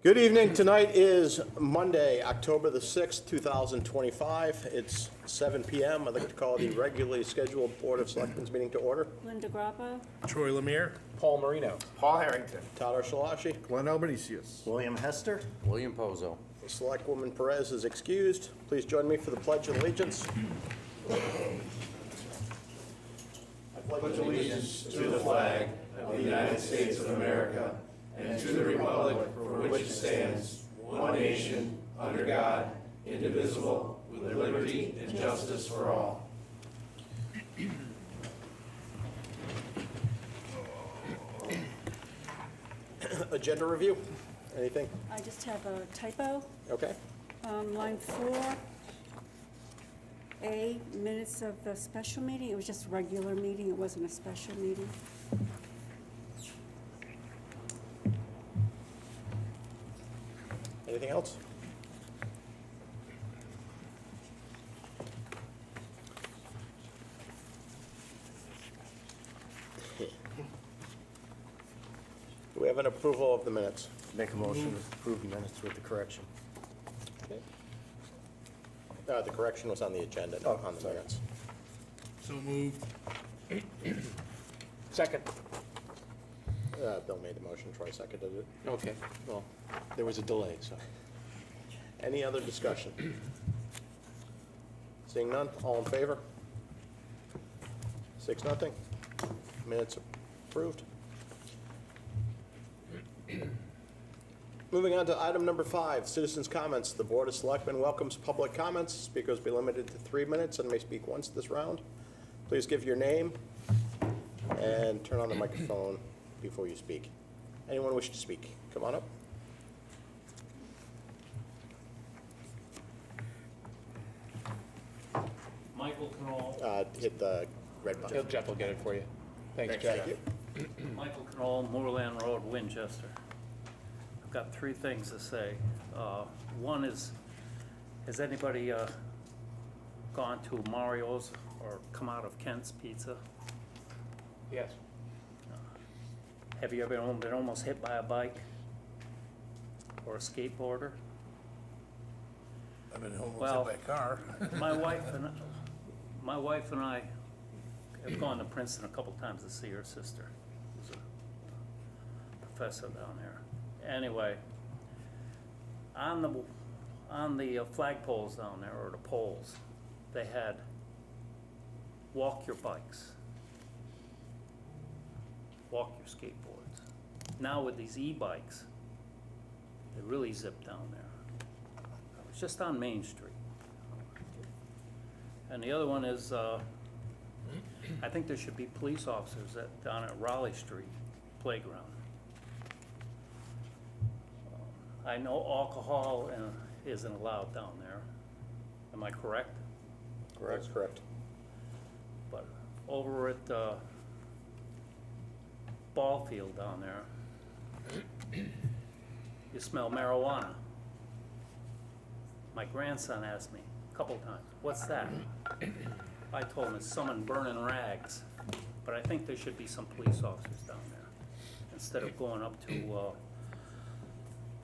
Good evening. Tonight is Monday, October the 6th, 2025. It's 7 p.m. I'd like to call the regularly scheduled Board of Selectmen's meeting to order. Linda Grappa. Troy Lemire. Paul Marino. Paul Harrington. Tyler Shalashi. Glenn Albanesius. William Hester. William Pozo. Selectwoman Perez is excused. Please join me for the Pledge of Allegiance. I pledge allegiance to the flag of the United States of America and to the republic for which it stands, one nation, under God, indivisible, with liberty and justice for all. Agenda review. Anything? I just have a typo. Okay. Line 4A, minutes of the special meeting. It was just a regular meeting. It wasn't a special meeting. Anything else? Do we have an approval of the minutes? Make a motion to approve minutes with the correction. Okay. The correction was on the agenda, not on the minutes. So moved. Second. Bill made the motion, Troy seconded it. Okay, well, there was a delay, so. Any other discussion? Seeing none, all in favor? 6-0. Minutes approved. Moving on to item number 5, citizens' comments. The Board of Selectmen welcomes public comments. Speakers be limited to 3 minutes and may speak once this round. Please give your name and turn on the microphone before you speak. Anyone wish to speak? Come on up. Michael Knoll. Hit the red button. Jeff will get it for you. Thanks, Thank you. Michael Knoll, Moorland Road, Winchester. I've got 3 things to say. One is, has anybody gone to Mario's or come out of Kent's Pizza? Yes. Have you ever been almost hit by a bike or a skateboarder? I've been almost Well, hit by a car. My wife and I have gone to Princeton a couple times to see her sister, who's a professor down there. Anyway, on the flagpoles down there, or the poles, they had walk your bikes, walk your skateboards. Now with these e-bikes, they really zip down there. It was just on Main Street. And the other one is, I think there should be police officers down at Raleigh Street playground. I know alcohol isn't allowed down there. Am I correct? That's correct. But over at the ball field down there, you smell marijuana. My grandson asked me a couple times, "What's that?" I told him it's someone burning rags. But I think there should be some police officers down there instead of going up to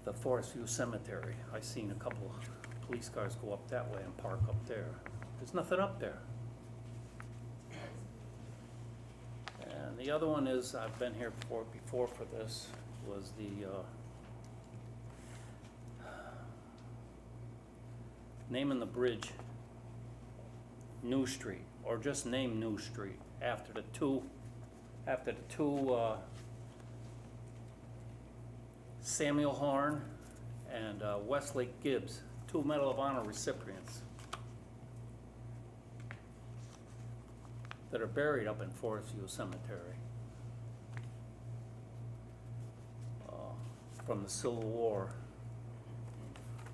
the Forest View Cemetery. I seen a couple of police cars go up that way and park up there. There's nothing up there. And the other one is, I've been here before for this, was the naming the bridge New Street, or just name New Street after the two Samuel Horn and Westlake Gibbs, 2 Medal of Honor recipients that are buried up in Forest View Cemetery from the Civil War.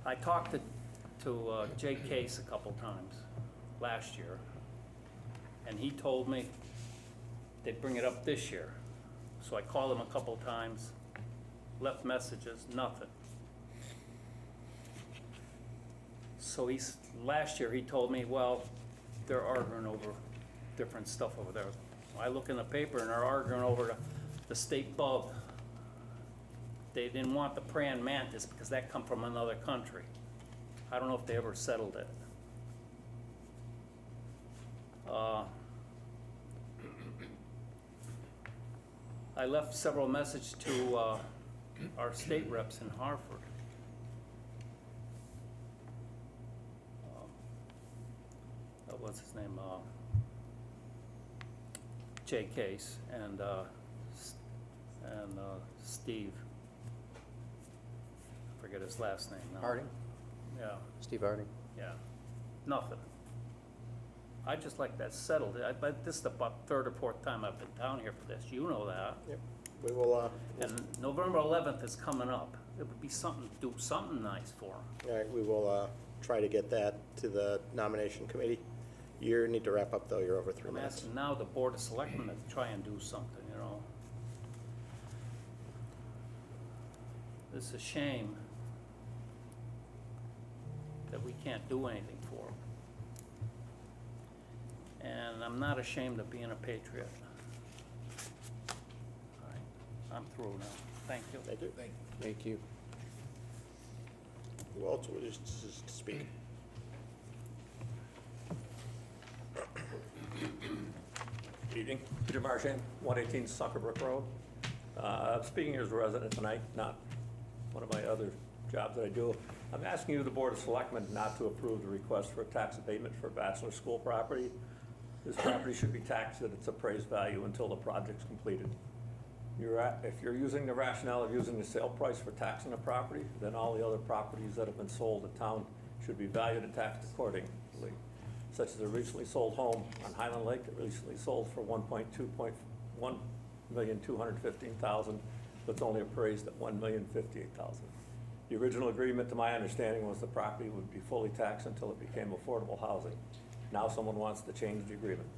I talked to Jay Case a couple times last year, and he told me they'd bring it up this year. So I called him a couple times, left messages, nothing. So last year he told me, well, they're arguing over different stuff over there. I look in the paper and they're arguing over the state bug they didn't want the praying mantis because that come from another country. I don't know if they ever settled it. I left several messages to our state reps in Hartford. What's his name? Jay Case and Steve. I forget his last name now. Harding? Yeah, Steve Harding? yeah. Nothing. I just like that settled. But this is about third or fourth time I've been down here for this. You know that. Yep. We will, And November 11th is coming up. It would be something, do something nice for them. all right, we will try to get that to the nomination committee. You need to wrap up, though. You're over 3 I'm minutes. asking now the Board of Selectmen to try and do something, you know. It's a shame that we can't do anything for them. And I'm not ashamed of being a patriot. All right, I'm through now. Thank you. Thank you. Thank you. Who else wishes to speak? Good evening, Peter Marchand, 118 Suckerbrook Road. Speaking as a resident tonight, not one of my other jobs that I do. I'm asking you, the Board of Selectmen, not to approve the request for a tax abatement for bachelor school property. This property should be taxed at its appraised value until the project's completed. If you're using the rationale of using the sale price for taxing a property, then all the other properties that have been sold in town should be valued and taxed accordingly, such as a recently sold home on Highland Lake that recently sold for $1,215,000, but it's only appraised at $1,058,000. The original agreement, to my understanding, was the property would be fully taxed until it became affordable housing. Now someone wants to change the agreement.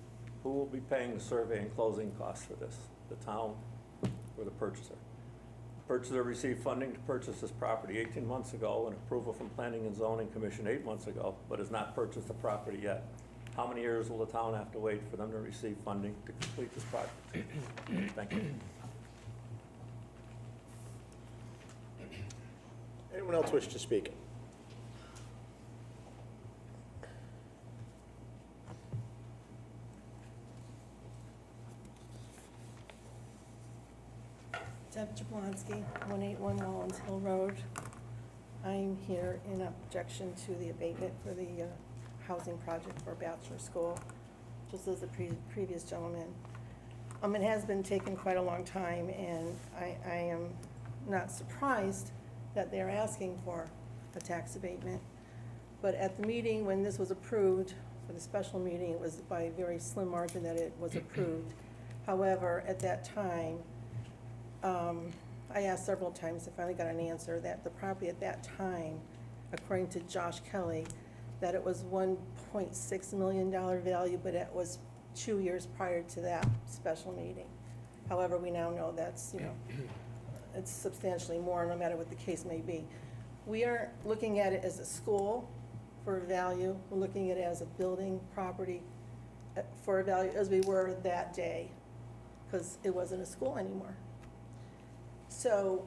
Who will be paying the survey and closing costs for this? The town or the purchaser? The purchaser received funding to purchase this property 18 months ago and approval from Planning and Zoning Commission 8 months ago, but has not purchased the property yet. How many years will the town have to wait for them to receive funding to complete this project? Thank you. Anyone else wish to speak? Deb Jablonski, 181 Mullins Hill Road. I'm here in objection to the abatement for the housing project for Bachelor School, just as the previous gentleman. It has been taking quite a long time, and I am not surprised that they're asking for a tax abatement. But at the meeting, when this was approved, for the special meeting, it was by a very slim margin that it was approved. However, at that time, I asked several times, I finally got an answer, that the property at that time, according to Josh Kelly, that it was $1.6 million value, but it was 2 years prior to that special meeting. However, we now know that's, it's substantially more, no matter what the case may be. We aren't looking at it as a school for value. We're looking at it as a building property for value, as we were that day, because it wasn't a school anymore. So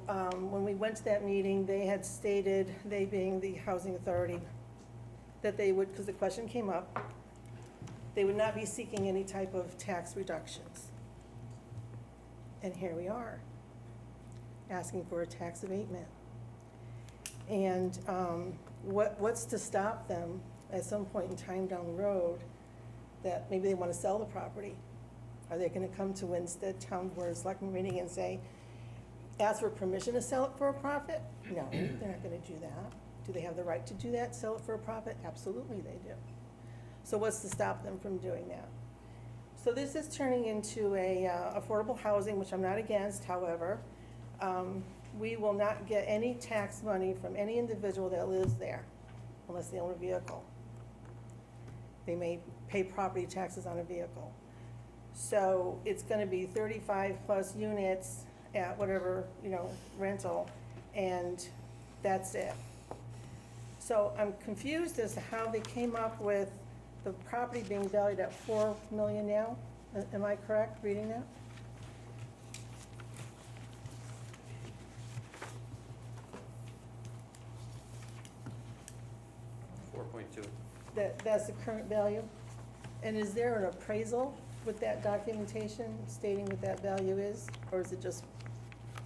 when we went to that meeting, they had stated, they being the housing authority, that they would, because the question came up, they would not be seeking any type of tax reductions. And here we are, asking for a tax abatement. And what's to stop them at some point in time down the road that maybe they want to sell the property? Are they going to come to Winstead Town Board of Selectmen meeting and say, ask for permission to sell it for a profit? No, they're not going to do that. Do they have the right to do that, sell it for a profit? Absolutely they do. So what's to stop them from doing that? So this is turning into a affordable housing, which I'm not against. However, we will not get any tax money from any individual that lives there unless they own a vehicle. They may pay property taxes on a vehicle. So it's going to be 35 plus units at whatever, rental, and that's it. So I'm confused as to how they came up with the property being valued at $4 million now. Am I correct reading that? 4.2. That's the current value? And is there an appraisal with that documentation stating what that value is? Or is it just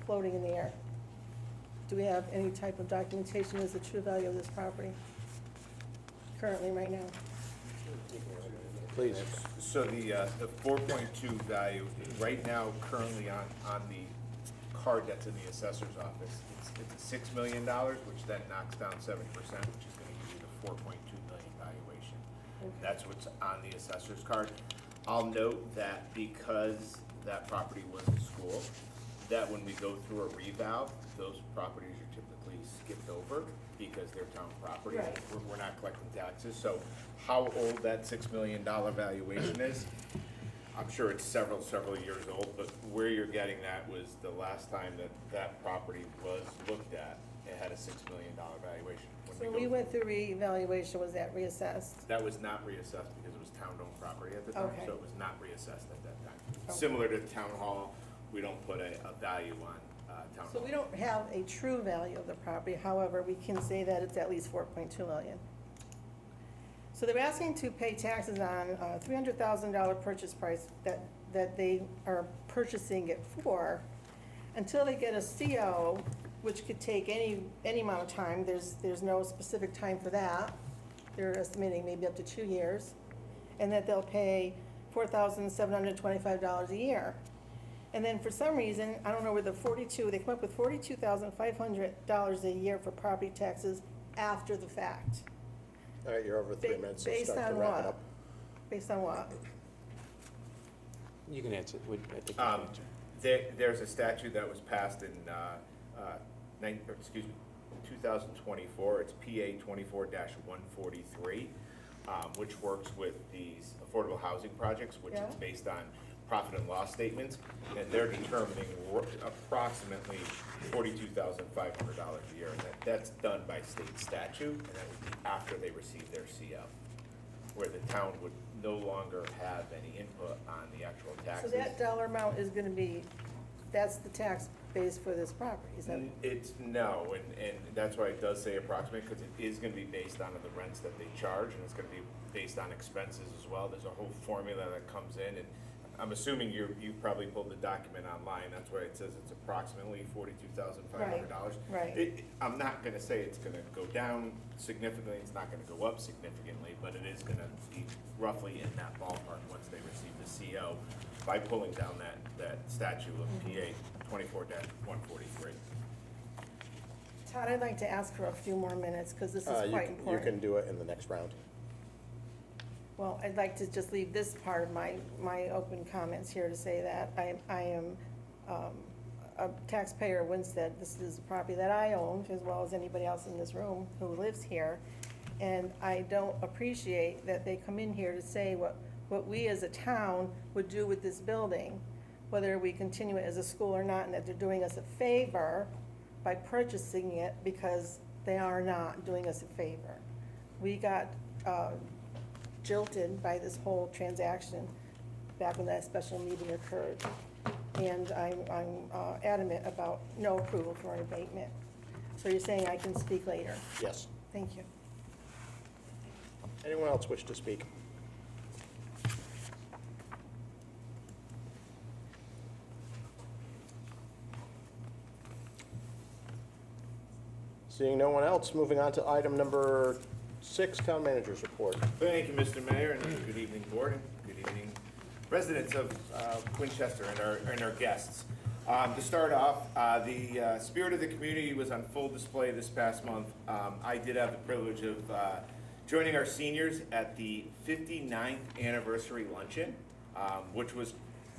floating in the air? Do we have any type of documentation as the true value of this property currently, right now? Please. So the 4.2 value, right now, currently on the card that's in the assessor's office, it's $6 million, which then knocks down 70%, which is gonna give you the 4.2 million valuation. That's what's on the assessor's card. I'll note that because that property was a school, that when we go through a revow, those properties are typically skipped over because they're town property. Right. We're not collecting taxes, so how old that $6 million valuation is, I'm sure it's several years old, but where you're getting that was the last time that property was looked at, it had a $6 million valuation. So we went through reevaluation, was that reassessed? That was not reassessed because it was town-owned property at the time, Okay. so it was not reassessed at that time. Okay. Similar to town hall, we don't put a value on town hall. So we don't have a true value of the property, however, we can say that it's at least 4.2 million. So they're asking to pay taxes on a $300,000 purchase price that they are purchasing it for until they get a CO, which could take any amount of time. There's no specific time for that. They're estimating maybe up to 2 years. And that they'll pay $4,725 a year. And then for some reason, I don't know where they come up with $42,500 a year for property taxes after the fact. All right, you're over 3 minutes, so Based start to on wrap it what? up. Based on what? You can answer, I think you can answer. There's a statute that was passed in 2024, it's PA 24-143, which works with these affordable housing projects, which is Yeah. based on profit and loss statements, and they're determining approximately $42,500 a year, and that's done by state statute, and that would be after they receive their CO, where the town would no longer have any input on the actual So taxes. that dollar amount is gonna be, that's the tax base for this property, is that? It's no, and that's why it does say approximate, because it is gonna be based on the rents that they charge, and it's gonna be based on expenses as well. There's a whole formula that comes in, and I'm assuming you probably pulled the document online, that's why it says it's approximately $42,500. Right. I'm not gonna say it's gonna go down significantly, it's not gonna go up significantly, but it is gonna be roughly in that ballpark once they receive the CO by pulling down that statute of PA 24-143. Todd, I'd like to ask for a few more minutes, because this is You quite can- important. You can do it in the next round. Well, I'd like to just leave this part of my open comments here to say that I am a taxpayer of Winstead. This is a property that I own, as well as anybody else in this room who lives here. And I don't appreciate that they come in here to say what we as a town would do with this building, whether we continue it as a school or not, and that they're doing us a favor by purchasing it, because they are not doing us a favor. We got jilted by this whole transaction back when that special meeting occurred. And I'm adamant about no approval for an abatement. So you're saying I can speak later? Yes. Thank you. Anyone else wish to speak? Seeing no one else, moving on to item number 6, Town Manager's Report. Thank you, Mr. Mayor, and good evening, board, and good evening, residents of Winchester and our guests. To start off, the spirit of the community was on full display this past month. I did have the privilege of joining our seniors at the 59th anniversary luncheon, which was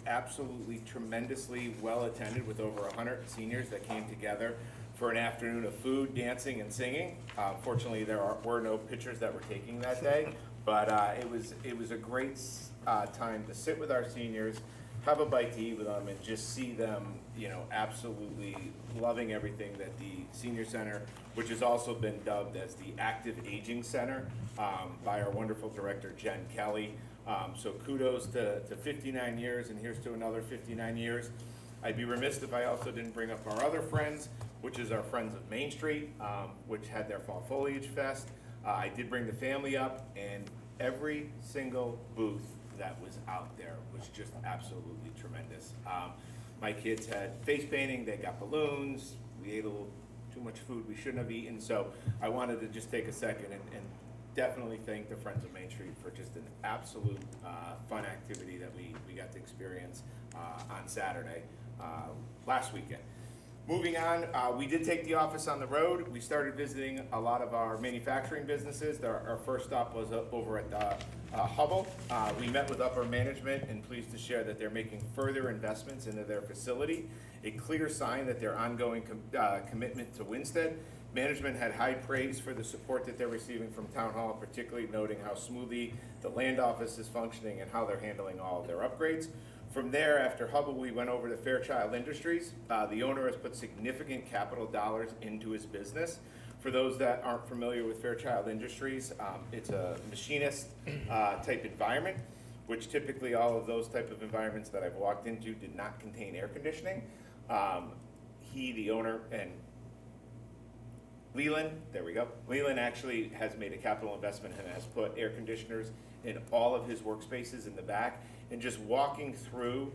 absolutely tremendously well attended with over 100 seniors that came together for an afternoon of food, dancing, and singing. Fortunately, there were no pictures that were taken that day, but it was a great time to sit with our seniors, have a bite to eat with them, and just see them, absolutely loving everything that the senior center, which has also been dubbed as the Active Aging Center by our wonderful director, Jen Kelly. So kudos to 59 years, and here's to another 59 years. I'd be remiss if I also didn't bring up our other friends, which is our Friends of Main Street, which had their Fall Foliage Fest. I did bring the family up, and every single booth that was out there was just absolutely tremendous. My kids had face painting, they got balloons, we ate a little too much food we shouldn't have eaten, so I wanted to just take a second and definitely thank the Friends of Main Street for just an absolute fun activity that we got to experience on Saturday, last weekend. Moving on, we did take the office on the road. We started visiting a lot of our manufacturing businesses. Our first stop was over at Hubble. We met with upper management and pleased to share that they're making further investments into their facility, a clear sign that their ongoing commitment to Winstead. Management had high praise for the support that they're receiving from Town Hall, particularly noting how smoothly the land office is functioning and how they're handling all of their upgrades. From there, after Hubble, we went over to Fairchild Industries. The owner has put significant capital dollars into his business. For those that aren't familiar with Fairchild Industries, it's a machinist type environment, which typically all of those type of environments that I've walked into did not contain air conditioning. He, the owner, and Leland, there we go. Leland actually has made a capital investment and has put air conditioners in all of his workspaces in the back. And just walking through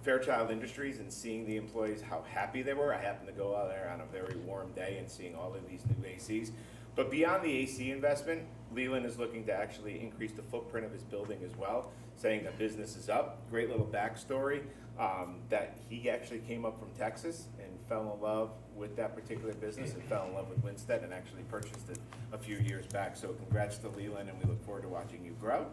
Fairchild Industries and seeing the employees, how happy they were. I happened to go out there on a very warm day and seeing all of these new ACs. But beyond the AC investment, Leland is looking to actually increase the footprint of his building as well, saying that business is up. Great little backstory, that he actually came up from Texas and fell in love with that particular business and fell in love with Winstead and actually purchased it a few years back. So congrats to Leland, and we look forward to watching you grow.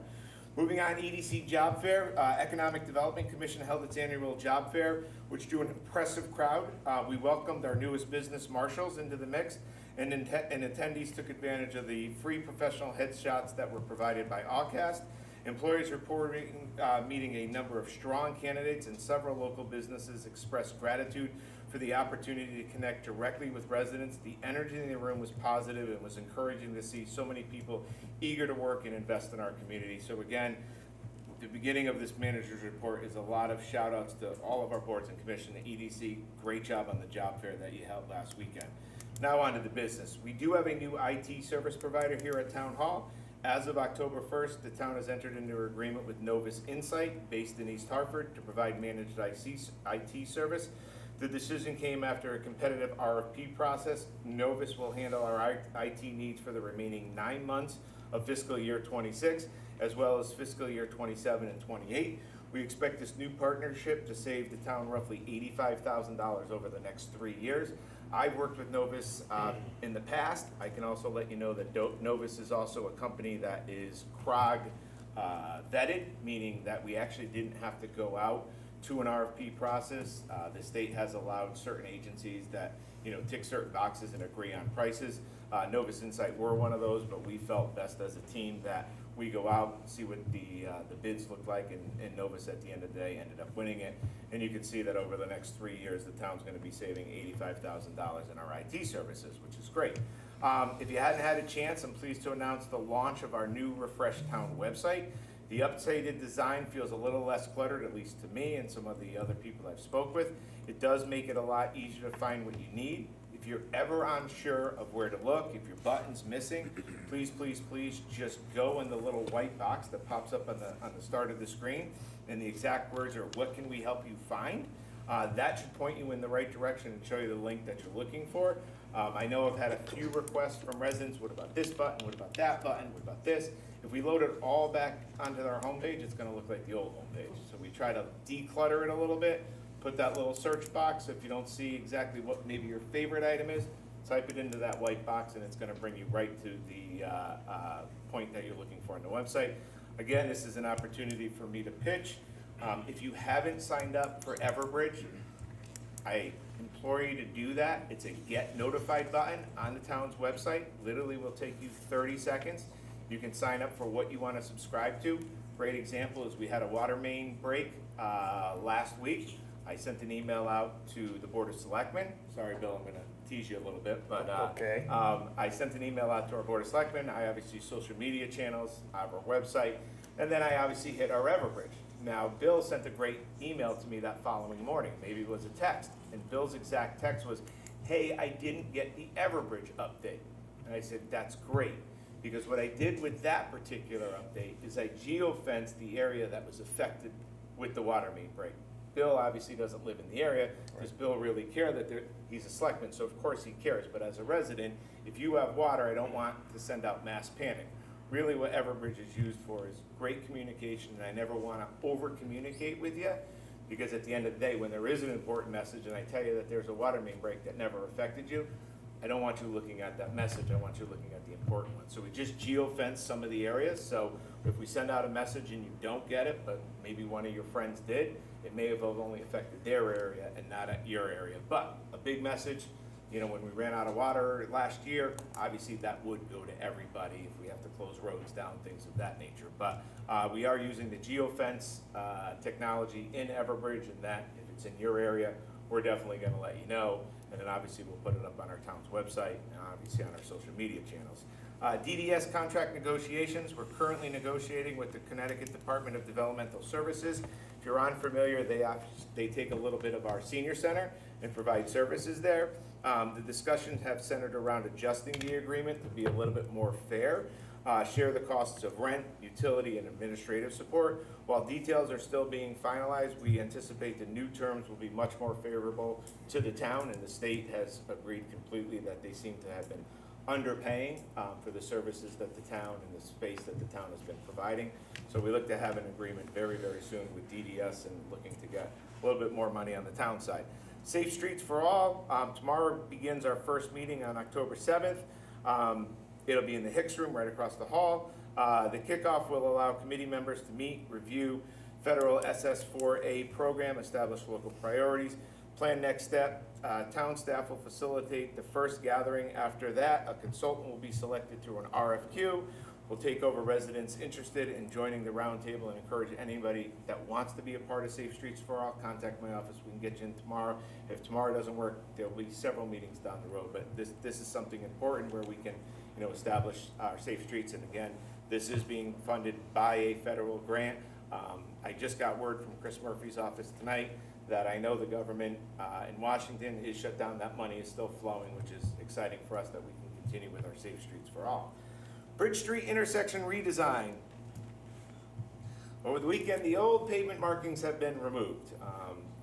Moving on, EDC Job Fair. Economic Development Commission held its annual job fair, which drew an impressive crowd. We welcomed our newest business marshals into the mix, and attendees took advantage of the free professional headshots that were provided by Allcast. Employees reporting meeting a number of strong candidates, and several local businesses expressed gratitude for the opportunity to connect directly with residents. The energy in the room was positive and was encouraging to see so many people eager to work and invest in our community. So again, the beginning of this manager's report is a lot of shout outs to all of our boards and commission, the EDC, great job on the job fair that you held last weekend. Now on to the business. We do have a new IT service provider here at Town Hall. As of October 1st, the town has entered into an agreement with Novus Insight, based in East Hartford, to provide managed IT service. The decision came after a competitive RFP process. Novus will handle our IT needs for the remaining 9 months of fiscal year 26, as well as fiscal year 27 and 28. We expect this new partnership to save the town roughly $85,000 over the next 3 years. I've worked with Novus in the past. I can also let you know that Novus is also a company that is CROG vetted, meaning that we actually didn't have to go out to an RFP process. The state has allowed certain agencies that tick certain boxes and agree on prices. Novus Insight were one of those, but we felt best as a team that we go out, see what the bids look like, and Novus at the end of the day ended up winning it. And you can see that over the next 3 years, the town's gonna be saving $85,000 in our IT services, which is great. If you hadn't had a chance, I'm pleased to announce the launch of our new refreshed town website. The updated design feels a little less cluttered, at least to me and some of the other people I've spoke with. It does make it a lot easier to find what you need. If you're ever unsure of where to look, if your button's missing, please, please, please just go in the little white box that pops up on the start of the screen, and the exact words are, "What can we help you find?" That should point you in the right direction and show you the link that you're looking for. I know I've had a few requests from residents, what about this button, what about that button, what about this? If we load it all back onto our homepage, it's gonna look like the old homepage. So we try to declutter it a little bit, put that little search box. If you don't see exactly what maybe your favorite item is, type it into that white box and it's gonna bring you right to the point that you're looking for on the website. Again, this is an opportunity for me to pitch. If you haven't signed up for Everbridge, I implore you to do that. It's a get notified button on the town's website. Literally will take you 30 seconds. You can sign up for what you want to subscribe to. Great example is we had a water main break last week. I sent an email out to the Board of Selectmen. Sorry, Bill, I'm going to tease you a little bit, but Okay. I sent an email out to our Board of Selectmen. I obviously social media channels, our website, and then I obviously hit our Everbridge. Now, Bill sent a great email to me that following morning. Maybe it was a text, and Bill's exact text was, "Hey, I didn't get the Everbridge update." And I said, "That's great. because what I did with that particular update is I geofenced the area that was affected with the water main break. Bill obviously doesn't live in the area. Does Bill really care that he's a selectman, so of course he cares, but as a resident, if you have water, I don't want to send out mass panic. Really what Everbridge is used for is great communication, and I never want to over-communicate with you, because at the end of the day, when there is an important message and I tell you that there's a water main break that never affected you, I don't want you looking at that message, I want you looking at the important one. So we just geofence some of the areas, so if we send out a message and you don't get it, but maybe one of your friends did, it may have only affected their area and not at your area. But a big message, you know, when we ran out of water last year, obviously that would go to everybody if we have to close roads down, things of that nature. But we are using the geofence technology in Everbridge, and that if it's in your area, we're definitely gonna let you know. And then obviously we'll put it up on our town's website and obviously on our social media channels. DDS contract negotiations, we're currently negotiating with the Connecticut Department of Developmental Services. If you're unfamiliar, they take a little bit of our senior center and provide services there. The discussions have centered around adjusting the agreement to be a little bit more fair, share the costs of rent, utility, and administrative support. While details are still being finalized, we anticipate the new terms will be much more favorable to the town, and the state has agreed completely that they seem to have been underpaying for the services that the town and the space that the town has been providing. So we look to have an agreement very, very soon with DDS and looking to get a little bit more money on the town side. Safe Streets for All, tomorrow begins our first meeting on October 7th. It'll be in the Hicks Room right across the hall. The kickoff will allow committee members to meet, review federal SS4A program, establish local priorities, plan next step. Town staff will facilitate the first gathering. After that, a consultant will be selected through an RFQ. We'll take over residents interested in joining the roundtable and encourage anybody that wants to be a part of Safe Streets for All, contact my office. We can get you in tomorrow. If tomorrow doesn't work, there'll be several meetings down the road, but this is something important where we can, you know, establish our safe streets. And again, this is being funded by a federal grant. I just got word from Chris Murphy's office tonight that I know the government in Washington is shut down. That money is still flowing, which is exciting for us that we can continue with our Safe Streets for All. Bridge Street intersection redesign. Over the weekend, the old pavement markings have been removed.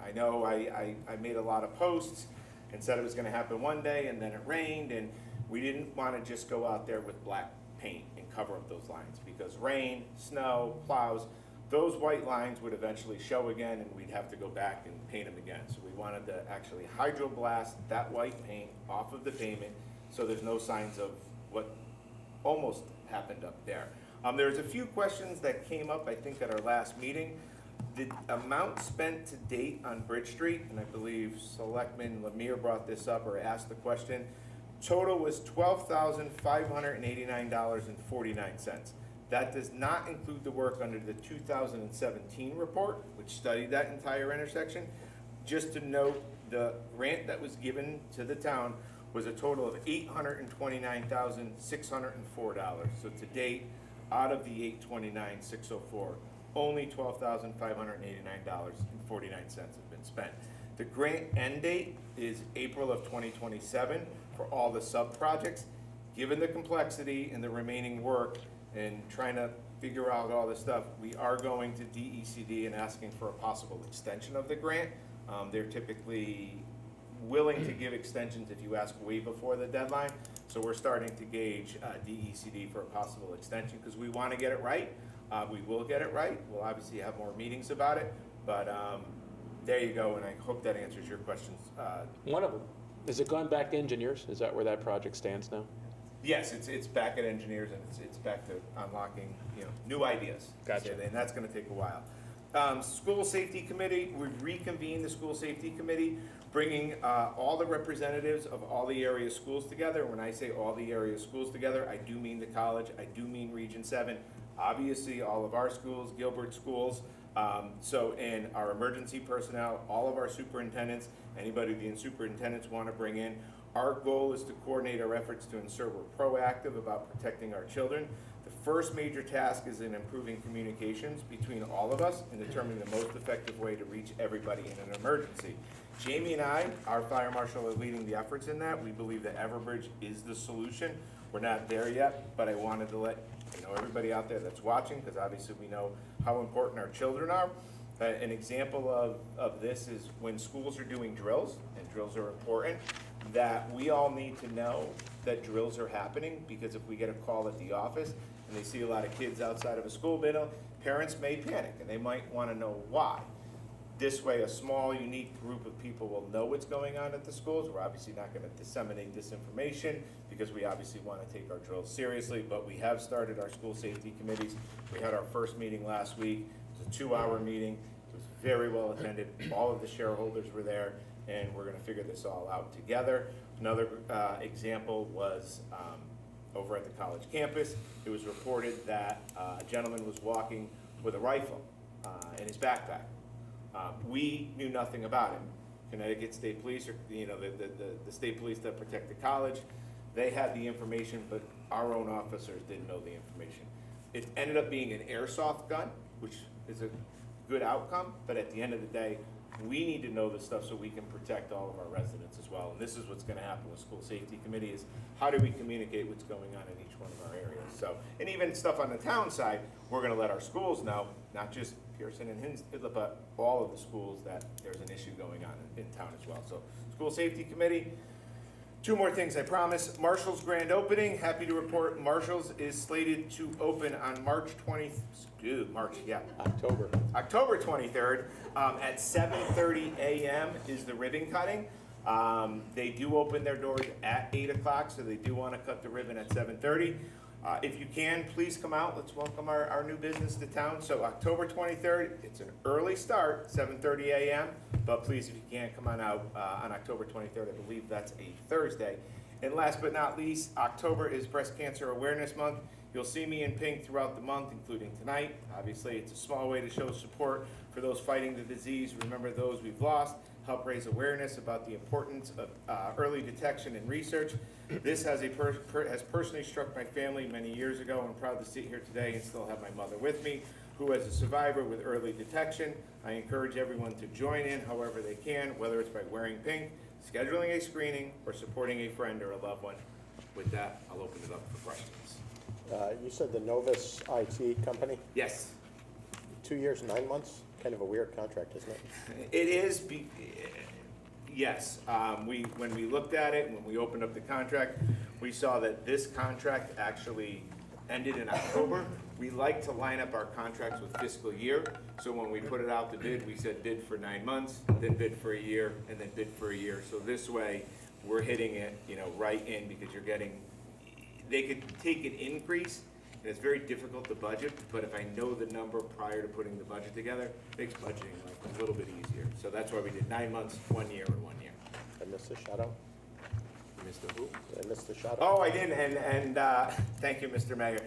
I know I made a lot of posts and said it was gonna happen one day, and then it rained, and we didn't wanna just go out there with black paint and cover up those lines, because rain, snow, plows, those white lines would eventually show again, and we'd have to go back and paint them again. So we wanted to actually hydroblast that white paint off of the pavement, so there's no signs of what almost happened up there. There's a few questions that came up, I think, at our last meeting. The amount spent to date on Bridge Street, and I believe Selectman Lemire brought this up or asked the question, total was $12,589.49. That does not include the work under the 2017 report, which studied that entire intersection. Just to note, the grant that was given to the town was a total of $829,604. So to date, out of the $829,604, only $12,589.49 have been spent. The grant end date is April of 2027 for all the sub-projects. Given the complexity and the remaining work and trying to figure out all this stuff, we are going to DECD and asking for a possible extension of the grant. They're typically willing to give extensions if you ask way before the deadline. So we're starting to gauge DECD for a possible extension because we want to get it right. We will get it right. We'll obviously have more meetings about it, but there you go, and I hope that answers your questions. One of them, has it gone back to engineers? Is that where that project stands now? Yes, it's back at engineers, and it's back to unlocking, you know, new ideas. Gotcha. And that's gonna take a while. School Safety Committee, we've reconvened the School Safety Committee, bringing all the representatives of all the area schools together. When I say all the area schools together, I do mean the college, I do mean Region 7, obviously all of our schools, Gilbert schools, and our emergency personnel, all of our superintendents, anybody the superintendents want to bring in. Our goal is to coordinate our efforts to ensure we're proactive about protecting our children. The first major task is in improving communications between all of us and determining the most effective way to reach everybody in an emergency. Jamie and I, our fire marshal, are leading the efforts in that. We believe that Everbridge is the solution. We're not there yet, but I wanted to let everybody out there that's watching, because obviously we know how important our children are. An example of this is when schools are doing drills, and drills are important, that we all need to know that drills are happening, because if we get a call at the office and they see a lot of kids outside of a school building, parents may panic and they might want to know why. This way, a small, unique group of people will know what's going on at the schools. We're obviously not going to disseminate this information because we obviously want to take our drills seriously, but we have started our school safety committees. We had our first meeting last week. It was a 2-hour meeting. It was very well attended. All of the shareholders were there, and we're going to figure this all out together. Another example was over at the college campus. It was reported that a gentleman was walking with a rifle in his backpack. We knew nothing about him. Connecticut State Police, or the state police that protect the college, they had the information, but our own officers didn't know the information. It ended up being an airsoft gun, which is a good outcome, but at the end of the day, we need to know this stuff so we can protect all of our residents as well. And this is what's going to happen with school safety committee, is how do we communicate what's going on in each one of our areas. So, and even stuff on the town side, we're going to let our schools know, not just Pearson and Hinsdale, but all of the schools, that there's an issue going on in town as well. So school safety committee. 2 more things, I promise. Marshall's grand opening. Happy to report Marshall's is slated to open on October 23rd at 7:30 a.m. is the ribbon cutting. They do open their doors at 8 o'clock, so they do want to cut the ribbon at 7:30. If you can, please come out. Let's welcome our new business to town. So October 23rd, it's an early start, 7:30 a.m., but please, if you can, come on out on October 23rd. I believe that's a Thursday. And last but not least, October is Breast Cancer Awareness Month. You'll see me in pink throughout the month, including tonight. Obviously, it's a small way to show support for those fighting the disease. Remember those we've lost. Help raise awareness about the importance of early detection and research. This has personally struck my family many years ago. I'm proud to sit here today and still have my mother with me, who is a survivor with early detection. I encourage everyone to join in however they can, whether it's by wearing pink, scheduling a screening, or supporting a friend or a loved one. With that, I'll open it up for questions. You said the Novus IT company, Yes. 2 years, 9 months? Kind of a weird contract, isn't it? It is, yes. When we looked at it, when we opened up the contract, we saw that this contract actually ended in October. We like to line up our contracts with fiscal year, so when we put it out to bid, we said bid for 9 months, then bid for a year, and then bid for a year. So this way, we're hitting it, right in, because you're getting, they could take an increase, and it's very difficult to budget, but if I know the number prior to putting the budget together, it makes budgeting like a little bit easier. So that's why we did 9 months, 1 year, and 1 year. I missed the shout out. You missed the who? I missed the shout out. Oh, I didn't, and thank you, Mr. Mayor.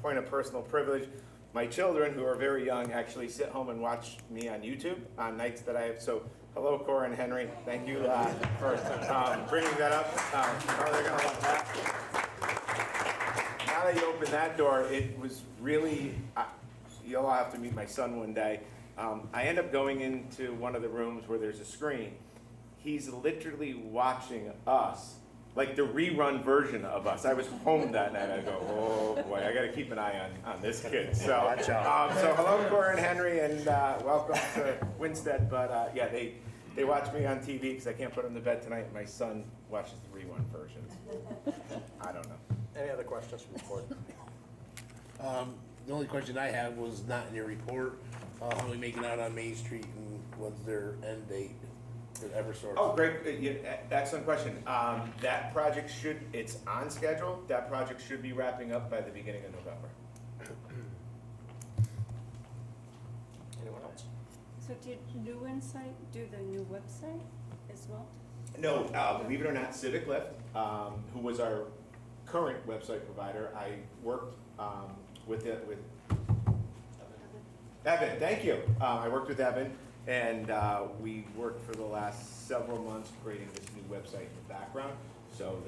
Point of personal privilege, my children, who are very young, actually sit home and watch me on YouTube on nights that I have. So hello, Cora and Henry. Thank you for bringing that up. They're gonna love that. Now that you opened that door, it was really, you'll all have to meet my son one day. I end up going into one of the rooms where there's a screen. He's literally watching us, like the rerun version of us. I was home that night. I go, oh boy, I got to keep an eye on this kid. So, so hello, Cora and Henry, and welcome to Winstead. But yeah, they watch me on TV because I can't put them to bed tonight. My son watches the rerun versions. I don't know. Any other questions from the board? The only question I have was not in your report, how are we making out on Main Street, and what's their end date for Eversource? Oh, great, excellent question. That project it's on schedule. That project should be wrapping up by the beginning of November. Anyone else? So did New Insight do the new website as well? No, believe it or not, Civic Lift, who was our current website provider, I worked with Evan, thank you. I worked with Evan, and we worked for the last several months creating this new website in the background. So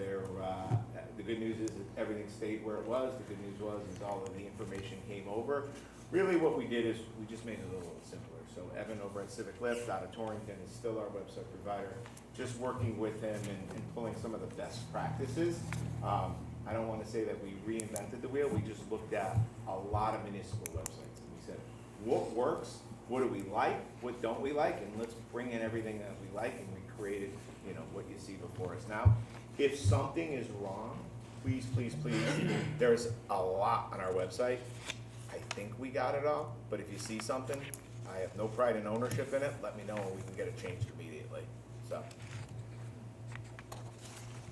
the good news is that everything stayed where it was. The good news was is all of the information came over. Really what we did is we just made it a little simpler. So Evan over at Civic Lift out of Torrington is still our website provider. Just working with him and pulling some of the best practices. I don't want to say that we reinvented the wheel. We just looked at a lot of municipal websites and we said, what works? What do we like? What don't we like? And let's bring in everything that we like and we created, you know, what you see before us now. If something is wrong, please, please, please, there's a lot on our website. I think we got it all, but if you see something, I have no pride and ownership in it, let me know and we can get it changed immediately, so.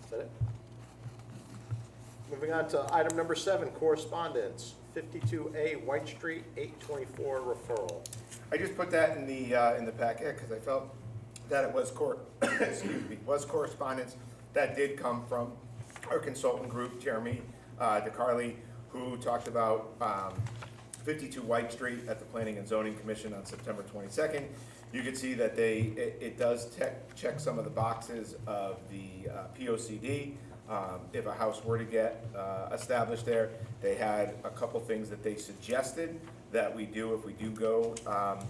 Is that it? Moving on to item number 7, correspondence, 52A White Street, 824 referral. I just put that in the packet because I felt that it was was correspondence that did come from our consultant group, Jeremy DeCarly, who talked about 52 White Street at the Planning and Zoning Commission on September 22nd. You can see that it does check some of the boxes of the POCD. If a house were to get established there, they had a couple things that they suggested that we do if we do go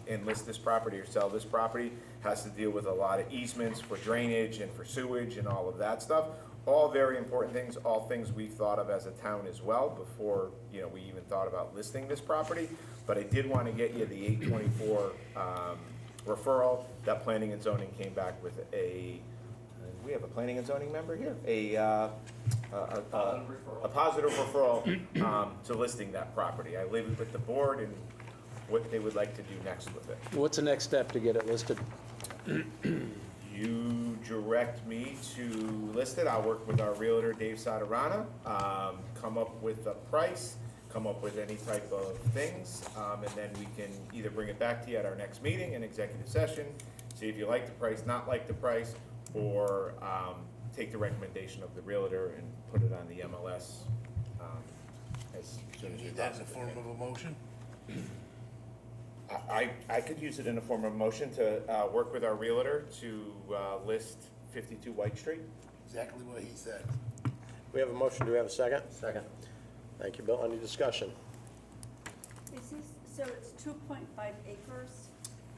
and list this property or sell this property. Has to deal with a lot of easements for drainage and for sewage and all of that stuff. All very important things, all things we've thought of as a town as well before, you know, we even thought about listing this property. But I did want to get you the 824 referral. That Planning and Zoning came back with we have a Planning and Zoning member here, a positive referral to listing that property. I leave it with the board and what they would like to do next with it. What's the next step to get it listed? You direct me to list it. I'll work with our realtor, Dave Sadarana, come up with a price, come up with any type of things, and then we can either bring it back to you at our next meeting in executive session, see if you like the price, not like the price, or take the recommendation of the realtor and put it on the MLS as soon as you Need that in the possibly form can. of a motion? I could use it in a form of motion to work with our realtor to list 52 White Street. Exactly what he said. We have a motion, do we have a second? Second. Thank you, Bill. Any discussion? Is this, so it's 2.5 acres?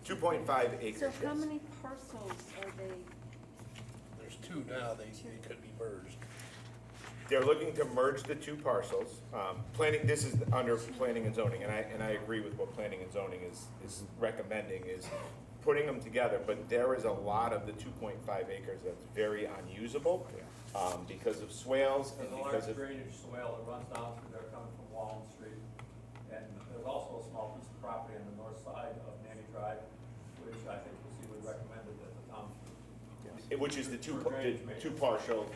2.5 acres, So how yes. many parcels are they? There's 2 now, they could be merged. They're looking to merge the 2 parcels. This is under planning and zoning, and I agree with what planning and zoning is recommending, is putting them together, but there is a lot of the 2.5 acres that's very unusable because of swales and There's a because large of. drainage swale that runs down through there coming from Wallen Street. And there's also a small piece of property on the north side of Nanny Drive, which I think was even recommended at the town. Which is the two partial,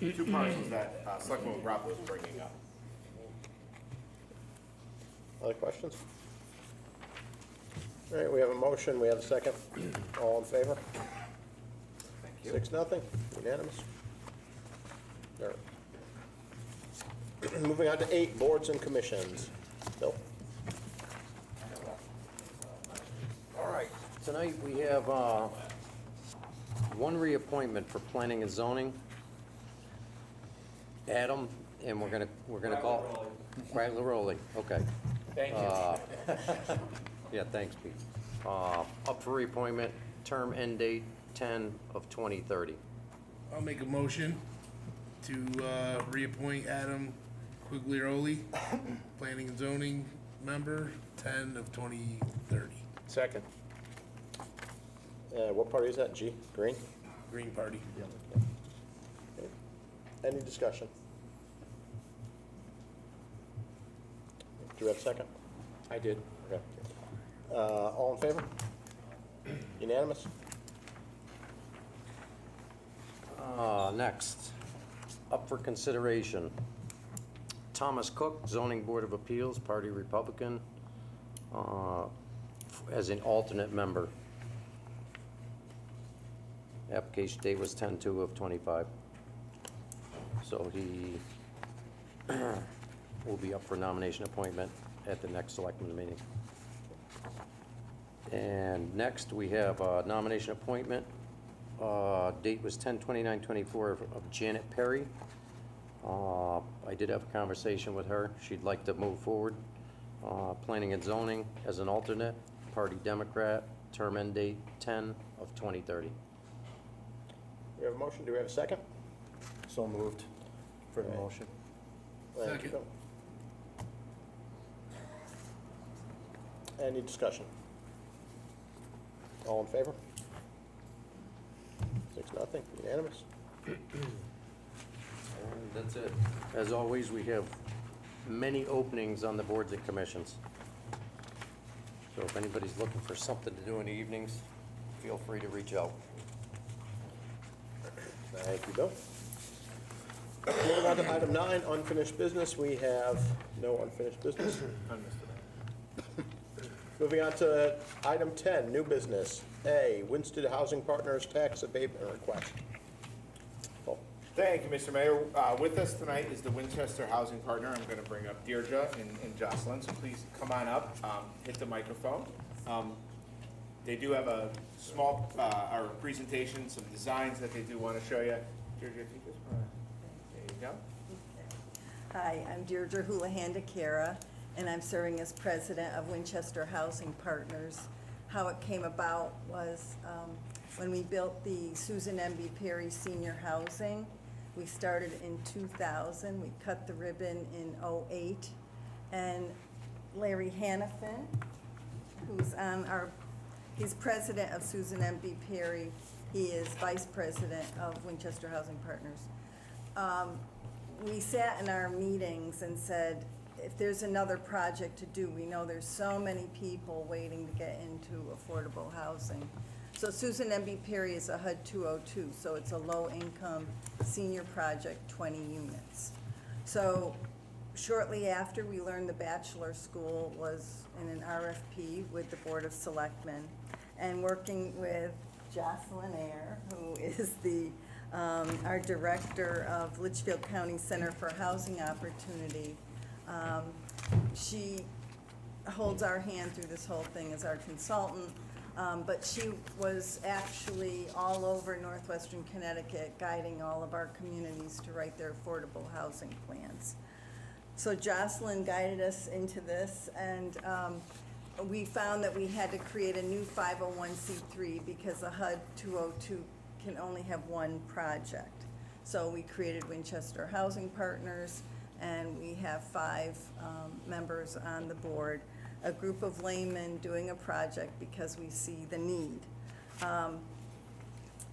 the 2 parcels that Selectman Rob was bringing up. Other questions? All right, we have a motion, we have a second. All in favor? Thank you. 6-0, unanimous. All right. Moving on to 8, boards and commissions. Bill? All right, tonight we have one reappointment for planning and zoning. Adam, and we're gonna call. Quaglaroli, okay. Thank you. Yeah, thanks, Pete. Up for reappointment, term end date 10/2030. I'll make a motion to reappoint Adam Quigliaroli, Planning and Zoning member, 10/2030. Second. What party is that? G? Green? Green Party. Okay. Any discussion? Do we have a second? I did. Okay. All in favor? Unanimous? Next, up for consideration, Thomas Cook, Zoning Board of Appeals, Party Republican, as an alternate member. Application date was 10/2/25. So he will be up for nomination appointment at the next selectmen meeting. And next, we have a nomination appointment. Date was 10/29/24 of Janet Perry. I did have a conversation with her. She'd like to move forward Planning and Zoning as an alternate, Party Democrat, term end date 10 of 2030. We have a motion, do we have a second? So moved for the motion. Thank you. Any discussion? All in favor? 6-0, unanimous. And that's it. As always, we have many openings on the boards and commissions. So if anybody's looking for something to do in the evenings, feel free to reach out. Thank you, Bill. Moving on to item 9, unfinished business. We have no unfinished business. Moving on to item 10, new business. A, Winston Housing Partners tax abatement request. Paul. Thank you, Mr. Mayor. With us tonight is the Winchester Housing Partner. I'm going to bring up Deirdre and Jocelyn, so please come on up, hit the microphone. They do have a small, our presentation, some designs that they do want to show you. Deirdre, if you just want to, there you go. Hi, I'm Deirdre Houlihan-DeCara, and I'm serving as president of Winchester Housing Partners. How it came about was when we built the Susan M.B. Perry Senior Housing. We started in 2000. We cut the ribbon in 2008. And Larry Hannafin, who's on he's president of Susan M.B. Perry. He is vice president of Winchester Housing Partners. We sat in our meetings and said, if there's another project to do, we know there's so many people waiting to get into affordable housing. So Susan M.B. Perry is a HUD 202, so it's a low-income senior project, 20 units. So shortly after, we learned the bachelor school was in an RFP with the Board of Selectmen, and working with Jocelyn Ayer, who is the our director of Litchfield County Center for Housing Opportunity. She holds our hand through this whole thing as our consultant, but she was actually all over northwestern Connecticut guiding all of our communities to write their affordable housing plans. So Jocelyn guided us into this, and we found that we had to create a new 501c3 because a HUD 202 can only have one project. So we created Winchester Housing Partners, and we have 5 members on the board, a group of laymen doing a project because we see the need.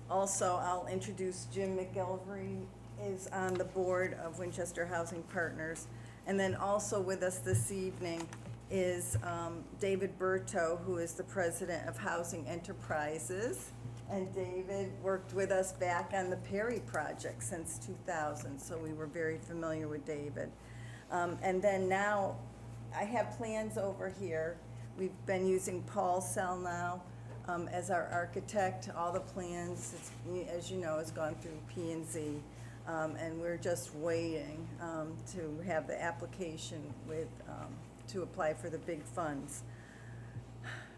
Also, I'll introduce Jim McGilvery is on the board of Winchester Housing Partners. And then also with us this evening is David Berto, who is the president of Housing Enterprises. And David worked with us back on the Perry project since 2000, so we were very familiar with David. And then now, I have plans over here. We've been using Paul Sell now as our architect. All the plans, as you know, has gone through P&Z. And we're just waiting to have the application with, to apply for the big funds,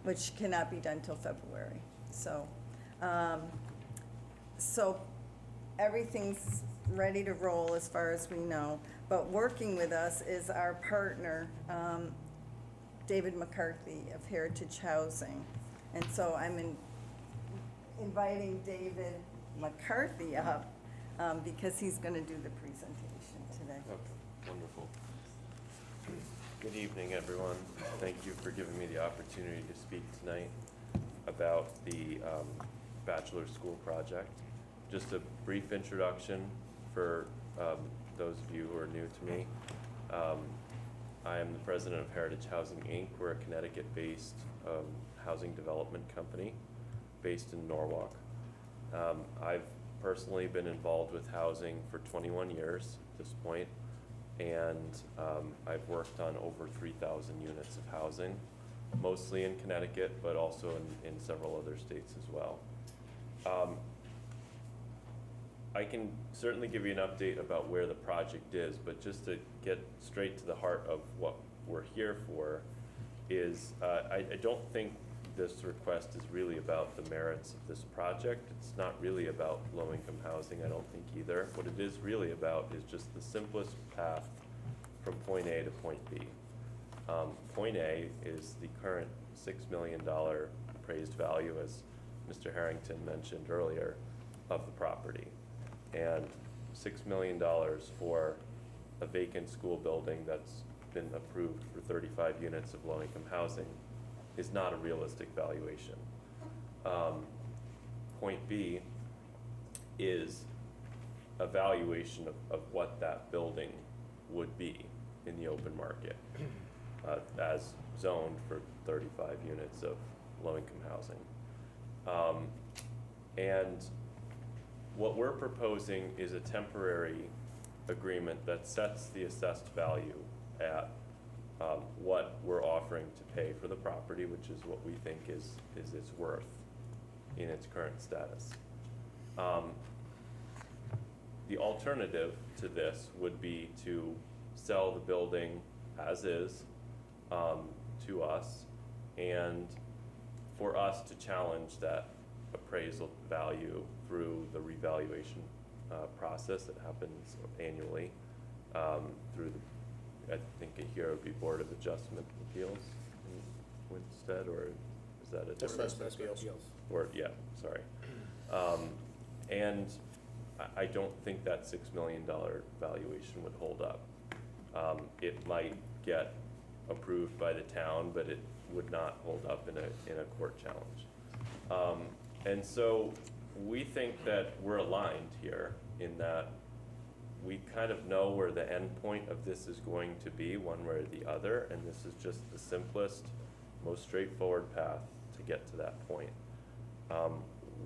which cannot be done till February. So everything's ready to roll as far as we know, but working with us is our partner, David McCarthy of Heritage Housing. And so I'm inviting David McCarthy up because he's going to do the presentation today. Okay, wonderful. Good evening, everyone. Thank you for giving me the opportunity to speak tonight about the Bachelor School Project. Just a brief introduction for those of you who are new to me. I am the president of Heritage Housing, Inc. We're a Connecticut-based housing development company based in Norwalk. I've personally been involved with housing for 21 years at this point, and I've worked on over 3,000 units of housing, mostly in Connecticut, but also in several other states as well. I can certainly give you an update about where the project is, but just to get straight to the heart of what we're here for is, I don't think this request is really about the merits of this project. It's not really about low-income housing, I don't think either. What it is really about is just the simplest path from point A to point B. Point A is the current $6 million appraised value, as Mr. Harrington mentioned earlier, of the property. And $6 million for a vacant school building that's been approved for 35 units of low-income housing is not a realistic valuation. Point B is a valuation of what that building would be in the open market as zoned for 35 units of low-income housing. And what we're proposing is a temporary agreement that sets the assessed value at what we're offering to pay for the property, which is what we think is its worth in its current status. The alternative to this would be to sell the building as is to us, and for us to challenge that appraisal value through the revaluation process that happens annually through the, I think here it would be Board of Adjustment Appeals in Winstead, or is that a different? Assessment appeals. Or, yeah, sorry. And I don't think that $6 million valuation would hold up. It might get approved by the town, but it would not hold up in a court challenge. And so we think that we're aligned here in that we kind of know where the end point of this is going to be, one way or the other, and this is just the simplest, most straightforward path to get to that point.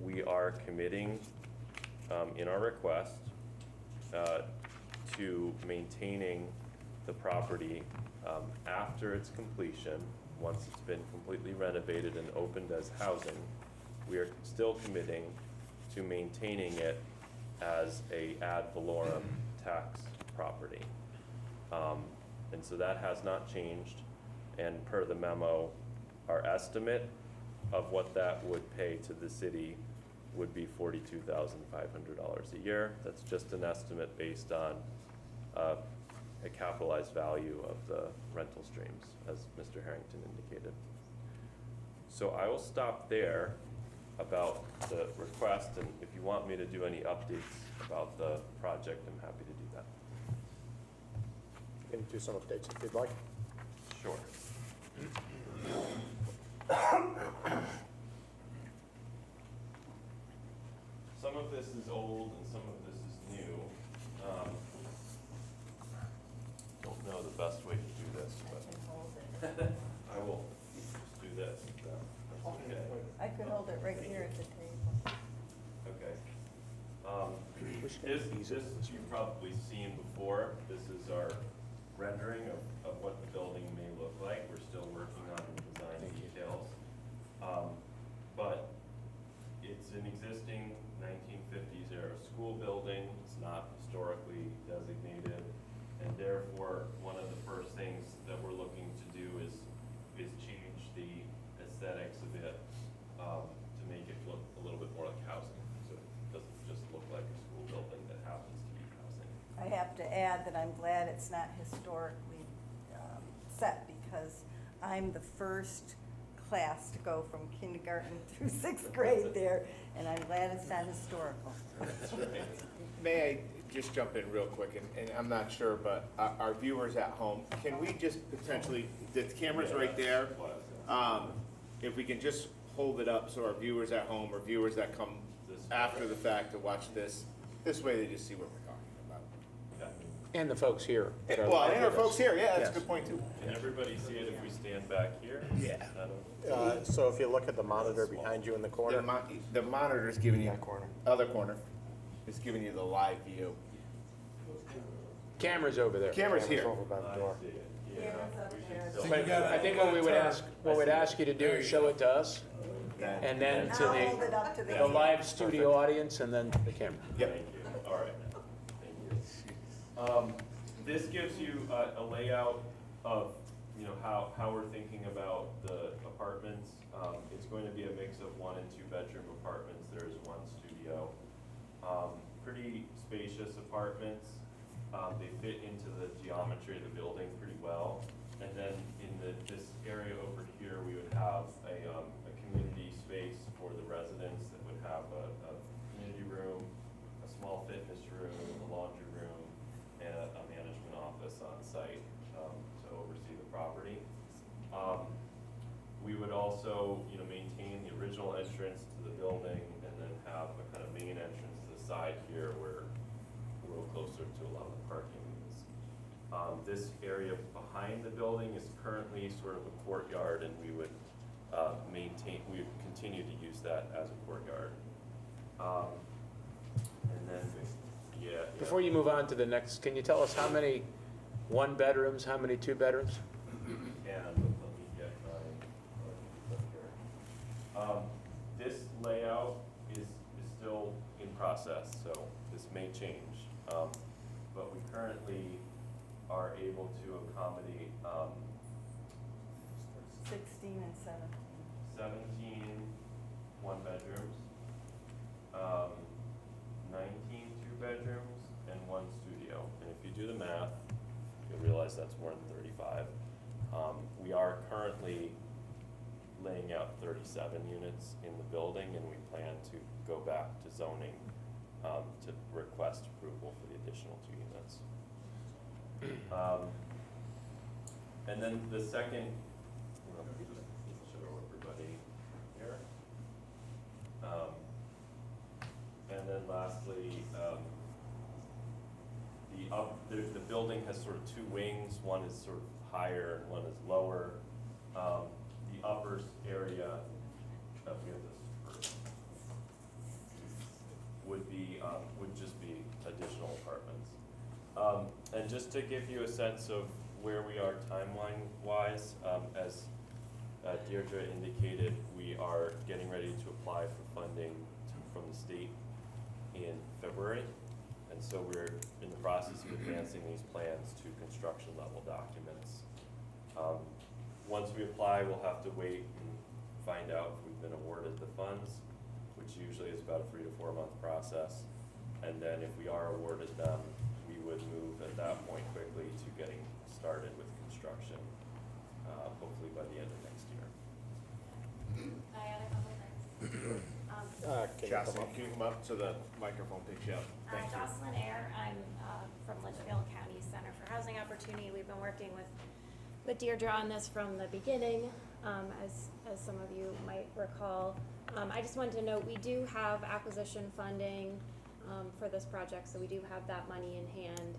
We are committing in our request to maintaining the property after its completion. Once it's been completely renovated and opened as housing, we are still committing to maintaining it as a ad valorem tax property. And so that has not changed, and per the memo, our estimate of what that would pay to the city would be $42,500 a year. That's just an estimate based on a capitalized value of the rental streams, as Mr. Harrington indicated. So I will stop there about the request, and if you want me to do any updates about the project, I'm happy to do that. You can do some updates if you'd like. Sure. Some of this is old and some of this is new. Don't know the best way to do this, but I will just do this. That's okay. I could hold it right here at the table. Okay. This you've probably seen before. This is our rendering of what the building may look like. We're still working on the design details. But it's an existing 1950s era school building. It's not historically designated. And therefore, one of the first things that we're looking to do is change the aesthetics of it to make it look a little bit more like housing. So it doesn't just look like a school building that happens to be housing. I have to add that I'm glad it's not historically set, because I'm the first class to go from kindergarten through 6th grade there, and I'm glad it's not historical. May I just jump in real quick, and I'm not sure, but our viewers at home, can we just potentially, the camera's right there, if we can just hold it up so our viewers at home or viewers that come after the fact to watch this way they just see what we're talking about. And the folks here. that are Well, live and our with us. folks here, yeah, that's Yes. a good point too. Can everybody see it if we stand back here? Yeah. So if you look at the monitor behind you in the corner. The monitor's giving you, other corner, is giving you the live view. Camera's over there. Camera's here. Over by the door. But I think what we'd ask you to do is show it to us, and then to I'll hold it up to the live studio audience, and then the camera. Yep. Thank you. All right. Thank you. This gives you a layout of, how we're thinking about the apartments. It's going to be a mix of 1 and 2 bedroom apartments. There's 1 studio. Pretty spacious apartments. They fit into the geometry of the building pretty well. And then in this area over here, we would have a community space for the residents that would have a community room, a small fitness room, a laundry room, and a management office on site to oversee the property. We would also, maintain the original entrance to the building and then have a kind of main entrance to the side here where we're a little closer to a lot of the parking is. This area behind the building is currently sort of a courtyard, and we would we would continue to use that as a courtyard. And then, yeah. Before you move on to the next, can you tell us how many one bedrooms, how many two bedrooms? And let me get my, this layout is still in process, so this may change. But we currently are able to accommodate 16 and 17. 17 one bedrooms, 19 two bedrooms, and 1 studio. And if you do the math, you'll realize that's more than 35. We are currently laying out 37 units in the building, and we plan to go back to zoning to request approval for the additional 2 units. And then the second, just show everybody here. And then lastly, the building has sort of 2 wings. One is sort of higher and one is lower. The upper area, we have this first, would just be additional apartments. And just to give you a sense of where we are timeline-wise, as Deirdre indicated, we are getting ready to apply for funding from the state in February. And so we're in the process of advancing these plans to construction level documents. Once we apply, we'll have to wait and find out if we've been awarded the funds, which usually is about a 3 to 4 month process. And then if we are awarded them, we would move at that point quickly to getting started with construction, hopefully by the end of next year. I had a couple things. Can you Jocelyn, come up? can you come up so the microphone picks you up? Thank you. Jocelyn Ayer, I'm from Litchfield County Center for Housing Opportunity. We've been working with Deirdre on this from the beginning, as some of you might recall. I just wanted to note, we do have acquisition funding for this project, so we do have that money in hand,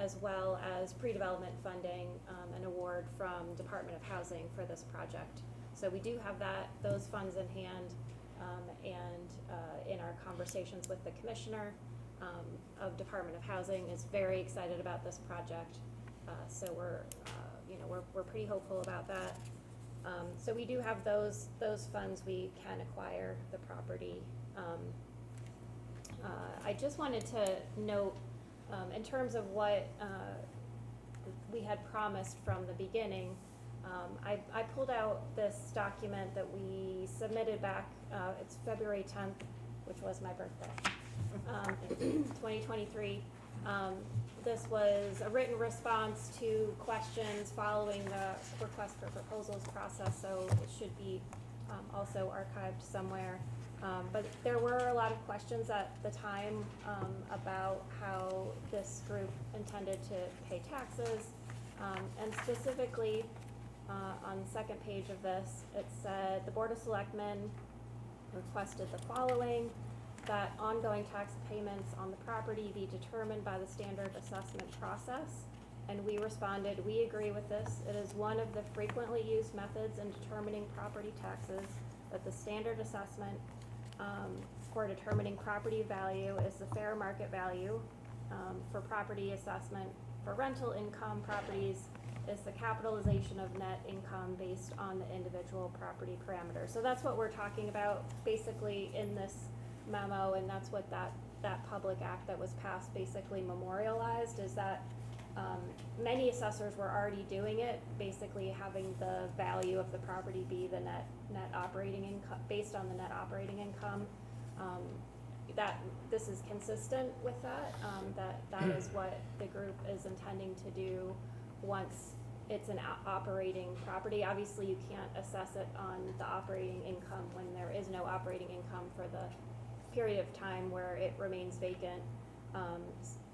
as well as pre-development funding, an award from Department of Housing for this project. So we do have those funds in hand, and in our conversations with the Commissioner of Department of Housing is very excited about this project. So we're pretty hopeful about that. So we do have those funds. We can acquire the property. I just wanted to note, in terms of what we had promised from the beginning, I pulled out this document that we submitted back, it's February 10th, which was my birthday, 2023. This was a written response to questions following the request for proposals process, so it should be also archived somewhere. But there were a lot of questions at the time about how this group intended to pay taxes, and specifically on the second page of this, it said the Board of Selectmen requested the following: that ongoing tax payments on the property be determined by the standard assessment process. And we responded, we agree with this. It is one of the frequently used methods in determining property taxes, but the standard assessment for determining property value is the fair market value. For property assessment for rental income properties is the capitalization of net income based on the individual property parameters. So that's what we're talking about basically in this memo, and that's what that public act that was passed basically memorialized, is that many assessors were already doing it, basically having the value of the property be the net operating income, based on the net operating income. That this is consistent with that. That is what the group is intending to do once it's an operating property. Obviously, you can't assess it on the operating income when there is no operating income for the period of time where it remains vacant,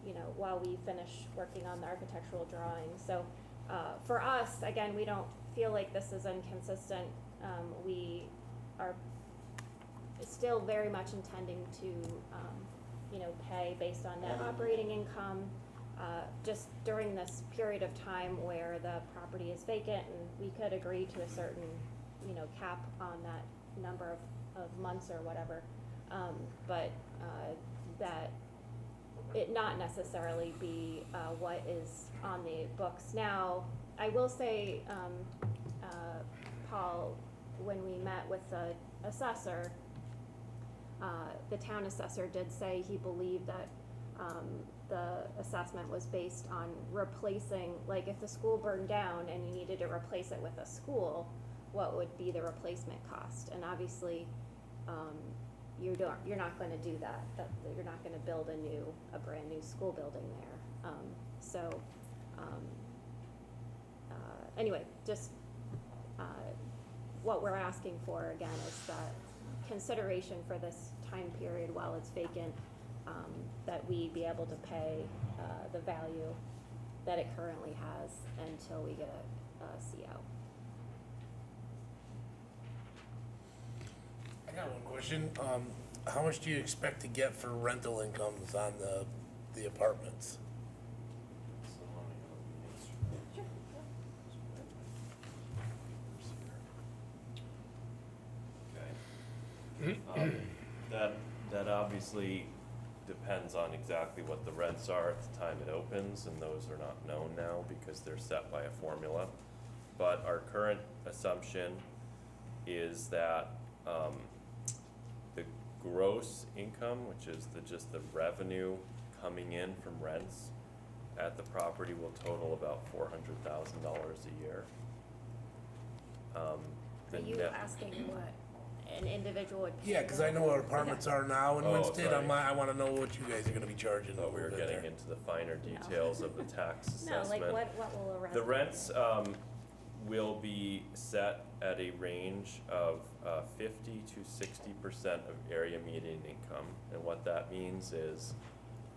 you know, while we finish working on the architectural drawings. So for us, again, we don't feel like this is inconsistent. We are still very much intending to, you know, pay based on net operating income. Just during this period of time where the property is vacant, and we could agree to a certain, you know, cap on that number of months or whatever, but that it not necessarily be what is on the books. Now, I will say, Paul, when we met with the assessor, the town assessor did say he believed that the assessment was based on replacing, like if the school burned down and you needed to replace it with a school, what would be the replacement cost? And obviously, you're not going to do that. You're not going to build a brand new school building there. Anyway, just what we're asking for again is that consideration for this time period while it's vacant, that we be able to pay the value that it currently has until we get a CO. I got one question. How much do you expect to get for rental incomes on the apartments? That obviously depends on exactly what the rents are at the time it opens, and those are not known now because they're set by a formula. But our current assumption is that the gross income, which is just the revenue coming in from rents at the property, will total about $400,000 a year. Are you asking what an individual would pay? Yeah, because I know what apartments are now in Winston. sorry. I want to know what you guys are going to be charging. Thought we were over getting there. into the finer details of the tax No, assessment. like what will a rent? The rents will be set at a range of 50 to 60% of area median income. And what that means is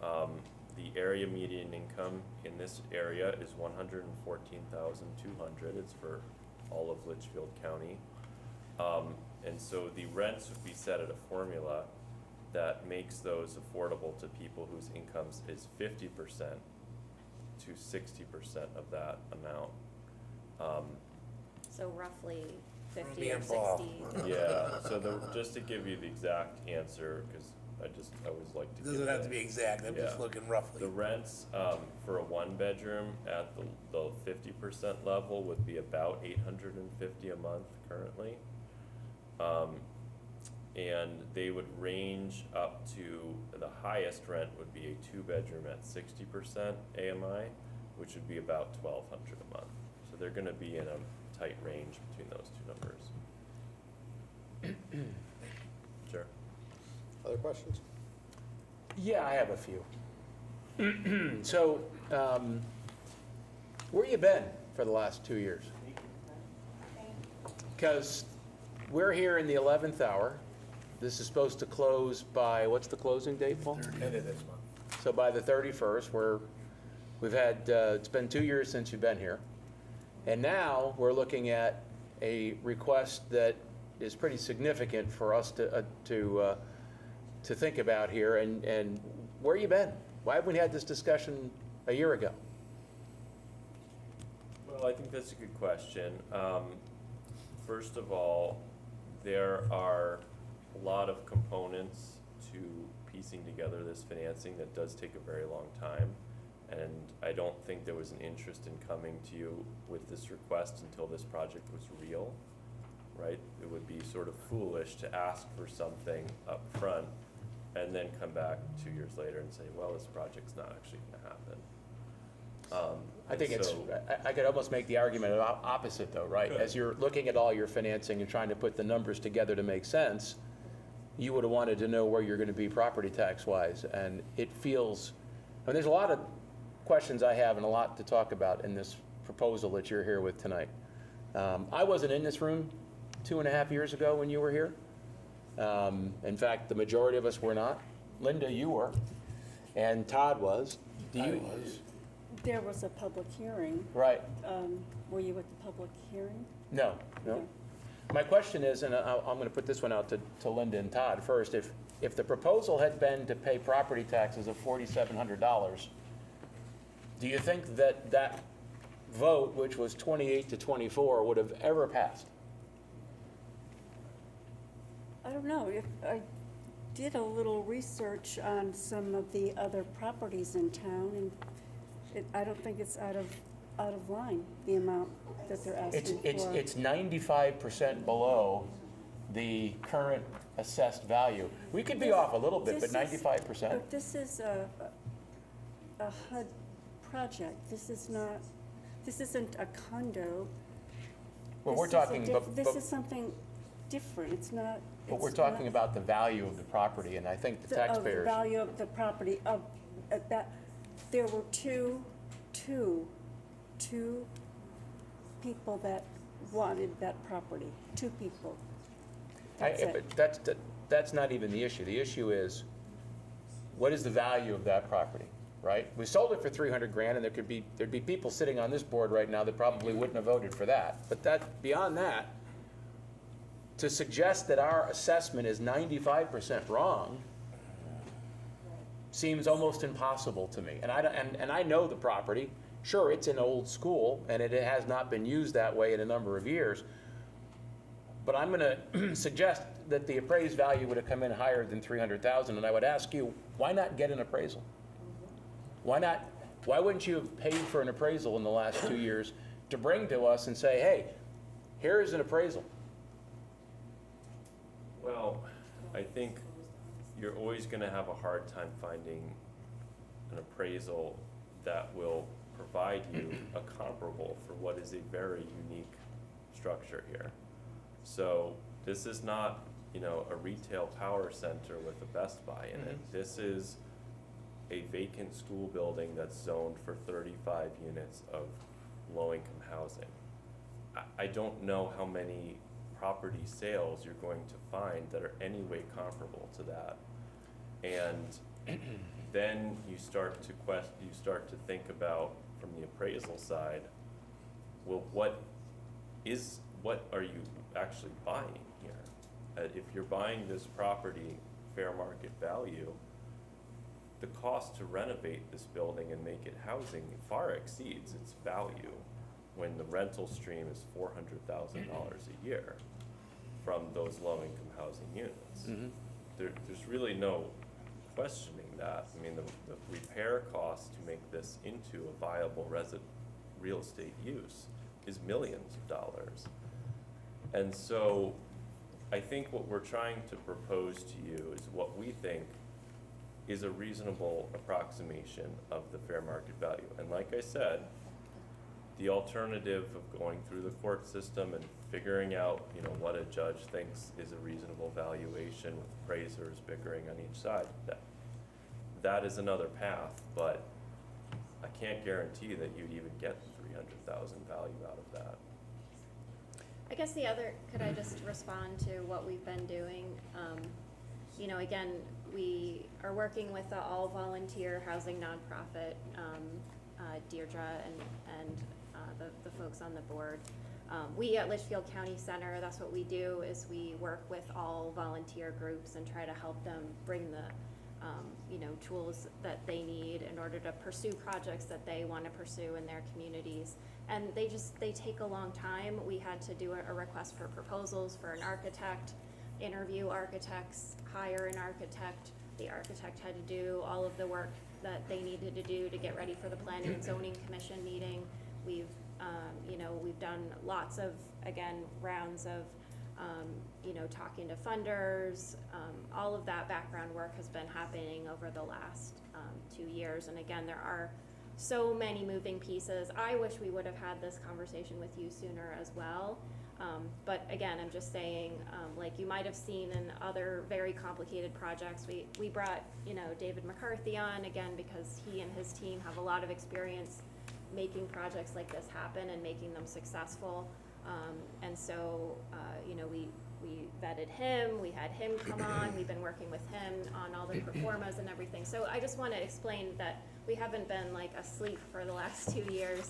the area median income in this area is $114,200. It's for all of Litchfield County. And so the rents would be set at a formula that makes those affordable to people whose incomes is 50% to 60% of that amount. So roughly 50 Me or and Paul. 60. Yeah, so just to give you the exact answer, because I always like to. Doesn't give have that. to be exact. I'm just Yeah. looking roughly. The rents for a one bedroom at the 50% level would be about $850 a month currently. And they would range up to, the highest rent would be a two bedroom at 60% AMI, which would be about $1,200 a month. So they're gonna be in a tight range between those two numbers. Sure. Other questions? Yeah, I have a few. So, where you been for the last 2 years? Because we're here in the 11th hour. This is supposed to close by, what's the closing date, Paul? End of this month. So by the 31st, we've had, it's been 2 years since you've been here. And now we're looking at a request that is pretty significant for us to think about here. And where you been? Why haven't we had this discussion a year ago? Well, I think that's a good question. First of all, there are a lot of components to piecing together this financing that does take a very long time. And I don't think there was an interest in coming to you with this request until this project was real, right? It would be sort of foolish to ask for something up front and then come back 2 years later and say, well, this project's not actually gonna happen. I think I could almost make the argument opposite though, right? Good. As you're looking at all your financing and trying to put the numbers together to make sense, you would have wanted to know where you're gonna be property tax wise. And it feels, I mean, there's a lot of questions I have and a lot to talk about in this proposal that you're here with tonight. I wasn't in this room 2.5 years ago when you were here. In fact, the majority of us were not. Linda, you were, and Todd was. There was a public hearing. Right. Were you at the public hearing? No. Okay. My question is, and I'm going to put this one out to Linda and Todd first, if the proposal had been to pay property taxes of $4,700, do you think that that vote, which was 28 to 24, would have ever passed? I don't know. I did a little research on some of the other properties in town, and I don't think it's out of line, the amount that they're asking for. It's 95% below the current assessed value. We could be off a little bit, but 95%? But this is a HUD project. This isn't a condo. Well, we're talking, This is something different. It's not. But we're talking about the value of the property, and I think the taxpayers. The value of the property, that, there were two people that wanted that property, 2 people. That's it. But that's not even the issue. The issue is, what is the value of that property, right? We sold it for 300 grand, and there'd be people sitting on this board right now that probably wouldn't have voted for that. But beyond that, to suggest that our assessment is 95% wrong seems almost impossible to me. And I know the property. Sure, it's an old school, and it has not been used that way in a number of years. But I'm going to suggest that the appraised value would have come in higher than 300,000, and I would ask you, why not get an appraisal? Why not? Why wouldn't you have paid for an appraisal in the last 2 years to bring to us and say, hey, here is an appraisal? Well, I think you're always going to have a hard time finding an appraisal that will provide you a comparable for what is a very unique structure here. So this is not, a retail power center with a Best Buy in it. This is a vacant school building that's zoned for 35 units of low-income housing. I don't know how many property sales you're going to find that are any way comparable to that. And then you start to think about, from the appraisal side, well, what are you actually buying here? If you're buying this property fair market value, the cost to renovate this building and make it housing far exceeds its value when the rental stream is $400,000 a year from those low-income housing units. There's really no questioning that. I mean, the repair cost to make this into a viable real estate use is millions of dollars. And so I think what we're trying to propose to you is what we think is a reasonable approximation of the fair market value. And like I said, the alternative of going through the court system and figuring out, what a judge thinks is a reasonable valuation with appraisers bickering on each side, that is another path, but I can't guarantee that you'd even get the 300,000 value out of that. I guess could I just respond to what we've been doing? Again, we are working with the all-volunteer housing nonprofit, Deirdre and the folks on the board. We at Litchfield County Center, that's what we do, is we work with all volunteer groups and try to help them bring the tools that they need in order to pursue projects that they want to pursue in their communities. And they take a long time. We had to do a request for proposals for an architect, interview architects, hire an architect. The architect had to do all of the work that they needed to do to get ready for the Planning and Zoning Commission meeting. We've done lots of, again, rounds of talking to funders. All of that background work has been happening over the last 2 years. And again, there are so many moving pieces. I wish we would have had this conversation with you sooner as well. But again, I'm just saying, like you might have seen in other very complicated projects, we brought, David McCarthy on again because he and his team have a lot of experience making projects like this happen and making them successful. And so, you know, we vetted him, we had him come on, we've been working with him on all the performas and everything. So I just want to explain that we haven't been like asleep for the last 2 years.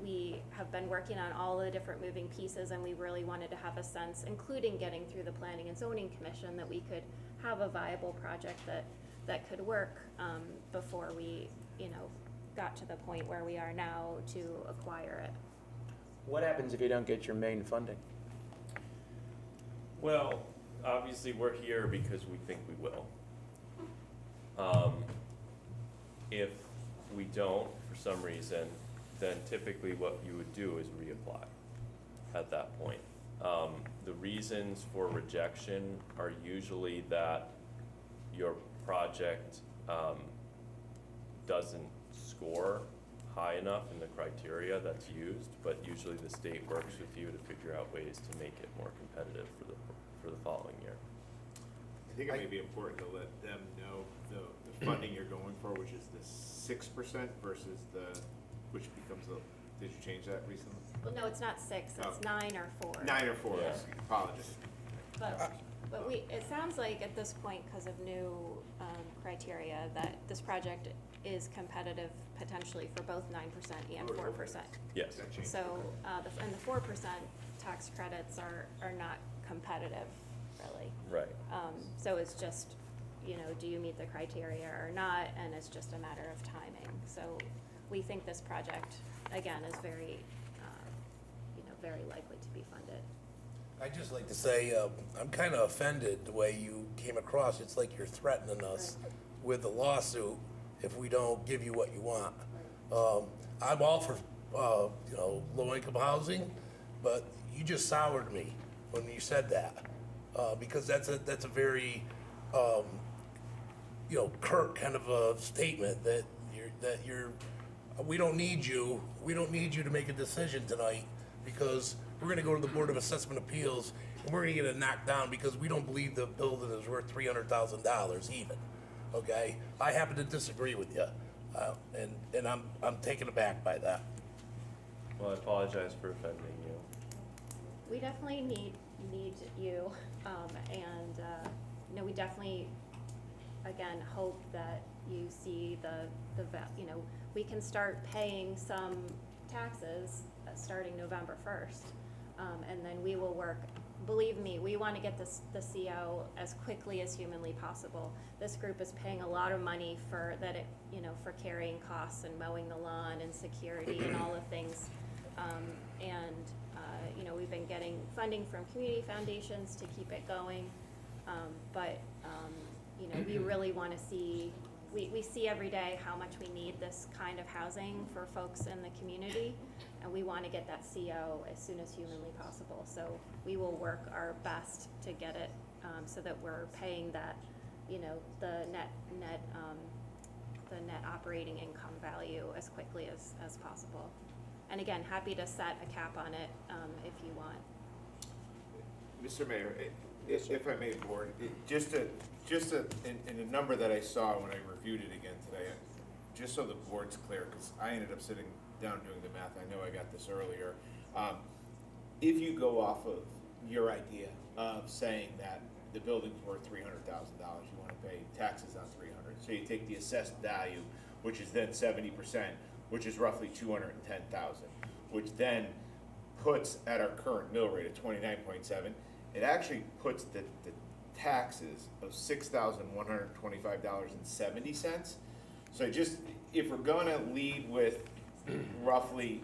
We have been working on all the different moving pieces, and we really wanted to have a sense, including getting through the Planning and Zoning Commission, that we could have a viable project that could work before we, you know, got to the point where we are now to acquire it. What happens if you don't get your main funding? Well, obviously, we're here because we think we will. If we don't, for some reason, then typically what you would do is reapply at that point. The reasons for rejection are usually that your project doesn't score high enough in the criteria that's used, but usually the state works with you to figure out ways to make it more competitive for the following year. I think it may be important to let them know the funding you're going for, which is the 6% versus which becomes did you change that recently? Well, no, it's not 6, it's Oh. 9 or 4. 9 or 4, Yeah. apologies. But it sounds like at this point, because of new criteria, that this project is competitive potentially for both 9% and 4%. Yes. That changed. So, and the 4% tax credits are not competitive, really. Right. So it's just, you know, do you meet the criteria or not, and it's just a matter of timing. So we think this project, again, is very, you know, very likely to be funded. I'd just like to say, I'm kind of offended the way you came across. It's like you're threatening us with a lawsuit if we don't give you what you want. I'm all for, you know, low-income housing, but you just soured me when you said that, because that's a very, you know, curt kind of a statement that you're. We don't need you to make a decision tonight, because we're gonna go to the Board of Assessment Appeals and we're gonna get it knocked down because we don't believe the building is worth $300,000 even, okay? I happen to disagree with you, and I'm taken aback by that. Well, I apologize for offending you. We definitely need you, and, you know, we definitely, again, hope that you see you know, we can start paying some taxes starting November 1st. And then we will work, believe me, we want to get the CO as quickly as humanly possible. This group is paying a lot of money for you know, for carrying costs and mowing the lawn and security and all the things. You know, we've been getting funding from community foundations to keep it going. You know, we really want to see, we see every day how much we need this kind of housing for folks in the community, and we want to get that CO as soon as humanly possible. So we will work our best to get it so that we're paying that, you know, the net operating income value as quickly as possible. And again, happy to set a cap on it if you want. Mr. Mayor, if I may, Board, in a number that I saw when I reviewed it again today, just so the Board's clear, because I ended up sitting down doing the math, I know I got this earlier. If you go off of your idea of saying that the building's worth $300,000, you want to pay taxes on $300,000, so you take the assessed value, which is then 70%, which is roughly $210,000, which then puts at our current mill rate of 29.7, it actually puts the taxes of $6,125.70. So just, if we're gonna lead with roughly,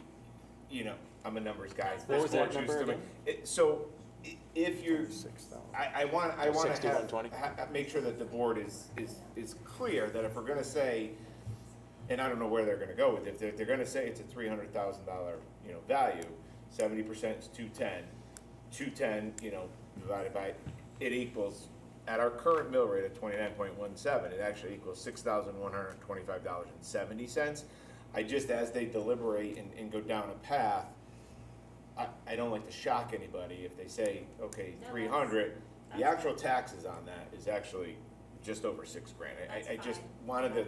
you know, I'm a numbers guy. What was that number again? So if you, I wanna have, 6120? make sure that the board is clear that if we're gonna say, and I don't know where they're gonna go with it, if they're gonna say it's a $300,000, you know, value, 70% is 210, 210, you know, divided by, it equals, at our current mill rate of 29.17, it actually equals $6,125.70. I just, as they deliberate and go down a path, I don't like to shock anybody if they say, okay, 300, the actual taxes on that is actually just over $6,000. I just wanted to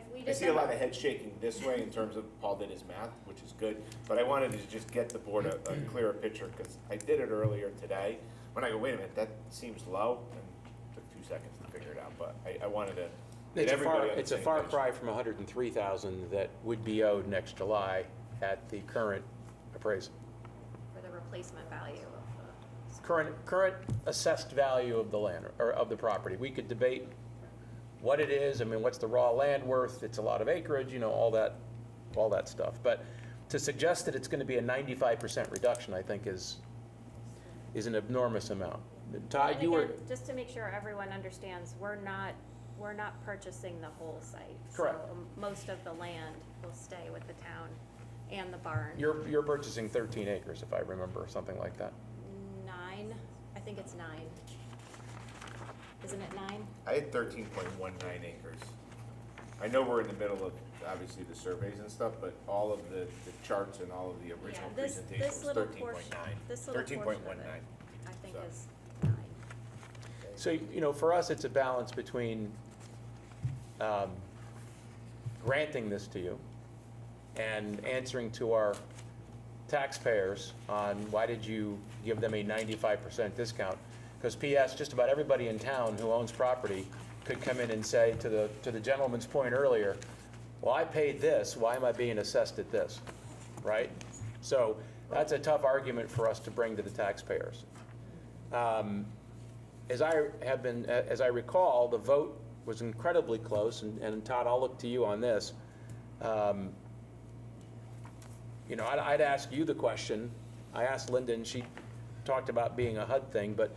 If we I did see a lot the, of head shaking this way in terms of Paul did his math, which is good, but I wanted to just get the board a clearer picture, because I did it earlier today. When I go, wait a minute, that seems low, and it took 2 seconds to figure it out, but I wanted to get everybody on the It's a same far page. cry from 103,000 that would be owed next July at the current appraisal. for the replacement value of the. Current assessed value of the land, or of the property. We could debate what it is, I mean, what's the raw land worth, it's a lot of acreage, all that stuff. But to suggest that it's gonna be a 95% reduction, I think is an enormous amount. Todd, And you were, again, just to make sure everyone understands, we're not purchasing the whole site. Correct. So most of the land will stay with the town and the barn. you're purchasing 13 acres, if I remember, something like that. 9, I think it's 9. Isn't it 9? I had 13.19 acres. I know we're in the middle of, obviously, the surveys and stuff, but all of the charts and all of the original Yeah, this presentation was little 13.9. portion, this little portion of it, 13.19. I think So. is 9. So, for us, it's a balance between granting this to you and answering to our taxpayers on why did you give them a 95% discount? Because PS, just about everybody in town who owns property could come in and say, to the gentleman's point earlier, well, I paid this, why am I being assessed at this, right? So that's a tough argument for us to bring to the taxpayers. As I recall, the vote was incredibly close, and Todd, I'll look to you on this. I'd ask you the question. I asked Linda, and she talked about being a HUD thing, but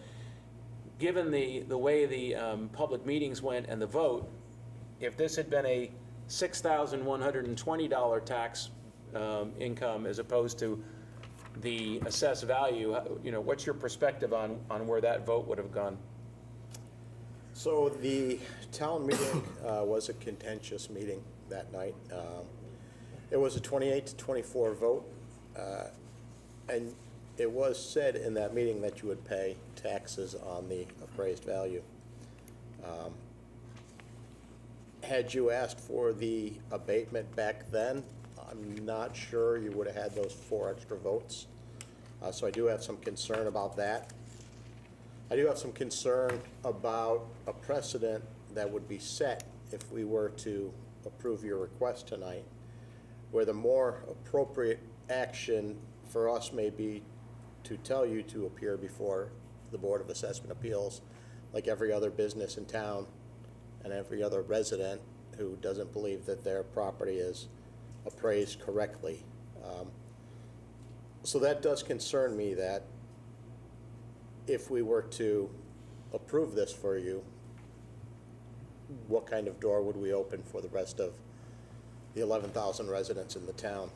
given the way the public meetings went and the vote, if this had been a $6,120 tax income as opposed to the assessed value, what's your perspective on where that vote would have gone? So the town meeting was a contentious meeting that night. It was a 28 to 24 vote, and it was said in that meeting that you would pay taxes on the appraised value. Had you asked for the abatement back then, I'm not sure you would have had those 4 extra votes. So I do have some concern about that. I do have some concern about a precedent that would be set if we were to approve your request tonight, where the more appropriate action for us may be to tell you to appear before the Board of Assessment Appeals like every other business in town and every other resident who doesn't believe that their property is appraised correctly. So that does concern me, that if we were to approve this for you, what kind of door would we open for the rest of the 11,000 residents in the town?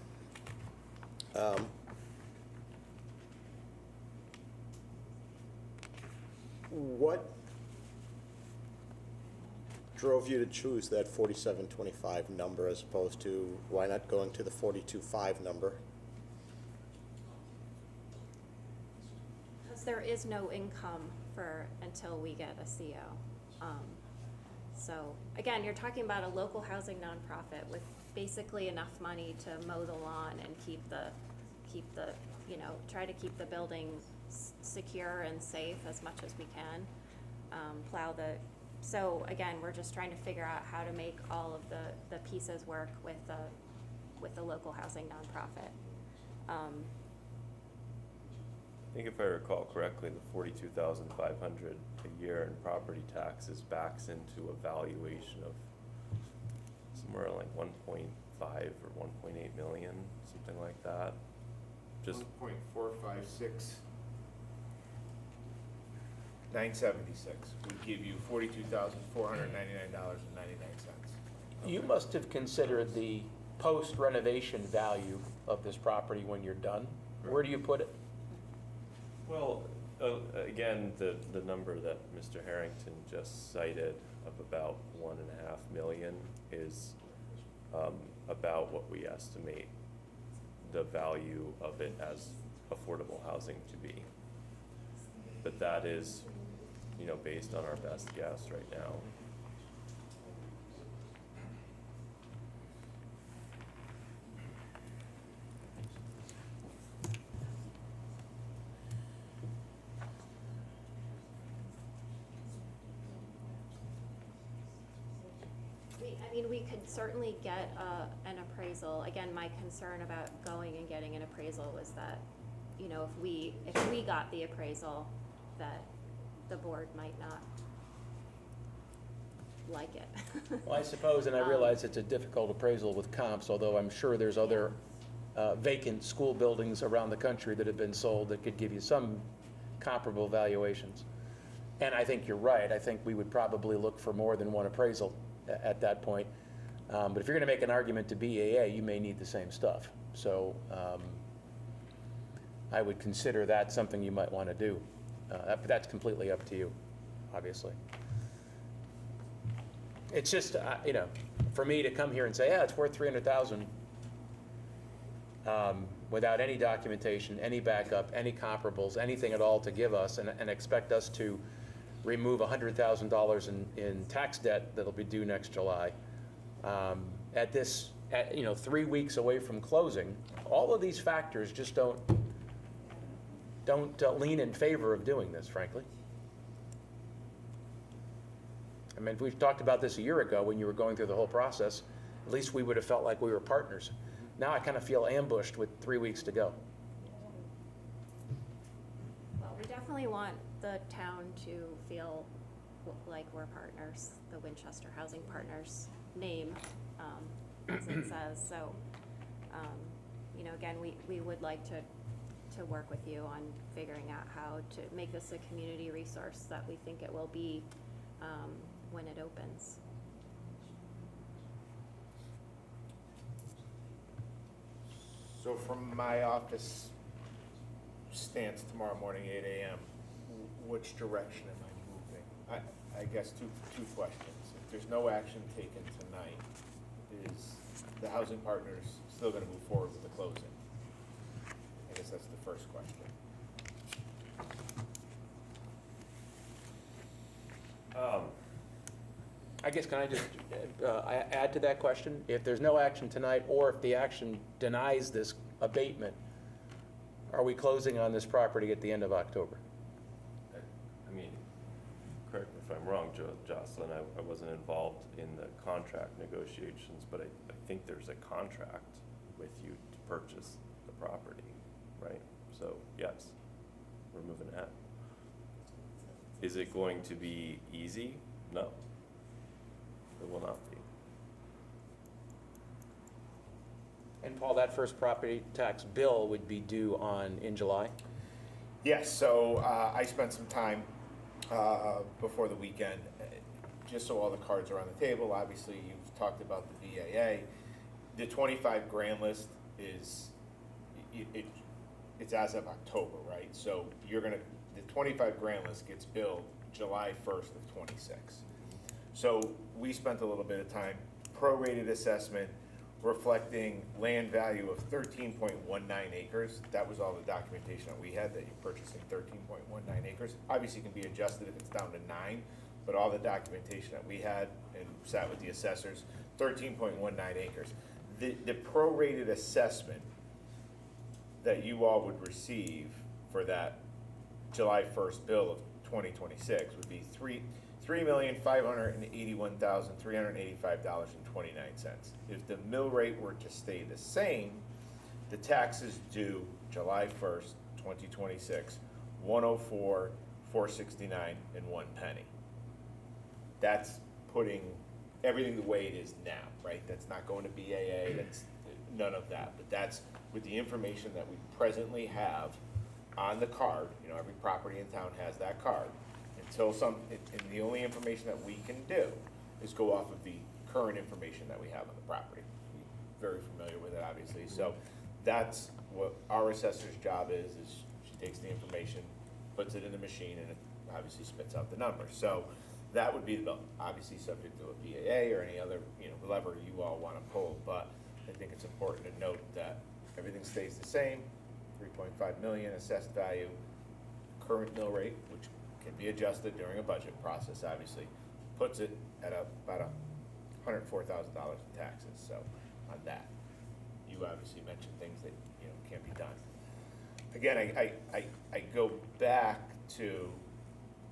What drove you to choose that 4725 number as opposed to, why not going to the 425 number? Because there is no income until we get a CO. So again, you're talking about a local housing nonprofit with basically enough money to mow the lawn and try to keep the building secure and safe as much as we can. So again, we're just trying to figure out how to make all of the pieces work with the local housing nonprofit. I think if I recall correctly, the 42,500 a year in property taxes backs into a valuation of somewhere like 1.5 or 1.8 million, something like that. Just 1.456. 976 would give you $42,499.99. You must have considered the post-renovation value of this property when you're done. Where do you put it? Well, again, the number that Mr. Harrington just cited of about 1.5 million is about what we estimate the value of it as affordable housing to be. But that is, based on our best guess right now. I mean, we could certainly get an appraisal. Again, my concern about going and getting an appraisal was that, you know, if we got the appraisal, that the board might not like it. Well, I suppose, and I realize it's a difficult appraisal with comps, although I'm sure there's other vacant school buildings around the country that have been sold that could give you some comparable valuations. And I think you're right. I think we would probably look for more than one appraisal at that point. But if you're going to make an argument to BAA, you may need the same stuff. So I would consider that something you might want to do. But that's completely up to you, obviously. It's just, you know, for me to come here and say, yeah, it's worth $300,000 without any documentation, any backup, any comparables, anything at all to give us, and expect us to remove $100,000 in tax debt that'll be due next July. You know, 3 weeks away from closing, all of these factors just don't lean in favor of doing this, frankly. I mean, if we talked about this a year ago when you were going through the whole process, at least we would have felt like we were partners. Now I kind of feel ambushed with 3 weeks to go. Well, we definitely want the town to feel like we're partners, the Winchester Housing Partners name, as it says. So, you know, again, we would like to work with you on figuring out how to make this a community resource that we think it will be when it opens. So from my office stance tomorrow morning, 8 a.m., which direction am I moving? I guess two questions. If there's no action taken tonight, is the housing partners still going to move forward with the closing? I guess that's the first question. I guess, can I just add to that question? If there's no action tonight, or if the action denies this abatement, are we closing on this property at the end of October? I mean, correct me if I'm wrong, Jocelyn, I wasn't involved in the contract negotiations, but I think there's a contract with you to purchase the property, right? So, yes, we're moving ahead. Is it going to be easy? No. It will not be. And Paul, that first property tax bill would be due in July? Yes, so I spent some time before the weekend, just so all the cards are on the table. Obviously, you've talked about the BAA. The 25 grand list is, it's as of October, right? So the 25 grand list gets billed July 1st of 26. So we spent a little bit of time, prorated assessment, reflecting land value of 13.19 acres. That was all the documentation that we had, that you're purchasing 13.19 acres. Obviously, it can be adjusted if it's down to 9, but all the documentation that we had and sat with the assessors, 13.19 acres. The prorated assessment that you all would receive for that July 1st bill of 2026 would be $3,581,385.29. If the mill rate were to stay the same, the taxes due July 1st, 2026, $104,469 and 1 penny. That's putting everything the way it is now, right? That's not going to BAA, that's none of that. But that's with the information that we presently have on the card. You know, every property in town has that card. And the only information that we can do is go off of the current information that we have on the property. We're very familiar with it, obviously. So that's what our assessor's job is she takes the information, puts it in the machine, and it obviously spits out the numbers. So that would be the bill, obviously subject to a BAA or any other, you know, lever you all want to pull. But I think it's important to note that everything stays the same, 3.5 million assessed value, current mill rate, which can be adjusted during a budget process, obviously, puts it at about $104,000 in taxes. So on that, you obviously mentioned things that, you know, can't be done. Again, I go back to,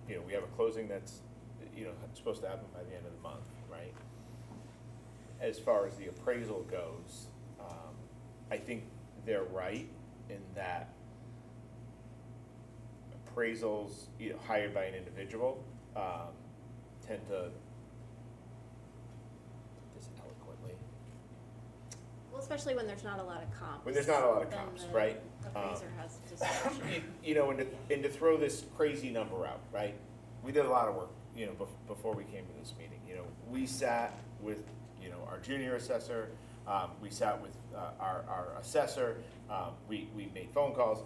you know, we have a closing that's, you know, supposed to happen by the end of the month, right? as far as the appraisal goes, I think they're right in that appraisals, you know, hired by an individual, tend to, put this eloquently, Well, especially when there's not a lot of comps. when there's not a lot of then comps, the right? Appraiser has discretion. You know, and to throw this crazy number out, right? We did a lot of work, you know, before we came to this meeting. You know, we sat with, you know, our junior assessor, we sat with our assessor, we made phone calls.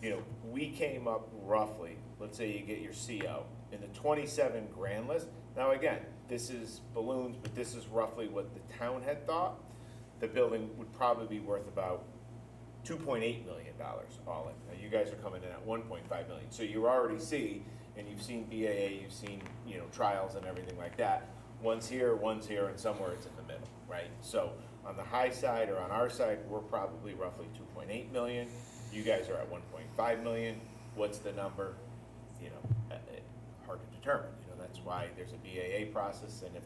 You know, we came up roughly, let's say you get your CO, in the 27 grand list. Now again, this is balloons, but this is roughly what the town had thought. The building would probably be worth about $2.8 million all in. Now you guys are coming in at 1.5 million. So you already see, and you've seen BAA, you've seen, you know, trials and everything like that. One's here, and somewhere it's in the middle, right? So on the high side or on our side, we're probably roughly 2.8 million. You guys are at 1.5 million. What's the number? You know, hard to determine. You know, that's why there's a BAA process, and if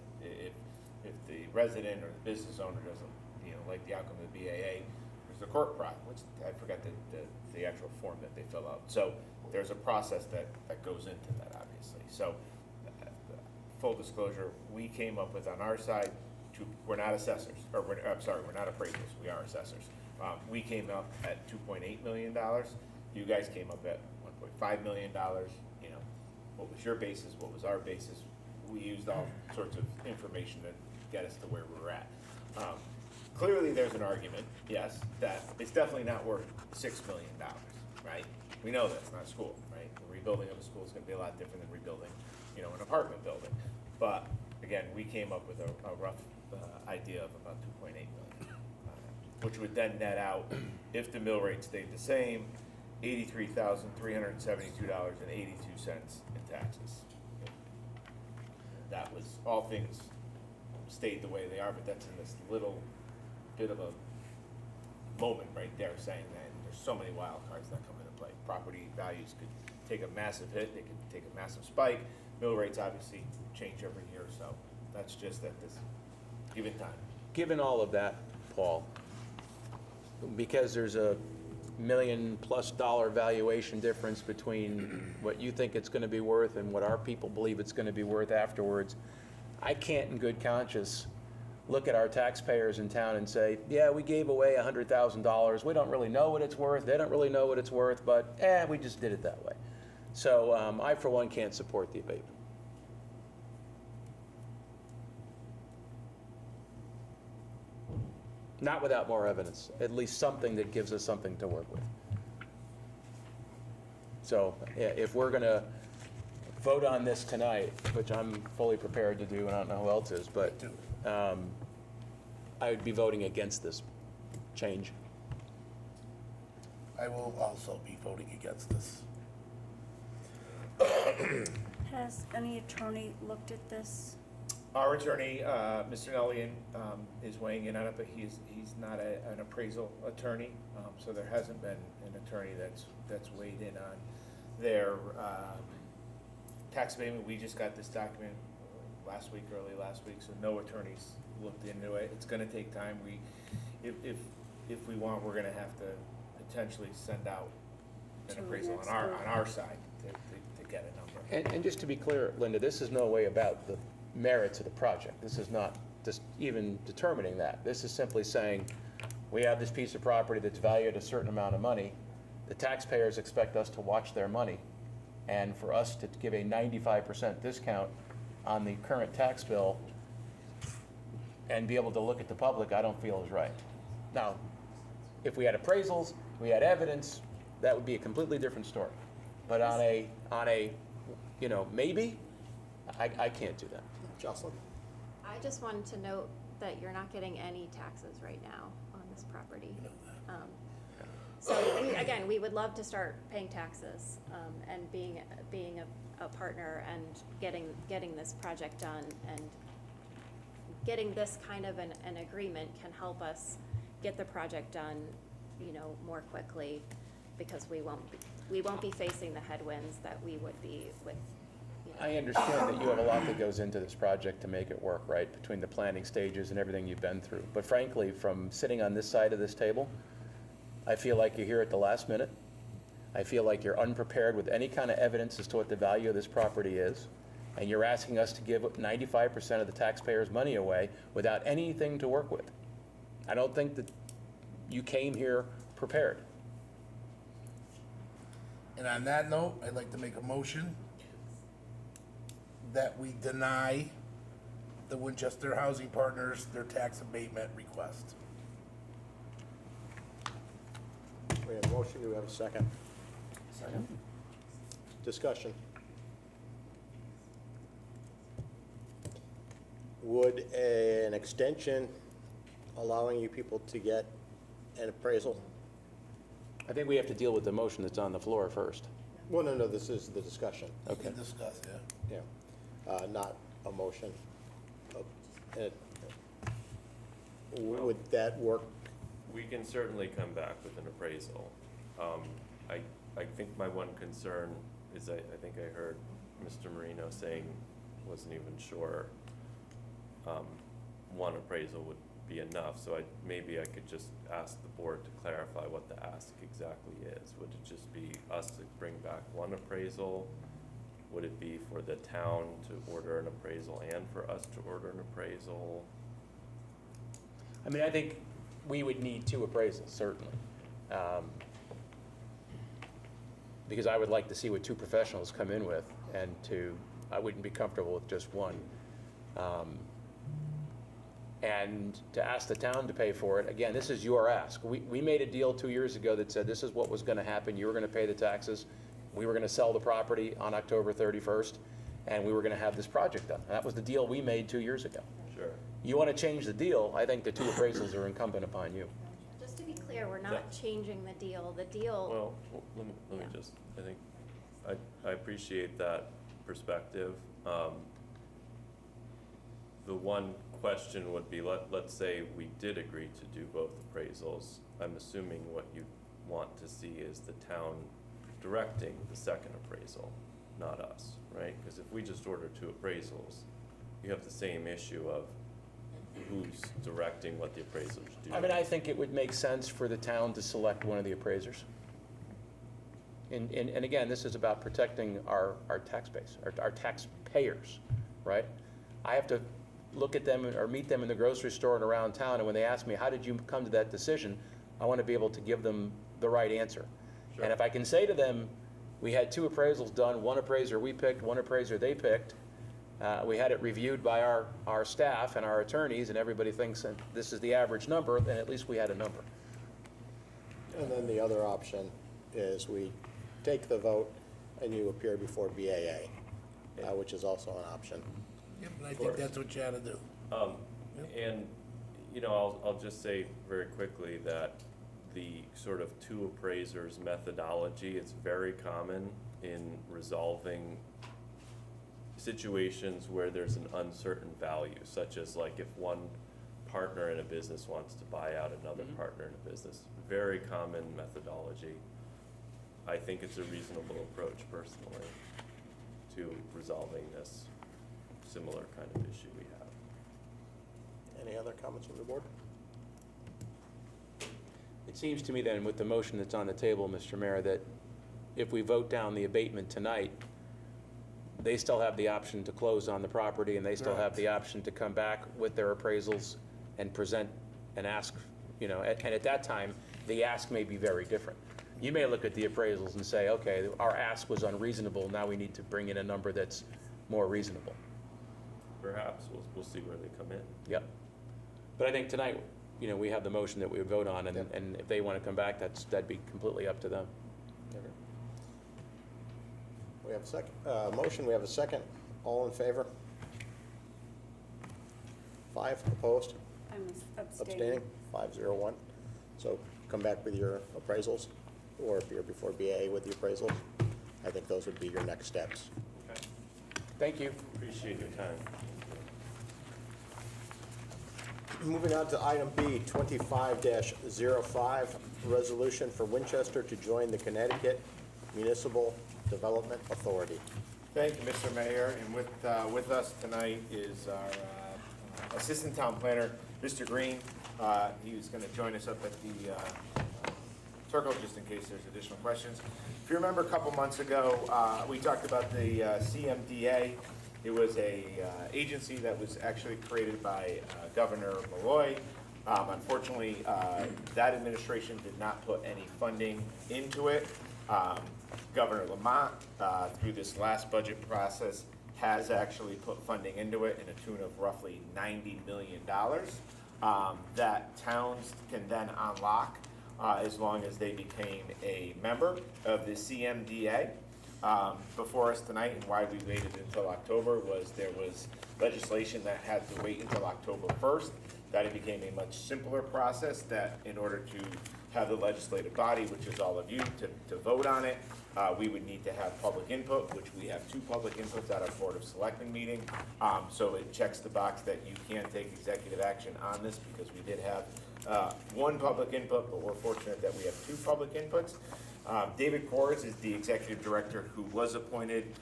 the resident or the business owner doesn't, you know, like the outcome of the BAA, there's the court process, which I forgot the actual form that they fill out. So there's a process that goes into that, obviously. So full disclosure, we came up with on our side, we're not assessors, or I'm sorry, we're not appraisers, we are assessors. We came up at $2.8 million. You guys came up at $1.5 million. You know, what was your basis? What was our basis? We used all sorts of information to get us to where we were at. Clearly, there's an argument, yes, that it's definitely not worth $6 million, right? We know that's not a school, right? The rebuilding of a school is going to be a lot different than rebuilding, you know, an apartment building. But again, we came up with a rough idea of about 2.8 million, which would then net out, if the mill rate stayed the same, $83,372.82 in taxes. That was, all things stayed the way they are, but that's in this little bit of a moment right there saying that there's so many wild cards that come into play. Property values could take a massive hit, they could take a massive spike. Mill rates obviously change every year, so that's just at this given time. Given all of that, Paul, because there's a $1 million+ valuation difference between what you think it's going to be worth and what our people believe it's going to be worth afterwards, I can't in good conscience look at our taxpayers in town and say, yeah, we gave away $100,000. We don't really know what it's worth. They don't really know what it's worth, but we just did it that way. So I, for one, can't support the abatement. Not without more evidence, at least something that gives us something to work with. So if we're going to vote on this tonight, which I'm fully prepared to do, and I don't know who else is, but I would be voting against this change. I will also be voting against this. Has any attorney looked at this? Our attorney, Mr. Nellian, is weighing in on it, but he's not an appraisal attorney, so there hasn't been an attorney that's weighed in on their tax abatement. We just got this document early last week, so no attorneys looked into it. It's going to take time. If we want, we're going to have to potentially send out an appraisal on our side to get a number. And just to be clear, Linda, this is no way about the merits of the project. This is not just even determining that. This is simply saying, we have this piece of property that's valued at a certain amount of money. The taxpayers expect us to watch their money. And for us to give a 95% discount on the current tax bill and be able to look at the public, I don't feel is right. Now, if we had appraisals, we had evidence, that would be a completely different story. But on a you know, maybe, I can't do that. Jocelyn? I just wanted to note that you're not getting any taxes right now on this property. So again, we would love to start paying taxes and being a partner and getting this project done, and getting this kind of an agreement can help us get the project done, you know, more quickly, because we won't be facing the headwinds that we would be with, you I understand that you have a lot that goes into this project to make it work, right? Between the planning stages and everything you've been through. But frankly, from sitting on this side of this table, I feel like you're here at the last minute. I feel like you're unprepared with any kind of evidence as to what the value of this property is. And you're asking us to give 95% of the taxpayers' money away without anything to work with. I don't think that you came here prepared. And on that note, I'd like to make a motion that we deny the Winchester Housing Partners their tax abatement request. We have a motion, do we have a second? Second. Discussion. Would an extension allowing you people to get an appraisal? I think we have to deal with the motion that's on the floor first. Well, no, this is the discussion. We Okay. can discuss, yeah. Yeah, not a motion. Would that work? We can certainly come back with an appraisal. I think my one concern is I think I heard Mr. Marino saying wasn't even sure one appraisal would be enough, so maybe I could just ask the board to clarify what the ask exactly is. Would it just be us to bring back one appraisal? Would it be for the town to order an appraisal and for us to order an appraisal? I mean, I think we would need 2 appraisals, certainly. Because I would like to see what 2 professionals come in with, and I wouldn't be comfortable with just one. And to ask the town to pay for it, again, this is your ask. We made a deal 2 years ago that said this is what was gonna happen. You were gonna pay the taxes. We were gonna sell the property on October 31st, and we were gonna have this project done. That was the deal we made 2 years ago. Sure. You wanna change the deal, I think the 2 appraisals are incumbent upon you. Just to be clear, we're not changing the deal. The deal, Well, let me just, I think, I appreciate that perspective. The one question would be, let's say we did agree to do both appraisals. I'm assuming what you want to see is the town directing the second appraisal, not us, right? Because if we just order 2 appraisals, you have the same issue of who's directing what the appraisals do. I mean, I think it would make sense for the town to select one of the appraisers. And again, this is about protecting our tax base, our taxpayers, right? I have to look at them or meet them in the grocery store and around town, and when they ask me, how did you come to that decision? I want to be able to give them the right answer. Sure. And if I can say to them, we had 2 appraisals done, one appraiser we picked, one appraiser they picked, we had it reviewed by our staff and our attorneys, and everybody thinks that this is the average number, then at least we had a number. And then the other option is we take the vote and you appear before BAA, which is also an option. Yep, and I think that's what you ought to do. And, you know, I'll just say very quickly that the sort of 2 appraisers methodology is very common in resolving situations where there's an uncertain value, such as like if one partner in a business wants to buy out another partner in a business. Very common methodology. I think it's a reasonable approach personally to resolving this similar kind of issue we have. Any other comments from the board? It seems to me then, with the motion that's on the table, Mr. Mayor, that if we vote down the abatement tonight, they still have the option to close on the property, and they still have the option to come back with their appraisals and present and ask, you know, and at that time, the ask may be very different. You may look at the appraisals and say, okay, our ask was unreasonable, now we need to bring in a number that's more reasonable. Perhaps, we'll see where they come in. Yep. But I think tonight, you know, we have the motion that we would vote on, and, Yep. and if they want to come back, that'd be completely up to them. We have a second, motion, we have a second. All in favor? 5 opposed? I'm Abstaining? 501. So come back with your appraisals, or if you're before BAA with the appraisals. I think those would be your next steps. Okay. Thank you. Appreciate your time. Moving on to item B, 25-05, resolution for Winchester to join the Connecticut Municipal Development Authority. Thank you, Mr. Mayor, and with us tonight is our Assistant Town Planner, Mr. Green. He was gonna join us up at the circle, just in case there's additional questions. If you remember a couple months ago, we talked about the CMDA. It was a agency that was actually created by Governor Malloy. Unfortunately, that administration did not put any funding into it. Governor Lamont, through this last budget process, has actually put funding into it in a tune of roughly $90 million that towns can then unlock as long as they became a member of the CMDA. Before us tonight, and why we waited until October, was there was legislation that had to wait until October 1st. That it became a much simpler process, that in order to have the legislative body, which is all of you, to vote on it, we would need to have public input, which we have 2 public inputs at our Board of Selectmen meeting. So it checks the box that you can take executive action on this, because we did have 1 public input, but we're fortunate that we have 2 public inputs. David Kors is the executive director who was appointed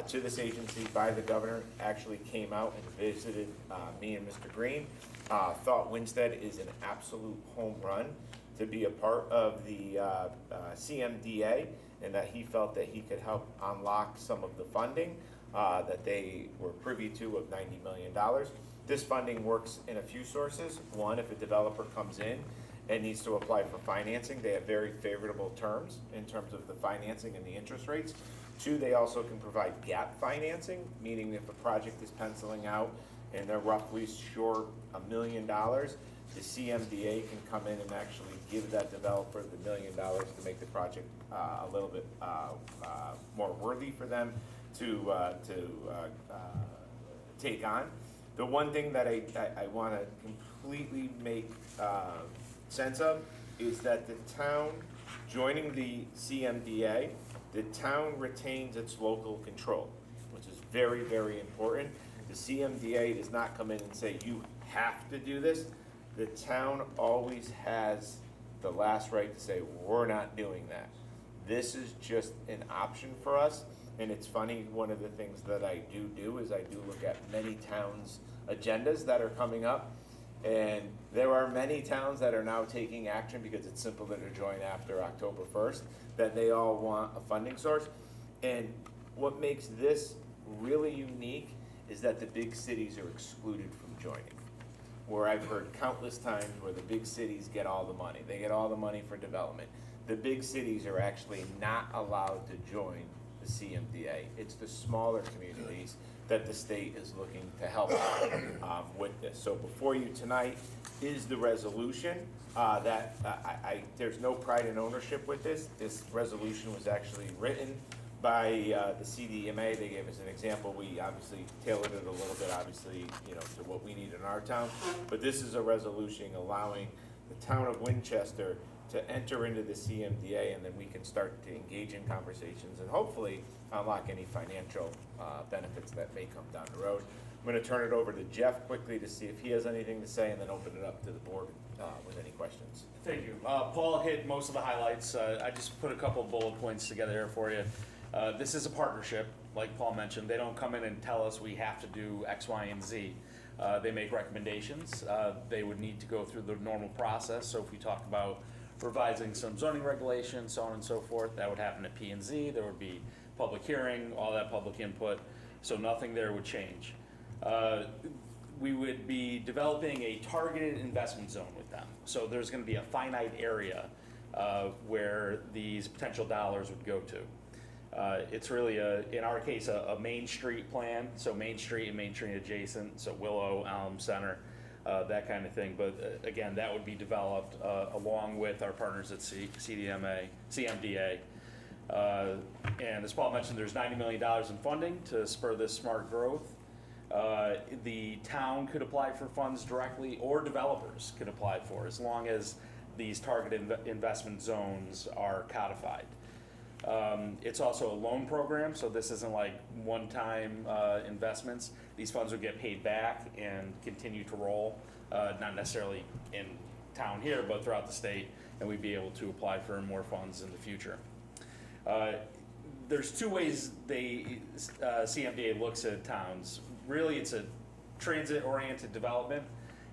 to this agency by the governor, actually came out and visited me and Mr. Green. Thought Winstead is an absolute home run to be a part of the CMDA, and that he felt that he could help unlock some of the funding that they were privy to of $90 million. This funding works in a few sources. One, if a developer comes in and needs to apply for financing, they have very favorable terms in terms of the financing and the interest rates. 2, they also can provide gap financing, meaning if a project is penciling out and they're roughly short $1 million, the CMDA can come in and actually give that developer the $1 million to make the project a little bit more worthy for them to take on. The one thing that I want to completely make sense of is that the town, joining the CMDA, the town retains its local control, which is very, very important. The CMDA does not come in and say, you have to do this. The town always has the last right to say, we're not doing that. This is just an option for us. And it's funny, one of the things that I do is I do look at many towns' agendas that are coming up. And there are many towns that are now taking action, because it's simpler to join after October 1st, that they all want a funding source. And what makes this really unique is that the big cities are excluded from joining. Where I've heard countless times where the big cities get all the money. They get all the money for development. The big cities are actually not allowed to join the CMDA. It's the smaller communities that the state is looking to help with this. So before you tonight is the resolution that there's no pride and ownership with this. This resolution was actually written by the CDMA. They gave us an example. We obviously tailored it a little bit, obviously, to what we need in our town. But this is a resolution allowing the town of Winchester to enter into the CMDA, and then we can start to engage in conversations and hopefully unlock any financial benefits that may come down the road. I'm going to turn it over to Jeff quickly to see if he has anything to say, and then open it up to the board with any questions. Thank you. Paul hit most of the highlights. I just put a couple of bullet points together here for you. This is a partnership, like Paul mentioned. They don't come in and tell us we have to do X, Y, and Z. They make recommendations. They would need to go through the normal process. So if we talk about revising some zoning regulations, so on and so forth, that would happen at P&Z. There would be public hearing, all that public input. So nothing there would change. We would be developing a targeted investment zone with them. So there's going to be a finite area where these potential dollars would go to. It's really, in our case, a Main Street plan, so Main Street and Main Street adjacent, so Willow, Alum Center, that kind of thing. But again, that would be developed along with our partners at CMDA. And as Paul mentioned, there's $90 million in funding to spur this smart growth. The town could apply for funds directly, or developers could apply for, as long as these targeted investment zones are codified. It's also a loan program, so this isn't like one-time investments. These funds would get paid back and continue to roll, not necessarily in town here, but throughout the state, and we'd be able to apply for more funds in the future. there's two ways CMDA looks at towns. Really, it's a transit-oriented development,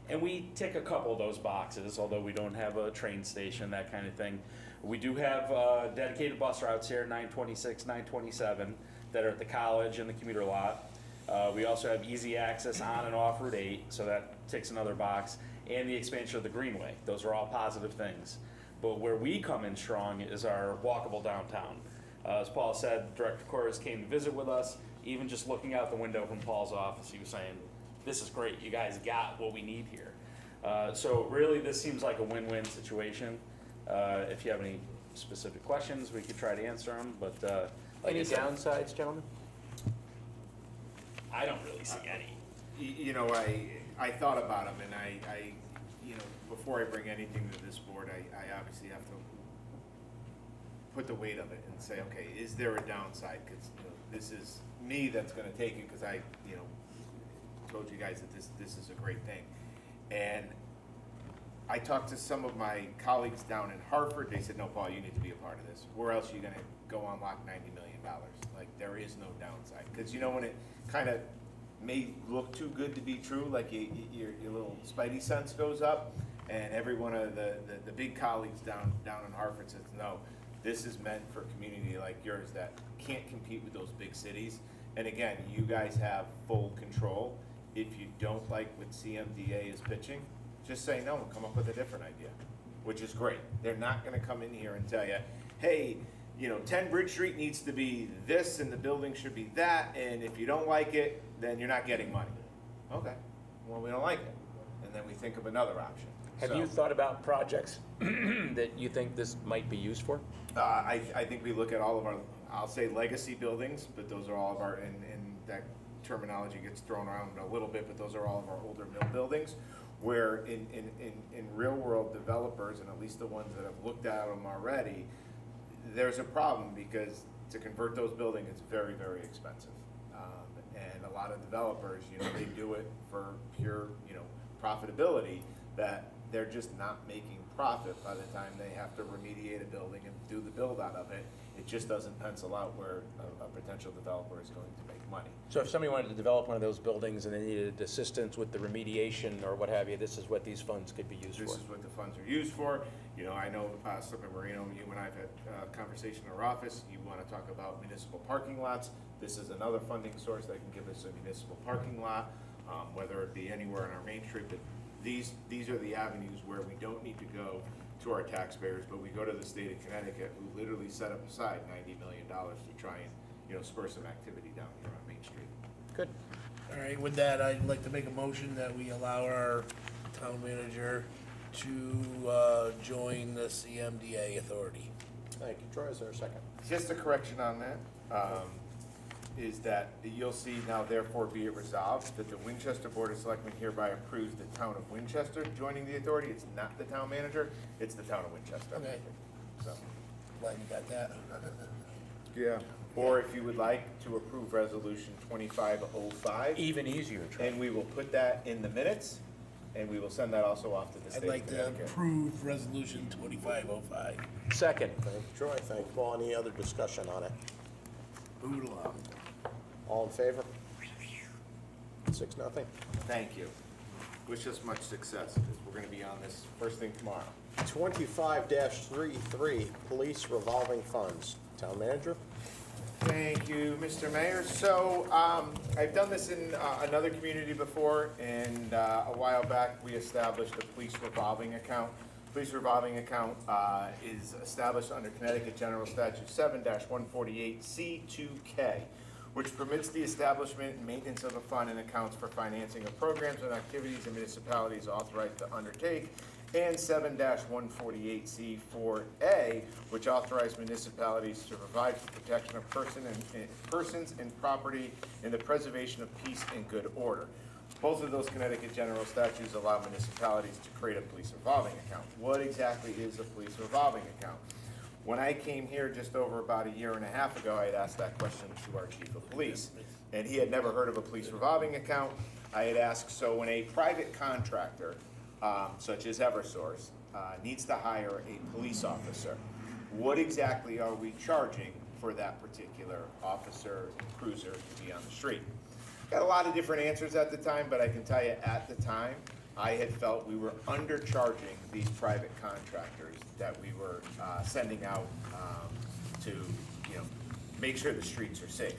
and we tick a couple of those boxes, although we don't have a train station, that kind of thing. We do have dedicated bus routes here, 926, 927, that are at the college and the commuter lot. We also have easy access on and off Route 8, so that ticks another box, and the expansion of the Greenway. Those are all positive things. But where we come in strong is our walkable downtown. As Paul said, Director Corres came to visit with us. Even just looking out the window from Paul's office, he was saying, this is great, you guys got what we need here. So really, this seems like a win-win situation. If you have any specific questions, we could try to answer them, but like Any I said, downsides, gentlemen? I don't really see any. You know, I thought about them, and I, you know, before I bring anything to this board, I obviously have to put the weight of it and say, okay, is there a downside? Because, you know, this is me that's gonna take it, because I, you know, told you guys that this is a great thing. And I talked to some of my colleagues down in Hartford. They said, no, Paul, you need to be a part of this. Where else are you gonna go unlock $90 million? Like, there is no downside. Because, you know, when it kind of may look too good to be true, like your little spidey sense goes up, and every one of the big colleagues down in Hartford says, no, this is meant for a community like yours that can't compete with those big cities. And again, you guys have full control. If you don't like what CMDA is pitching, just say no and come up with a different idea, which is great. They're not gonna come in here and tell you, hey, you know, 10 Bridge Street needs to be this and the building should be that, and if you don't like it, then you're not getting money. Okay, well, we don't like it. And then we think of another option. Have you thought about projects that you think this might be used for? I think we look at all of our, I'll say legacy buildings, but those are all of our, and that terminology gets thrown around a little bit, but those are all of our older mill buildings, where in real world developers, and at least the ones that have looked at them already, there's a problem because to convert those buildings, it's very, very expensive. And a lot of developers, you know, they do it for pure, you know, profitability, that they're just not making profit by the time they have to remediate a building and do the build out of it. It just doesn't pencil out where a potential developer is going to make money. So if somebody wanted to develop one of those buildings and they needed assistance with the remediation or what have you, this is what these funds could be used for? This is what the funds are used for. You know, I know, Selectman Marino, you and I have had a conversation in our office. You want to talk about municipal parking lots. This is another funding source that can give us a municipal parking lot, whether it be anywhere on our main street. But these are the avenues where we don't need to go to our taxpayers, but we go to the state of Connecticut, who literally set up aside $90 million to try and, you know, spur some activity down here on Main Street. Good. All right, with that, I'd like to make a motion that we allow our town manager to join the CMDA authority. Thank you. Troy, is there a second? Just a correction on that, is that you'll see now therefore be it resolved that the Winchester Board of Selectmen hereby approves the town of Winchester joining the authority. It's not the town manager, it's the town of Winchester. Okay. So, Glad you got that. yeah. Or if you would like to approve resolution 2505. Even easier, Troy. And we will put that in the minutes, and we will send that also off to the I'd state of like to Connecticut. approve resolution 2505. Second. Thank you, Troy. Thank you, Paul. Any other discussion on it? Move it along. All in favor? 6-0. Thank you. Wish us much success, because we're gonna be on this first thing tomorrow. 25-33, police revolving funds. Town manager? Thank you, Mr. Mayor. So, I've done this in another community before, and a while back, we established a police revolving account. Police revolving account is established under Connecticut General Statute 7-148C2K, which permits the establishment and maintenance of a fund and accounts for financing of programs and activities the municipalities authorized to undertake, and 7-148C4A, which authorizes municipalities to provide for protection of persons and property in the preservation of peace and good order. Both of those Connecticut general statutes allow municipalities to create a police revolving account. What exactly is a police revolving account? When I came here just over about a year and a half ago, I had asked that question to our chief of police, and he had never heard of a police revolving account. I had asked, so when a private contractor, such as Eversource, needs to hire a police officer, what exactly are we charging for that particular officer and cruiser to be on the street. Got a lot of different answers at the time, but I can tell you at the time, I had felt we were undercharging these private contractors that we were sending out to, make sure the streets are safe.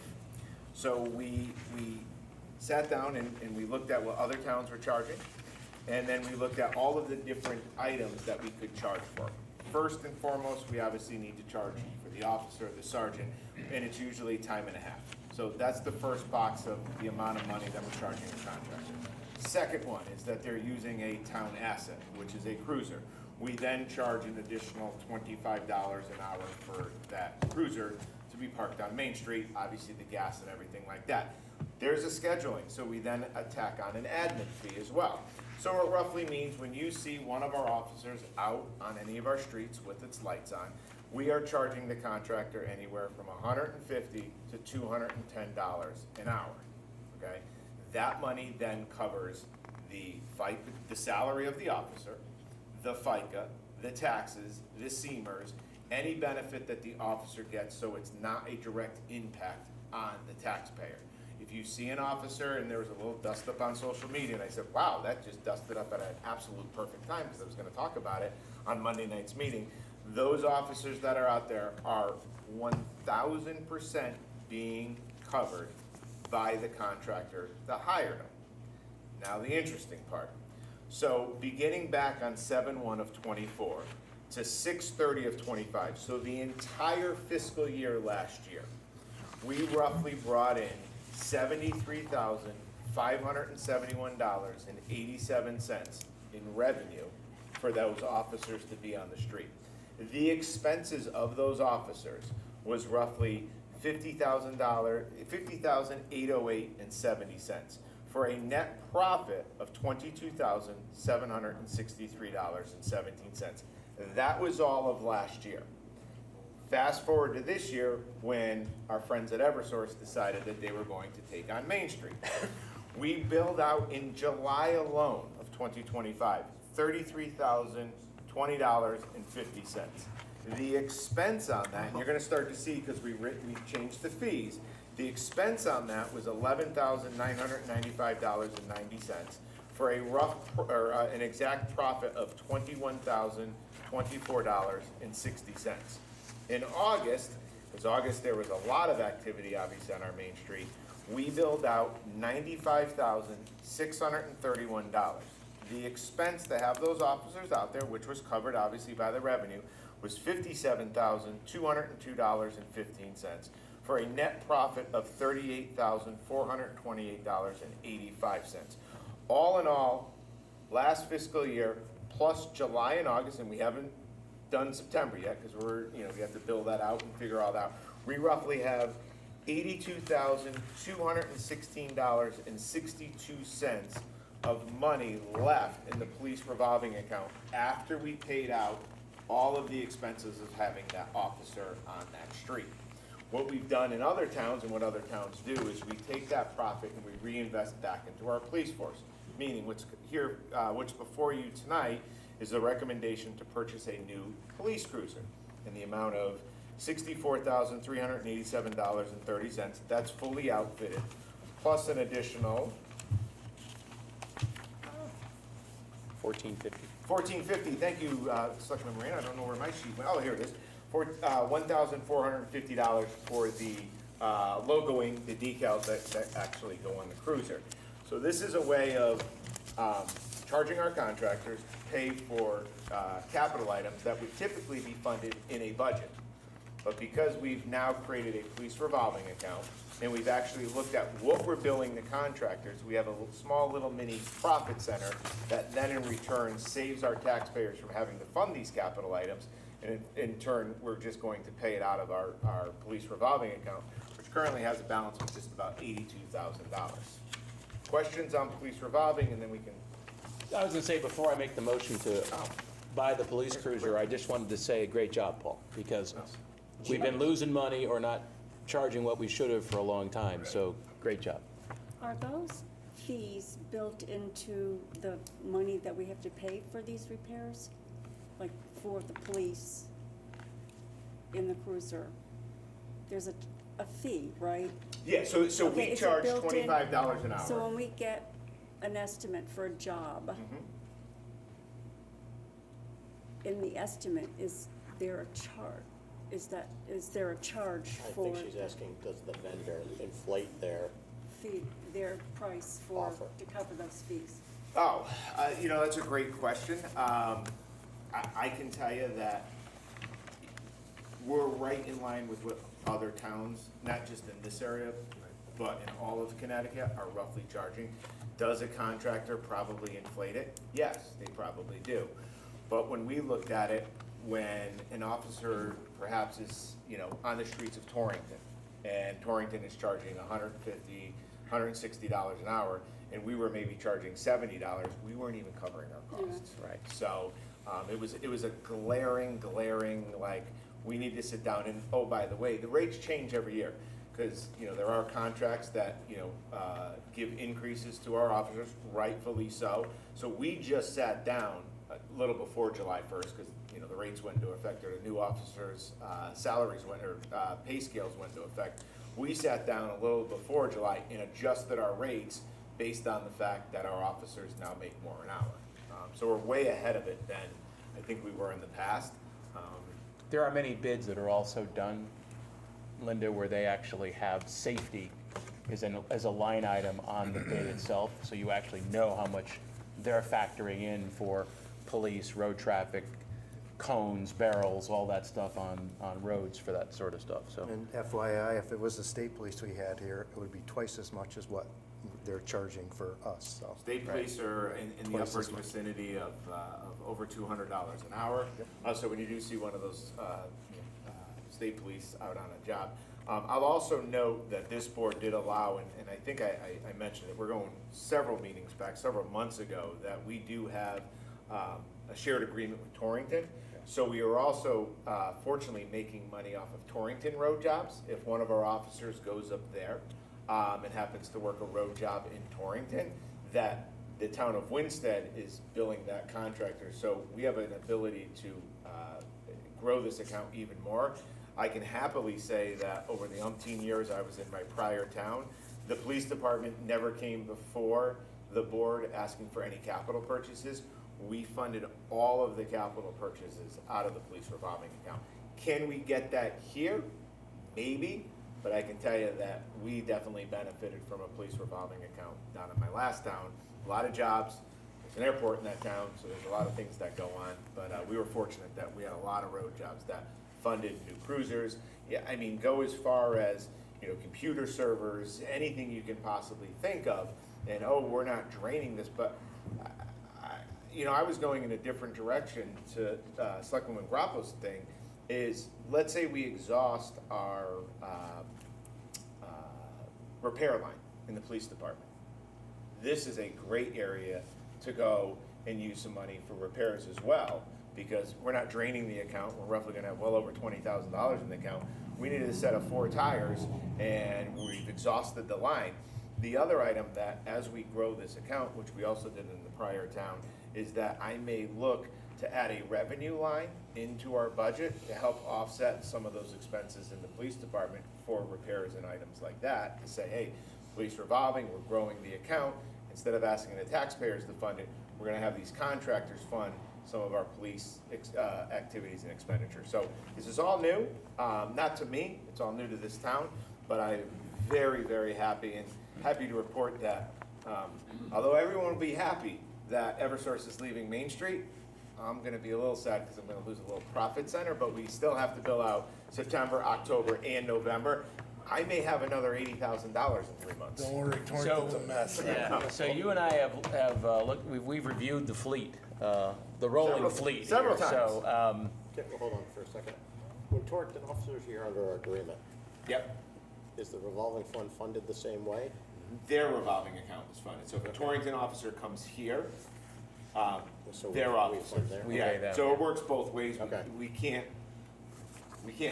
So we sat down and we looked at what other towns were charging, and then we looked at all of the different items that we could charge for. First and foremost, we obviously need to charge for the officer, the sergeant, and it's usually time and a half. So that's the first box of the amount of money that we're charging the contractor. Second one is that they're using a town asset, which is a cruiser. We then charge an additional $25 an hour for that cruiser to be parked on Main Street, obviously the gas and everything like that. There's a scheduling, so we then attack on an admin fee as well. So it roughly means when you see one of our officers out on any of our streets with its lights on, we are charging the contractor anywhere from $150 to $210 an hour, okay? That money then covers the salary of the officer, the FICA, the taxes, the CMERS, any benefit that the officer gets, so it's not a direct impact on the taxpayer. If you see an officer and there was a little dust up on social media, and I said, wow, that just dusted up at an absolute perfect time, because I was gonna talk about it on Monday night's meeting, those officers that are out there are 1,000% being covered by the contractor that hired them. Now the interesting part. So beginning back on 7/1 of 24 to 6/30 of 25, so the entire fiscal year last year, we roughly brought in $73,571.87 in revenue for those officers to be on the street. The expenses of those officers was roughly $50,808.70 for a net profit of $22,763.17. That was all of last year. Fast forward to this year when our friends at Eversource decided that they were going to take on Main Street. We billed out in July alone of 2025, $33,020.50. The expense on that, and you're gonna start to see because we changed the fees, the expense on that was $11,995.90 for a an exact profit of $21,024.60. In August, because August there was a lot of activity obviously on our Main Street, we billed out $95,631. The expense to have those officers out there, which was covered obviously by the revenue, was $57,202.15 for a net profit of $38,428.85. All in all, last fiscal year, plus July and August, and we haven't done September yet, because we have to bill that out and figure all that out. We roughly have $82,216.62 of money left in the police revolving account after we paid out all of the expenses of having that officer on that street. What we've done in other towns and what other towns do is we take that profit and we reinvest back into our police force. Meaning what's before you tonight is a recommendation to purchase a new police cruiser in the amount of $64,387.30. That's fully outfitted, plus an additional $1,450. Thank you, Selectman Moreno. I don't know where my sheet went. Oh, here it is. For $1,450 for the logoing, the decals that actually go on the cruiser. So this is a way of charging our contractors, pay for capital items that would typically be funded in a budget. But because we've now created a police revolving account, and we've actually looked at what we're billing the contractors, we have a small little mini profit center that then in return saves our taxpayers from having to fund these capital items, and in turn, we're just going to pay it out of our police revolving account, which currently has a balance of just about $82,000. Questions on police revolving, and then we can... I was gonna say, before I make the motion to buy the police cruiser, I just wanted to say, great job, Paul, because we've been losing money or not charging what we should have for a long time, so great job. Are those fees built into the money that we have to pay for these repairs? Like for the police in the cruiser? there's a fee, right? Yeah, so Okay, we is it charge built in? $25 an So hour. when we get an estimate for a job, Mhm. in the estimate, is there a chart? Is there a charge I for think she's asking, does the vendor inflate their fee, their price for, Offer. to cover those fees? Oh, that's a great question. I can tell you that we're right in line with what other towns, not just in this area, but in all of Connecticut, are roughly charging. Does a contractor probably inflate it? Yes, they probably do. But when we looked at it, when an officer perhaps is, on the streets of Torrington, and Torrington is charging $150, $160 an hour, and we were maybe charging $70, we weren't even covering our costs. Right. So, it was a glaring, like, we need to sit down and, oh, by the way, the rates change every year. Because, there are contracts that, give increases to our officers, rightfully so. So we just sat down a little before July 1st, because, the rates went into effect, or the new officers' salaries went, or pay scales went into effect. We sat down a little before July and adjusted our rates based on the fact that our officers now make more an hour. So we're way ahead of it than I think we were in the past. There are many bids that are also done, Linda, where they actually have safety as a line item on the bid itself, so you actually know how much they're factoring in for police, road traffic, cones, barrels, all that stuff on roads for that sort of stuff, so. And FYI, if it was the state police we had here, it would be twice as much as what they're charging for us, so. State police are in the Twice upwards as much. vicinity of over $200 an hour. So when you do see one of those state police out on a job. I'll also note that this board did allow, and I think I mentioned it, we're going several meetings back, several months ago, that we do have a shared agreement with Torrington. So we are also fortunately making money off of Torrington road jobs. If one of our officers goes up there and happens to work a road job in Torrington, that the town of Winstead is billing that contractor. So we have an ability to grow this account even more. I can happily say that over the umpteen years I was in my prior town, the police department never came before the board asking for any capital purchases. We funded all of the capital purchases out of the police revolving account. Can we get that here? Maybe, but I can tell you that we definitely benefited from a police revolving account down in my last town. A lot of jobs, there's an airport in that town, so there's a lot of things that go on, but we were fortunate that we had a lot of road jobs that funded new cruisers. Yeah, I mean, go as far as, computer servers, anything you can possibly think of, and we're not draining this, but I was going in a different direction to Selectman Grappo's thing, is let's say we exhaust our repair line in the police department. This is a great area to go and use some money for repairs as well, because we're not draining the account. We're roughly gonna have well over $20,000 in the account. We needed a set of 4 tires, and we've exhausted the line. The other item that, as we grow this account, which we also did in the prior town, is that I may look to add a revenue line into our budget to help offset some of those expenses in the police department for repairs and items like that, to say, hey, police revolving, we're growing the account. Instead of asking the taxpayers to fund it, we're gonna have these contractors fund some of our police activities and expenditures. So this is all new, not to me, it's all new to this town, but I'm very, very happy to report that, although everyone will be happy that Eversource is leaving Main Street, I'm gonna be a little sad because I'm gonna lose a little profit center, but we still have to bill out September, October, and November. I may have another $80,000 in 3 months. Don't worry, Torrington's a mess. Yeah, so you and I have looked, we've reviewed the fleet, the rolling fleet. Several here. times. So, Okay, well, hold on for a second. When Torrington officers here under our agreement, Yep. is the revolving fund funded the same way? Their revolving account is funded. So if a Torrington officer comes here, So their we officers. fund there? We pay Yeah, them. so it works both ways. Okay. We can't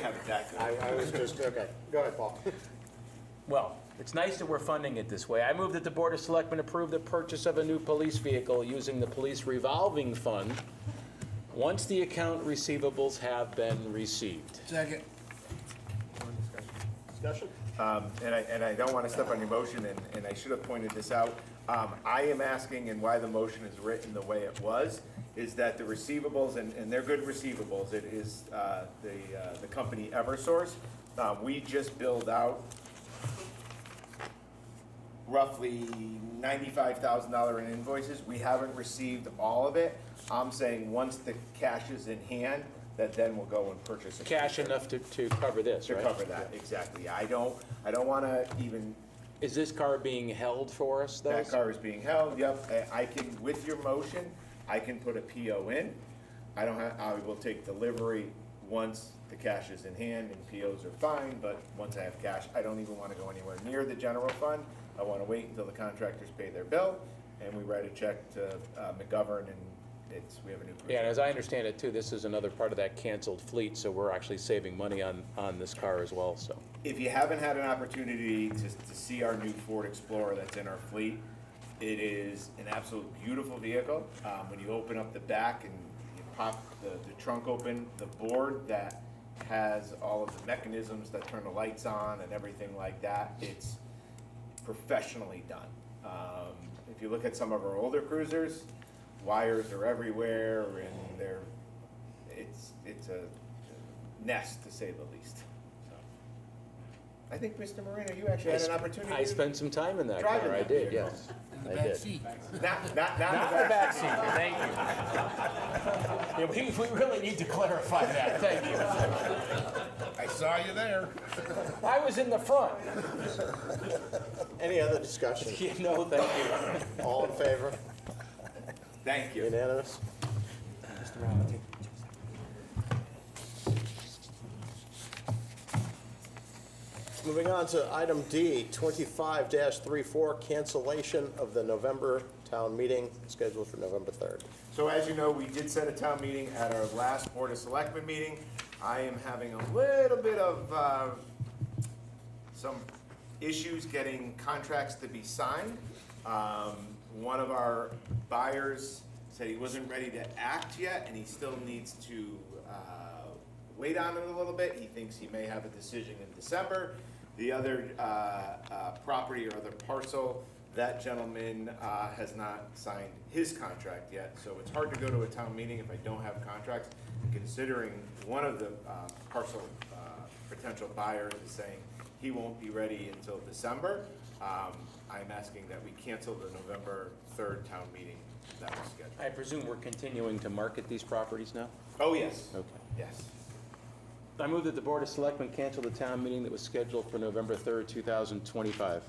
have it that good. I was just, okay, go ahead, Paul. well, it's nice that we're funding it this way. I move that the Board of Selectmen approve the purchase of a new police vehicle using the police revolving fund once the account receivables have been received. Second. Discussion? And I don't want to step on your motion, and I should have pointed this out. I am asking, and why the motion is written the way it was, is that the receivables, and they're good receivables, it is the company Eversource. We just billed out roughly $95,000 in invoices. We haven't received all of it. I'm saying once the cash is in hand, that then we'll go and purchase a Cash enough to cover this, to right? cover that, exactly. I don't want to even, Is this car being held for us, though? that car is being held, yep. I can, with your motion, I can put a PO in. I will take delivery once the cash is in hand, and POs are fine, but once I have cash, I don't even want to go anywhere near the general fund. I want to wait until the contractors pay their bill, and we write a check to McGovern, and we have a new cruiser. Yeah, and as I understand it too, this is another part of that canceled fleet, so we're actually saving money on this car as well, so. If you haven't had an opportunity to see our new Ford Explorer that's in our fleet, it is an absolute beautiful vehicle. When you open up the back and you pop the trunk open, the board that has all of the mechanisms that turn the lights on and everything like that, it's professionally done. If you look at some of our older cruisers, wires are everywhere, and it's a nest, to say the least. So, I think, Mr. Marino, you actually had an opportunity. I spent some time in that Drive car, in I that did, vehicle. yes. In the I back did. seat. Not in Not the back seat, thank you. Yeah, we really need to clarify that, thank you. I saw you there. I was in the front. Any other discussion? No, thank you. All in favor? Thank you. Unanimous? Moving on to item D, 25-34, cancellation of the November town meeting scheduled for November 3rd. So as you know, we did set a town meeting at our last Board of Selectmen meeting. I am having a little bit of some issues getting contracts to be signed. One of our buyers said he wasn't ready to act yet, and he still needs to wait on it a little bit. He thinks he may have a decision in December. The other property or other parcel, that gentleman has not signed his contract yet. So it's hard to go to a town meeting if I don't have contracts. Considering one of the parcel potential buyers is saying he won't be ready until December, I'm asking that we cancel the November 3rd town meeting that was scheduled. I presume we're continuing to market these properties now? Oh, yes. Okay. Yes. I move that the Board of Selectmen cancel the town meeting that was scheduled for November 3rd, 2025.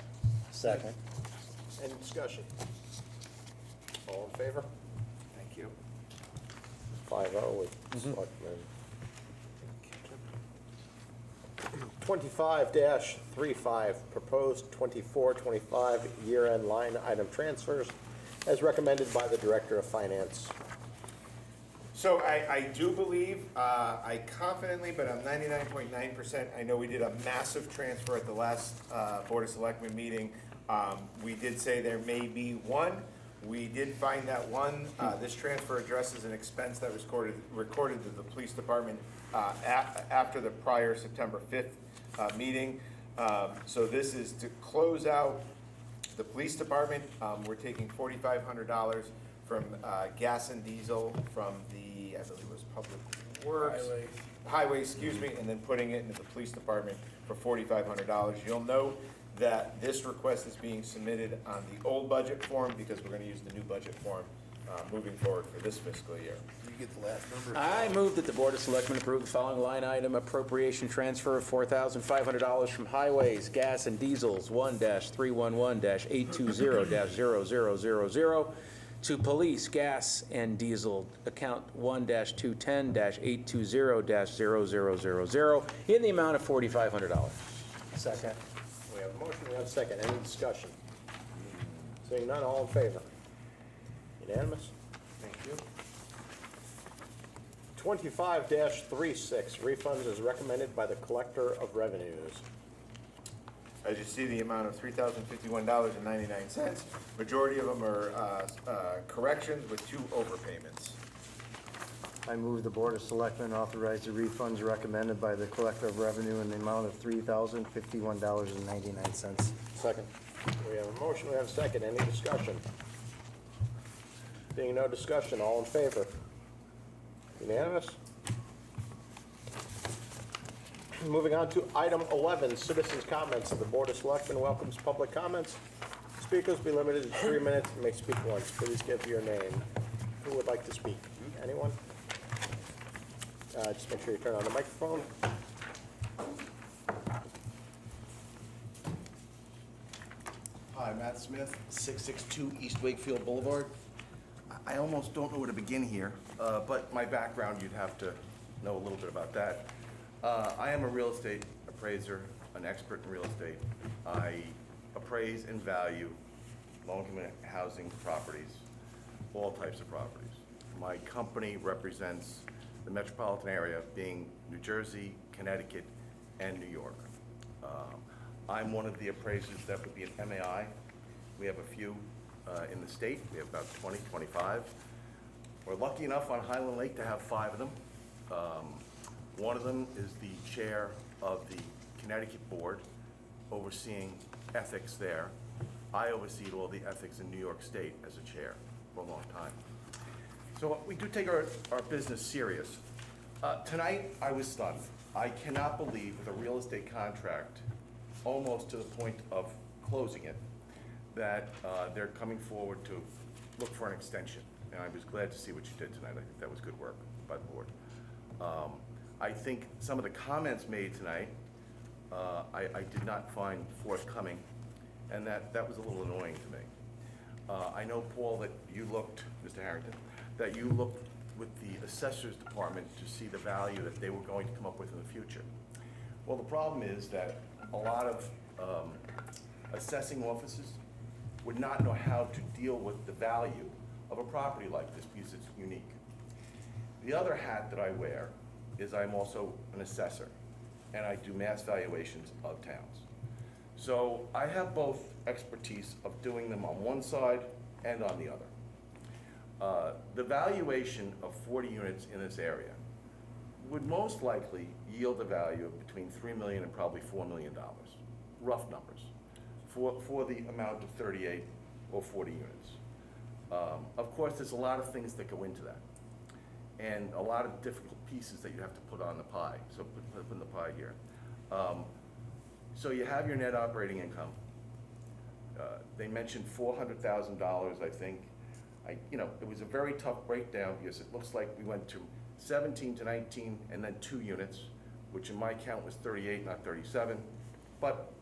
Second. Any discussion? All in favor? Thank you. 5-0 with Selectmen. 25-35, proposed 24-25 year-end line item transfers as recommended by the Director of Finance. So I do believe, I confidently, but I'm 99.9%, I know we did a massive transfer at the last Board of Selectmen meeting. We did say there may be one. We did find that one. This transfer addresses an expense that was recorded to the police department after the prior September 5th meeting. So this is to close out the police department. We're taking $4,500 from gas and diesel from the, I believe it was Public Works. Highway, excuse me, and then putting it into the police department for $4,500. You'll note that this request is being submitted on the old budget form because we're gonna use the new budget form moving forward for this fiscal year. You get the last number. I move that the Board of Selectmen approve the following line item appropriation transfer of $4,500 from highways, gas, and diesels 1-311-820-0000 to police, gas, and diesel account 1-210-820-0000 in the amount of $4,500. Second. We have a motion, we have a second. Any discussion? Seeing none, all in favor? Unanimous? Thank you. 25-36, refunds as recommended by the Collector of Revenues. As you see, the amount of $3,051.99. Majority of them are corrections with 2 overpayments. I move the Board of Selectmen authorize the refunds recommended by the Collector of Revenue in the amount of $3,051.99. Second. We have a motion, we have a second. Any discussion? Being no discussion, all in favor? Unanimous? Moving on to item 11, citizens' comments. The Board of Selectmen welcomes public comments. Speakers be limited to 3 minutes and may speak once. Please give your name. Who would like to speak? Anyone? Just make sure you turn on the microphone. Hi, Matt Smith, 662 East Wakefield Boulevard. I almost don't know where to begin here, but my background, you'd have to know a little bit about that. I am a real estate appraiser, an expert in real estate. I appraise and value low-income housing properties, all types of properties. My company represents the metropolitan area, being New Jersey, Connecticut, and New York. I'm one of the appraisers that would be an MAI. We have a few in the state. We have about 20, 25. We're lucky enough on Highland Lake to have 5 of them. One of them is the chair of the Connecticut board, overseeing ethics there. I oversee all the ethics in New York State as a chair for a long time. So we do take our business serious. Tonight, I was stunned. I cannot believe with a real estate contract, almost to the point of closing it, that they're coming forward to look for an extension. And I was glad to see what you did tonight. I think that was good work by the board. I think some of the comments made tonight, I did not find forthcoming, and that was a little annoying to me. I know, Paul, that you looked, Mr. Harrington, that you looked with the assessor's department to see the value that they were going to come up with in the future. Well, the problem is that a lot of assessing offices would not know how to deal with the value of a property like this because it's unique. The other hat that I wear is I'm also an assessor, and I do mass valuations of towns. So I have both expertise of doing them on one side and on the other. The valuation of 40 units in this area would most likely yield a value of between $3 million and probably $4 million, rough numbers, for the amount of 38 or 40 units. Of course, there's a lot of things that go into that, and a lot of difficult pieces that you have to put on the pie. So put in the pie here. So you have your net operating income. They mentioned $400,000, I think. It was a very tough breakdown because it looks like we went to 17 to 19 and then 2 units, which in my count was 38, not 37. But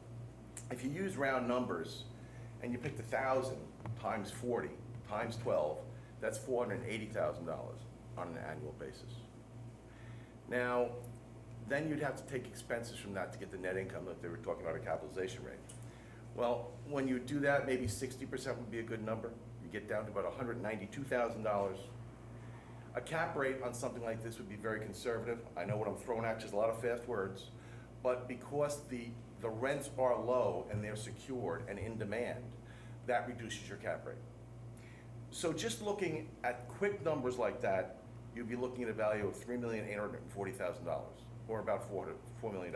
if you use round numbers and you picked 1,000 times 40 times 12, that's $480,000 on an annual basis. Now, then you'd have to take expenses from that to get the net income that they were talking about, a capitalization rate. Well, when you do that, maybe 60% would be a good number. You get down to about $192,000. A cap rate on something like this would be very conservative. I know what I'm throwing at you is a lot of fast words, but because the rents are low and they're secured and in demand, that reduces your cap rate. So just looking at quick numbers like that, you'd be looking at a value of $3,840,000, or about $4 million.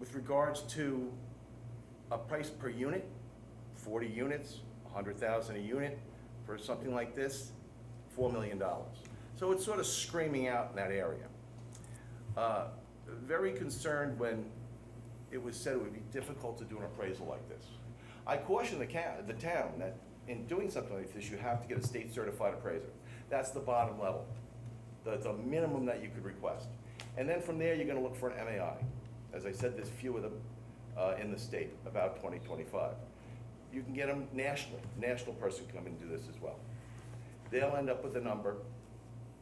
With regards to a price per unit, 40 units, $100,000 a unit, for something like this, $4 million. So it's sort of screaming out in that area. Very concerned when it was said it would be difficult to do an appraisal like this. I caution the town that in doing something like this, you have to get a state certified appraiser. That's the bottom level, the minimum that you could request. And then from there, you're gonna look for an MAI. As I said, there's few of them in the state, about 20, 25. You can get them nationally. National person can come and do this as well. They'll end up with a number.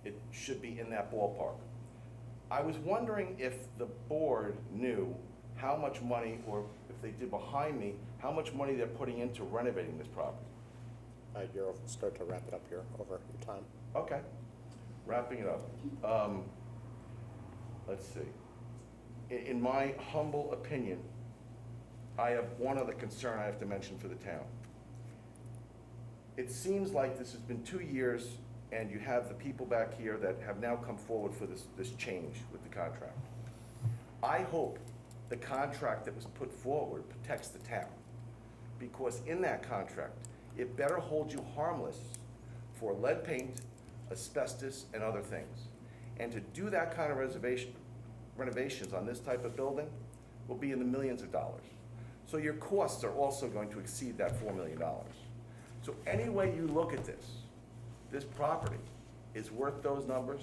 It should be in that ballpark. I was wondering if the board knew how much money, or if they did behind me, how much money they're putting into renovating this property. You'll start to wrap it up here over your time. Okay, wrapping it up. Let's see. In my humble opinion, I have one other concern I have to mention for the town. It seems like this has been 2 years and you have the people back here that have now come forward for this change with the contract. I hope the contract that was put forward protects the town, because in that contract, it better hold you harmless for lead paint, asbestos, and other things. And to do that kind of renovations on this type of building will be in the millions of dollars. So your costs are also going to exceed that $4 million. So any way you look at this property is worth those numbers.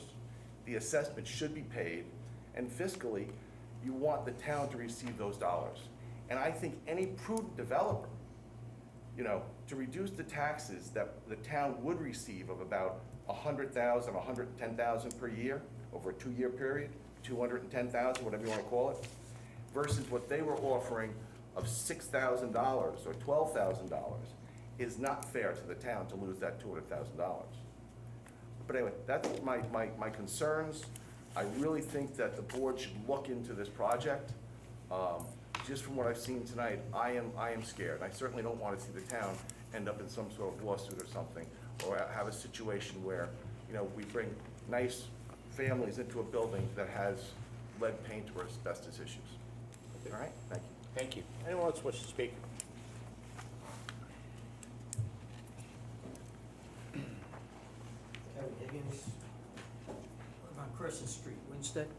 The assessment should be paid, and fiscally, you want the town to receive those dollars. And I think any prudent developer, to reduce the taxes that the town would receive of about $100,000, $110,000 per year over a 2-year period, $210,000, whatever you want to call it, versus what they were offering of $6,000 or $12,000 is not fair to the town to lose that $200,000. But anyway, that's my concerns. I really think that the board should look into this project. Just from what I've seen tonight, I am scared. I certainly don't want to see the town end up in some sort of lawsuit or something, or have a situation where, we bring nice families into a building that has lead paint or asbestos issues. All right, thank you. Thank you. Anyone else wish to speak? Kevin Higgins, I'm on Crescent Street, Winstead.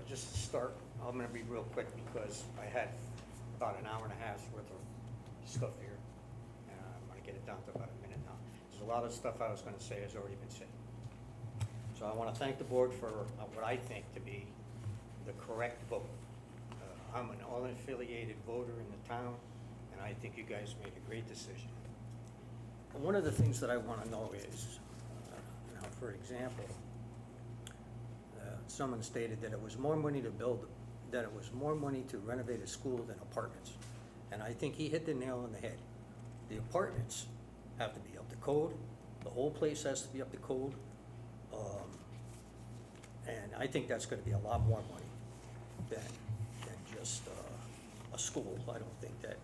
Just to start, I'm gonna be real quick because I had about an hour and a half's worth of stuff here. And I'm gonna get it down to about a minute now. There's a lot of stuff I was gonna say has already been said. So I wanna thank the board for what I think to be the correct vote. I'm an unaffiliated voter in the town, and I think you guys made a great decision. And one of the things that I wanna know is, now for example, someone stated that it was more money to build, that it was more money to renovate a school than apartments. And I think he hit the nail on the head. The apartments have to be up to code, the whole place has to be up to code. And I think that's gonna be a lot more money than just a school. I don't think that,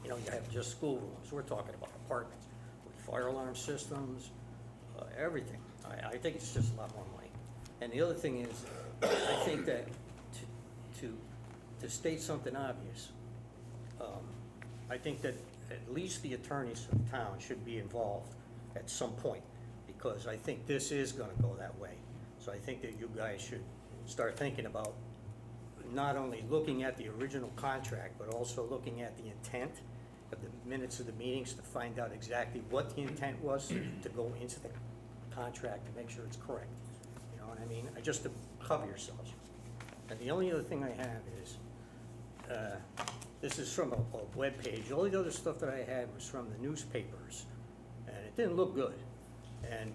you have just schoolrooms. We're talking about apartments with fire alarm systems, everything. I think it's just a lot more money. And the other thing is, I think that to state something obvious, I think that at least the attorneys for the town should be involved at some point, because I think this is gonna go that way. So I think that you guys should start thinking about not only looking at the original contract, but also looking at the intent of the minutes of the meetings to find out exactly what the intent was to go into the contract to make sure it's correct. You know what I mean? Just to cover yourselves. And the only other thing I have is, this is from a webpage. All the other stuff that I had was from the newspapers, and it didn't look good.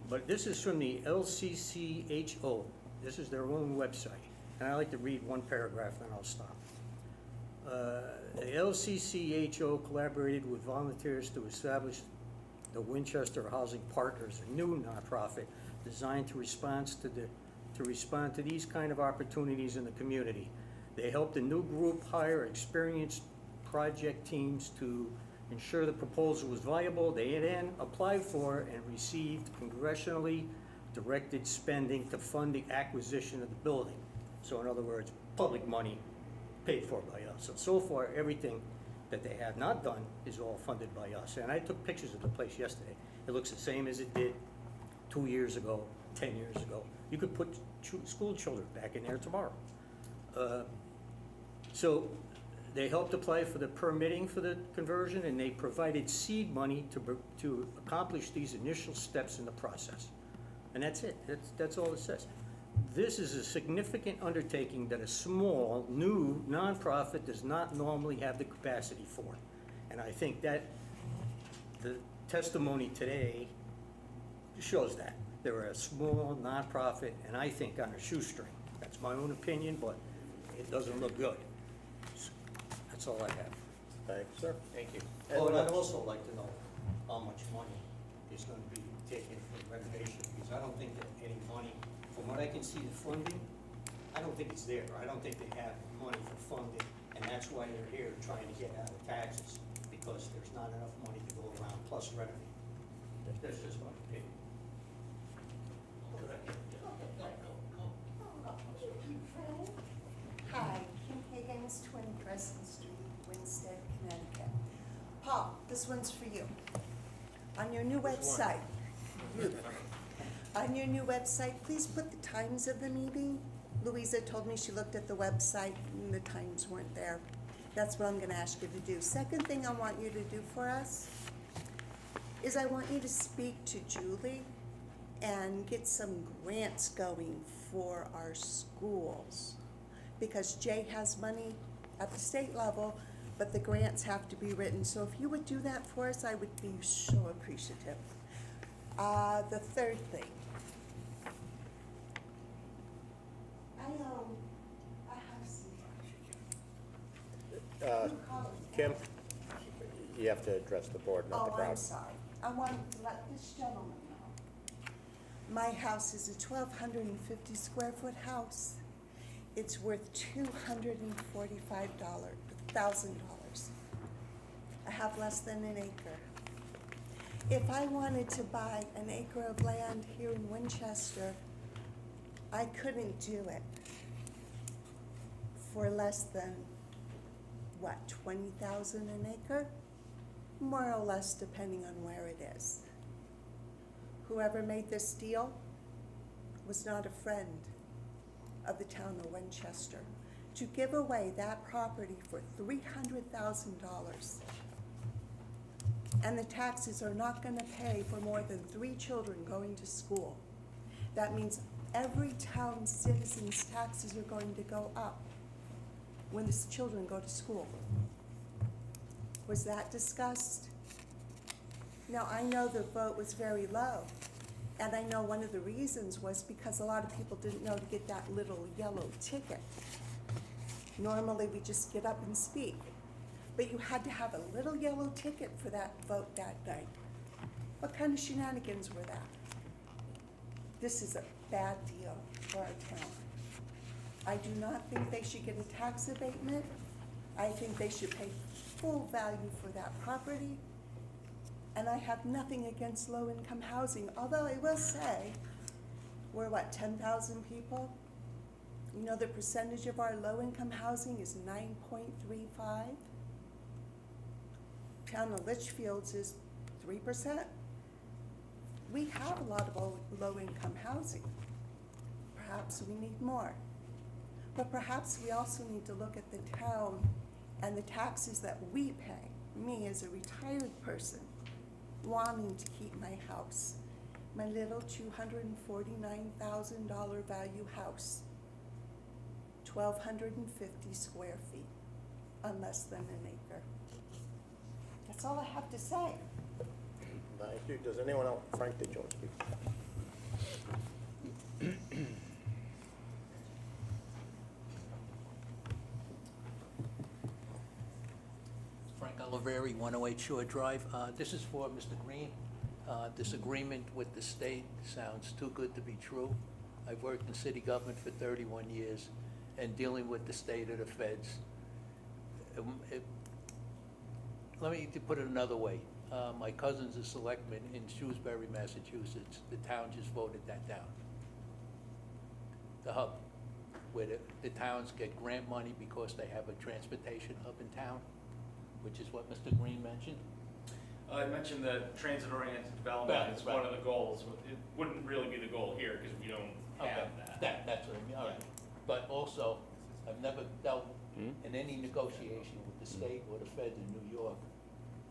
But this is from the LCCHO. This is their own website. And I like to read one paragraph, then I'll stop. The LCCHO collaborated with volunteers to establish the Winchester Housing Partners, a new nonprofit designed to respond to these kind of opportunities in the community. They helped the new group hire experienced project teams to ensure the proposal was viable. They then applied for and received congressionally directed spending to fund the acquisition of the building. So in other words, public money paid for by us. So far, everything that they have not done is all funded by us. And I took pictures of the place yesterday. It looks the same as it did 2 years ago, 10 years ago. You could put school children back in there tomorrow. So they helped apply for the permitting for the conversion, and they provided seed money to accomplish these initial steps in the process. And that's it. That's all it says. This is a significant undertaking that a small, new nonprofit does not normally have the capacity for. And I think that the testimony today shows that. They're a small nonprofit, and I think on a shoestring. That's my own opinion, but it doesn't look good. That's all I have. Thanks, sir. Thank you. Oh, and I'd also like to know how much money is going to be taken for renovation, because I don't think that any money, from what I can see the funding, I don't think it's there. I don't think they have money for funding, and that's why they're here trying to get out of taxes, because there's not enough money to go around, plus renovate. That's just my opinion. this one's for you. On your new website, on your new website, please put the times of the meeting. Louisa told me she looked at the website and the times weren't there. That's what I'm gonna ask you to do. Second thing I want you to do for us is I want you to speak to Julie and get some grants going for our schools. Because Jay has money at the state level, but the grants have to be written. So if you would do that for us, I would be so appreciative. The third thing. I own a house in Kim, you have to address the board, not the Oh, crowd. I'm sorry. I wanted to let this gentleman know. My house is a 1,250 square foot house. It's worth $245,000. I have less than an acre. If I wanted to buy an acre of land here in Winchester, I couldn't do it for less than, what, 20,000 an acre? More or less, depending on where it is. Whoever made this deal was not a friend of the town of Winchester. To give away that property for $300,000, and the taxes are not gonna pay for more than 3 children going to school. That means every town citizen's taxes are going to go up when the children go to school. Was that discussed? Now, I know the vote was very low, and I know one of the reasons was because a lot of people didn't know to get that little yellow ticket. Normally, we just get up and speak, but you had to have a little yellow ticket for that vote that night. What kind of shenanigans were that? This is a bad deal for our town. I do not think they should get a tax abatement. I think they should pay full value for that property. And I have nothing against low-income housing, although I will say, we're what, 10,000 people? You know, the percentage of our low-income housing is 9.35. Town of Litchfield's is 3%. We have a lot of low-income housing. Perhaps we need more. But perhaps we also need to look at the town and the taxes that we pay. Me as a retired person, wanting to keep my house, my little $249,000 value house, 1,250 square feet on less than an acre. That's all I have to say. Thank you. Does anyone else, Frank, did you want to speak? Frank Oliveri, 108 Shore Drive. This is for Mr. Green. This agreement with the state sounds too good to be true. I've worked in city government for 31 years and dealing with the state or the feds. Let me put it another way. My cousin's a selectman in Shrewsbury, Massachusetts. The town just voted that down. The hub, where the towns get grant money because they have a transportation hub in town, which is what Mr. Green mentioned. I mentioned the transit-oriented development is one of the goals. It wouldn't really be the goal here because we don't have that. That's what I mean, all right. But also, I've never dealt in any negotiation with the state or the feds in New York.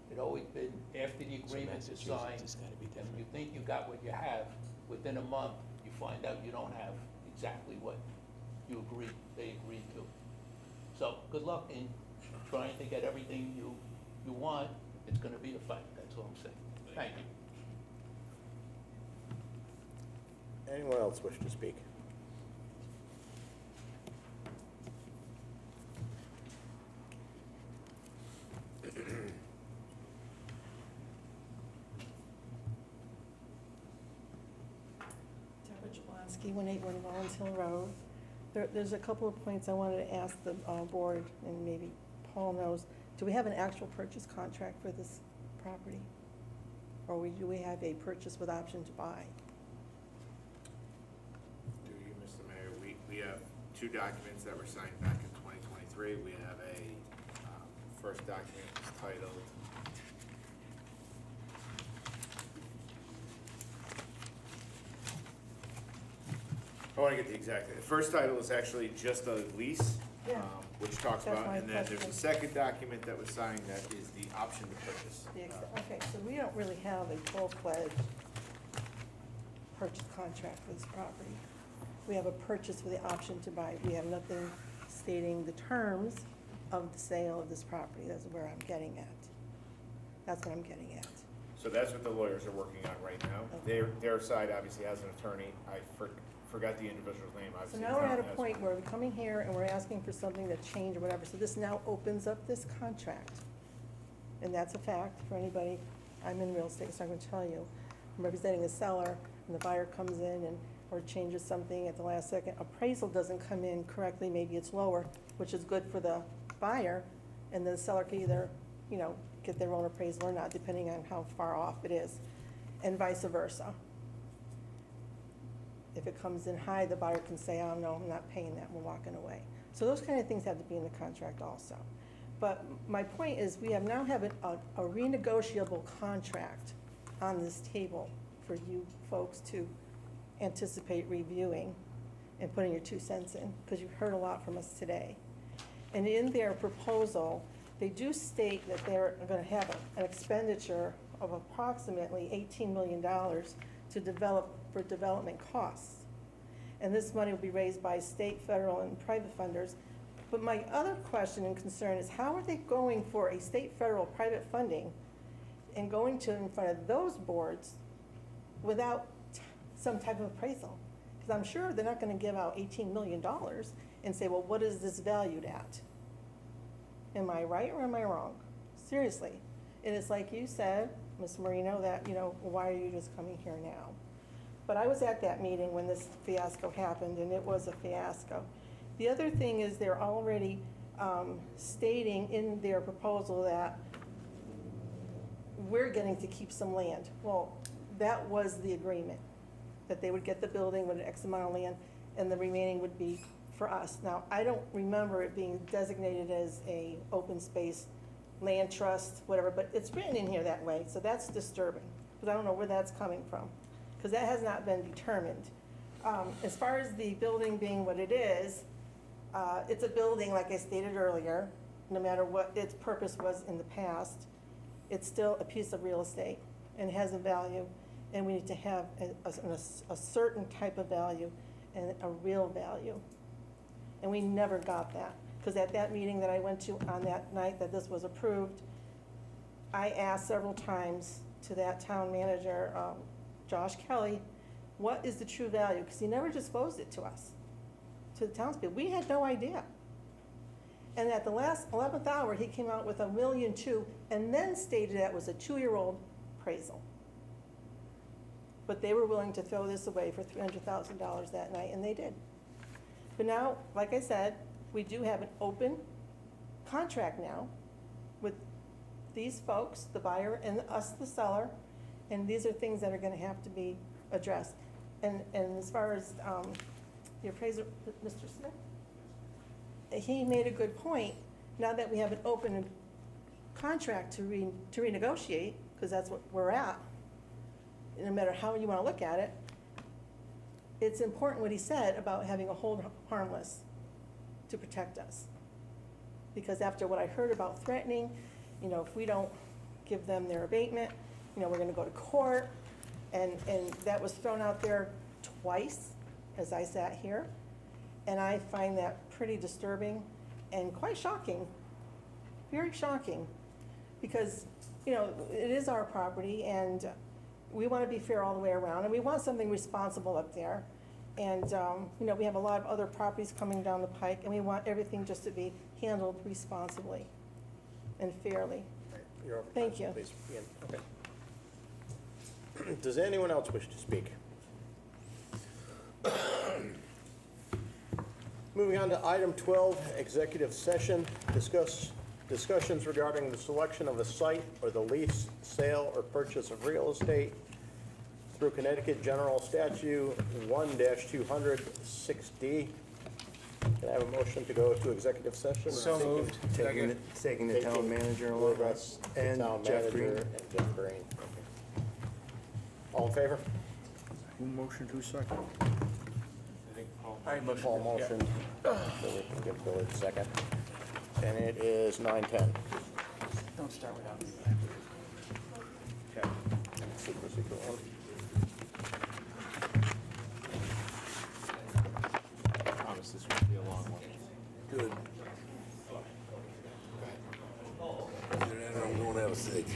It always been after the agreement is signed, and you think you got what you have, within a month, you find out you don't have exactly what they agreed to. So, good luck in trying to get everything you want. It's gonna be a fight, that's all I'm saying. Thank you. Anyone else wish to speak? Deborah Jablonski, 181 Rollins Hill Road. There's a couple of points I wanted to ask the board, and maybe Paul knows. Do we have an actual purchase contract for this property? Or do we have a purchase with option to buy? Do you, Mr. Mayor, we have 2 documents that were signed back in 2023. We have a first document titled I want to get the exact, the first title is actually just a lease, Yeah. which talks That's about, my and then there's a question. second document that was signed that is the option to purchase. Okay, so we don't really have a full-fledged purchase contract for this property. We have a purchase with the option to buy. We have nothing stating the terms of the sale of this property. That's where I'm getting at. That's what I'm getting at. So that's what the lawyers are working on right now. Their side obviously has an attorney. I forgot the individual's name, So obviously. now the we're at a town has point one. where we're coming here and we're asking for something to change or whatever. So this now opens up this contract. And that's a fact for anybody. I'm in real estate, so I'm gonna tell you. I'm representing the seller, and the buyer comes in and, or changes something at the last second. Appraisal doesn't come in correctly, maybe it's lower, which is good for the buyer, and the seller can either, you know, get their own appraisal or not, depending on how far off it is, and vice versa. If it comes in high, the buyer can say, oh, no, I'm not paying that, we're walking away. So those kind of things have to be in the contract also. But my point is, we now have a renegotiable contract on this table for you folks to anticipate reviewing and putting your 2 cents in, because you've heard a lot from us today. And in their proposal, they do state that they're gonna have an expenditure of approximately $18 million to develop, for development costs. And this money will be raised by state, federal, and private funders. But my other question and concern is, how are they going for a state, federal, private funding and going to in front of those boards without some type of appraisal? Because I'm sure they're not gonna give out $18 million and say, well, what is this valued at? Am I right or am I wrong? Seriously. And it's like you said, Ms. Marino, that, you know, why are you just coming here now? But I was at that meeting when this fiasco happened, and it was a fiasco. The other thing is they're already stating in their proposal that we're getting to keep some land. Well, that was the agreement, that they would get the building with X amount of land, and the remaining would be for us. Now, I don't remember it being designated as a open space land trust, whatever, but it's written in here that way, so that's disturbing, because I don't know where that's coming from, because that has not been determined. As far as the building being what it is, it's a building, like I stated earlier, no matter what its purpose was in the past, it's still a piece of real estate and has a value, and we need to have a certain type of value and a real value. And we never got that, because at that meeting that I went to on that night that this was approved, I asked several times to that town manager, Josh Kelly, what is the true value? Because he never disclosed it to us, to the townspeople. We had no idea. And at the last 11th hour, he came out with $1.2 million and then stated that was a 2-year-old appraisal. But they were willing to throw this away for $300,000 that night, and they did. But now, like I said, we do have an open contract now with these folks, the buyer and us, the seller, and these are things that are gonna have to be addressed. And as far as the appraiser, Mr. Smith, he made a good point. Now that we have an open contract to renegotiate, because that's what we're at, no matter how you wanna look at it, it's important what he said about having a hold harmless to protect us. Because after what I heard about threatening, you know, if we don't give them their abatement, you know, we're gonna go to court, and that was thrown out there twice as I sat here. And I find that pretty disturbing and quite shocking, very shocking. Because, you know, it is our property, and we want to be fair all the way around, and we want something responsible up there. And, you know, we have a lot of other properties coming down the pike, and we want everything just to be handled responsibly and fairly. You're over. Thank you. Please begin. Okay. Does anyone else wish to speak? Moving on to item 12, executive session, discussions regarding the selection of a site or the lease, sale, or purchase of real estate through Connecticut General Statute 1-200 6D. Can I have a motion to go to executive session? So moved. Taking the town manager along with us and Town Jeff manager Green. and Jeff Green. Okay. All in favor? Who motion to second? Paul motion, so we can give Billy a second. And it is 9:10. Don't start without me. Okay. Super secret one. I promise this won't be a long one. Good. I'm going to have a seat.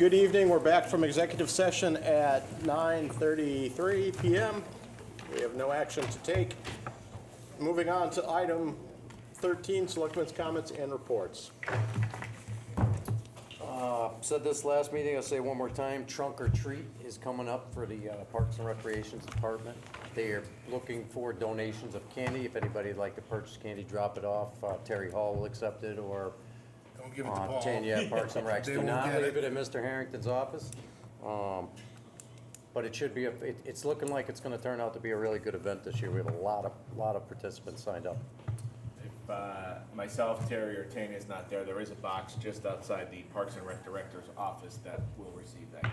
Good evening. We're back from executive session at 9:33 PM. We have no action to take. Moving on to item 13, Selectmen's comments and reports. Said this last meeting, I'll say it one more time, trunk or treat is coming up for the Parks and Recreations Department. They are looking for donations of candy. If anybody'd like to purchase candy, drop it off. Terry Hall will accept it, or Don't give it to Paul. Tanya, Parks and Recs. They Do won't not get leave it at Mr. Harrington's office. But it should be, it's looking like it's gonna turn out to be a really good event this year. We have a lot of participants signed up. If myself, Terry, or Tanya's not there, there is a box just outside the Parks and Rec Director's office that will receive that.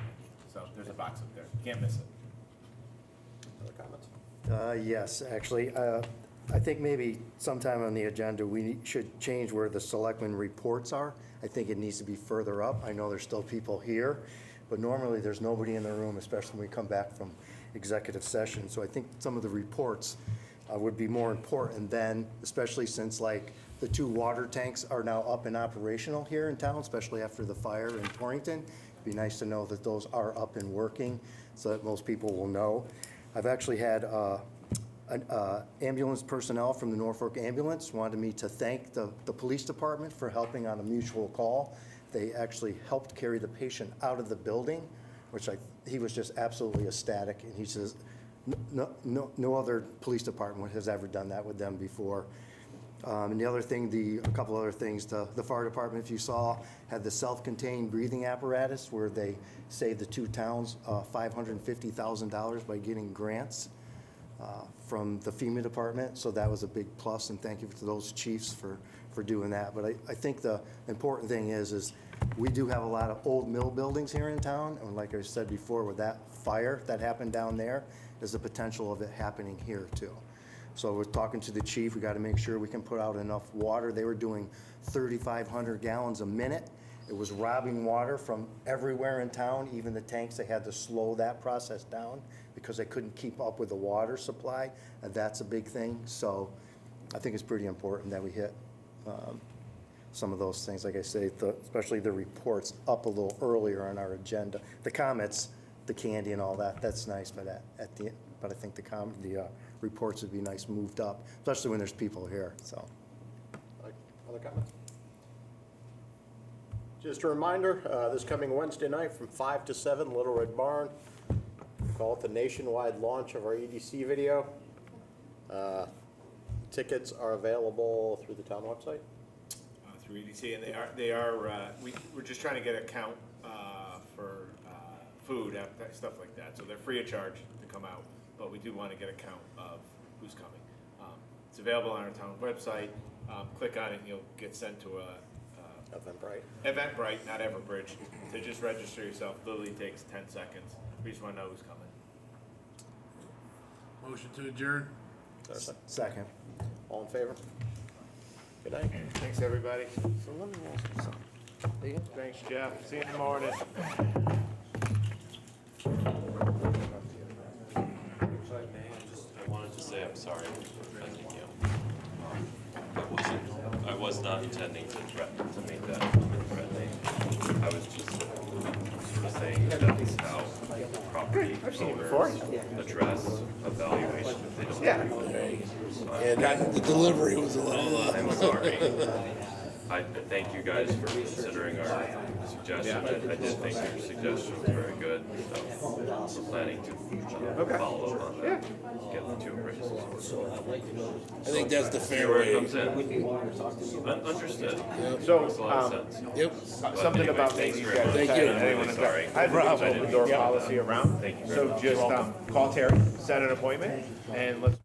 So there's a box up there. Can't miss it. Other comments? Yes, actually, I think maybe sometime on the agenda, we should change where the selectmen reports are. I think it needs to be further up. I know there's still people here, but normally there's nobody in the room, especially when we come back from executive session. So I think some of the reports would be more important then, especially since like the 2 water tanks are now up and operational here in town, especially after the fire in Torrington. It'd be nice to know that those are up and working so that most people will know. I've actually had ambulance personnel from the Norfolk Ambulance wanted me to thank the police department for helping on a mutual call. They actually helped carry the patient out of the building, which he was just absolutely ecstatic. And he says, no other police department has ever done that with them before. And the other thing, a couple other things, the fire department, if you saw, had the self-contained breathing apparatus where they saved the 2 towns $550,000 by getting grants from the FEMA department. So that was a big plus, and thank you to those chiefs for doing that. But I think the important thing is we do have a lot of old mill buildings here in town, and like I said before, with that fire that happened down there, there's the potential of it happening here too. So we're talking to the chief, we gotta make sure we can put out enough water. They were doing 3,500 gallons a minute. It was robbing water from everywhere in town, even the tanks. They had to slow that process down because they couldn't keep up with the water supply, and that's a big thing. So I think it's pretty important that we hit some of those things. Like I say, especially the reports up a little earlier on our agenda. The comments, the candy and all that, that's nice, but I think the reports would be nice moved up, especially when there's people here, so. Other comments? Just a reminder, this coming Wednesday night from 5 to 7, Little Red Barn. We call it the nationwide launch of our EDC video. Tickets are available through the town website. Through EDC, and we're just trying to get a count for food, stuff like that. So they're free of charge to come out, but we do want to get a count of who's coming. It's available on our town website. Click on it and you'll get sent to Eventbrite, not Everbridge, to just register yourself. Literally takes 10 seconds. We just want to know who's coming. Motion to adjourn. Second. All in favor? Good night. Thanks, everybody. Thanks, Jeff. See you in the morning. I wanted to say I'm sorry for offending you. I was not intending to threaten to make that comment threatening. I was just sort of saying that's how property owners address evaluation if they don't. Yeah, the delivery was a little. I'm sorry. I thank you guys for considering our suggestion. I did think your suggestion was very good, so we're planning to follow up on that, get the 2 appraisals. I think that's the See fair where way. it comes in. Understood. So, Makes a lot of sense. Yep. something anyway, about thanks these very guys. much. Thank you. Anyone Sorry. I have an open door policy around. Thank you very So much. just call Terry, set an appointment, and let's.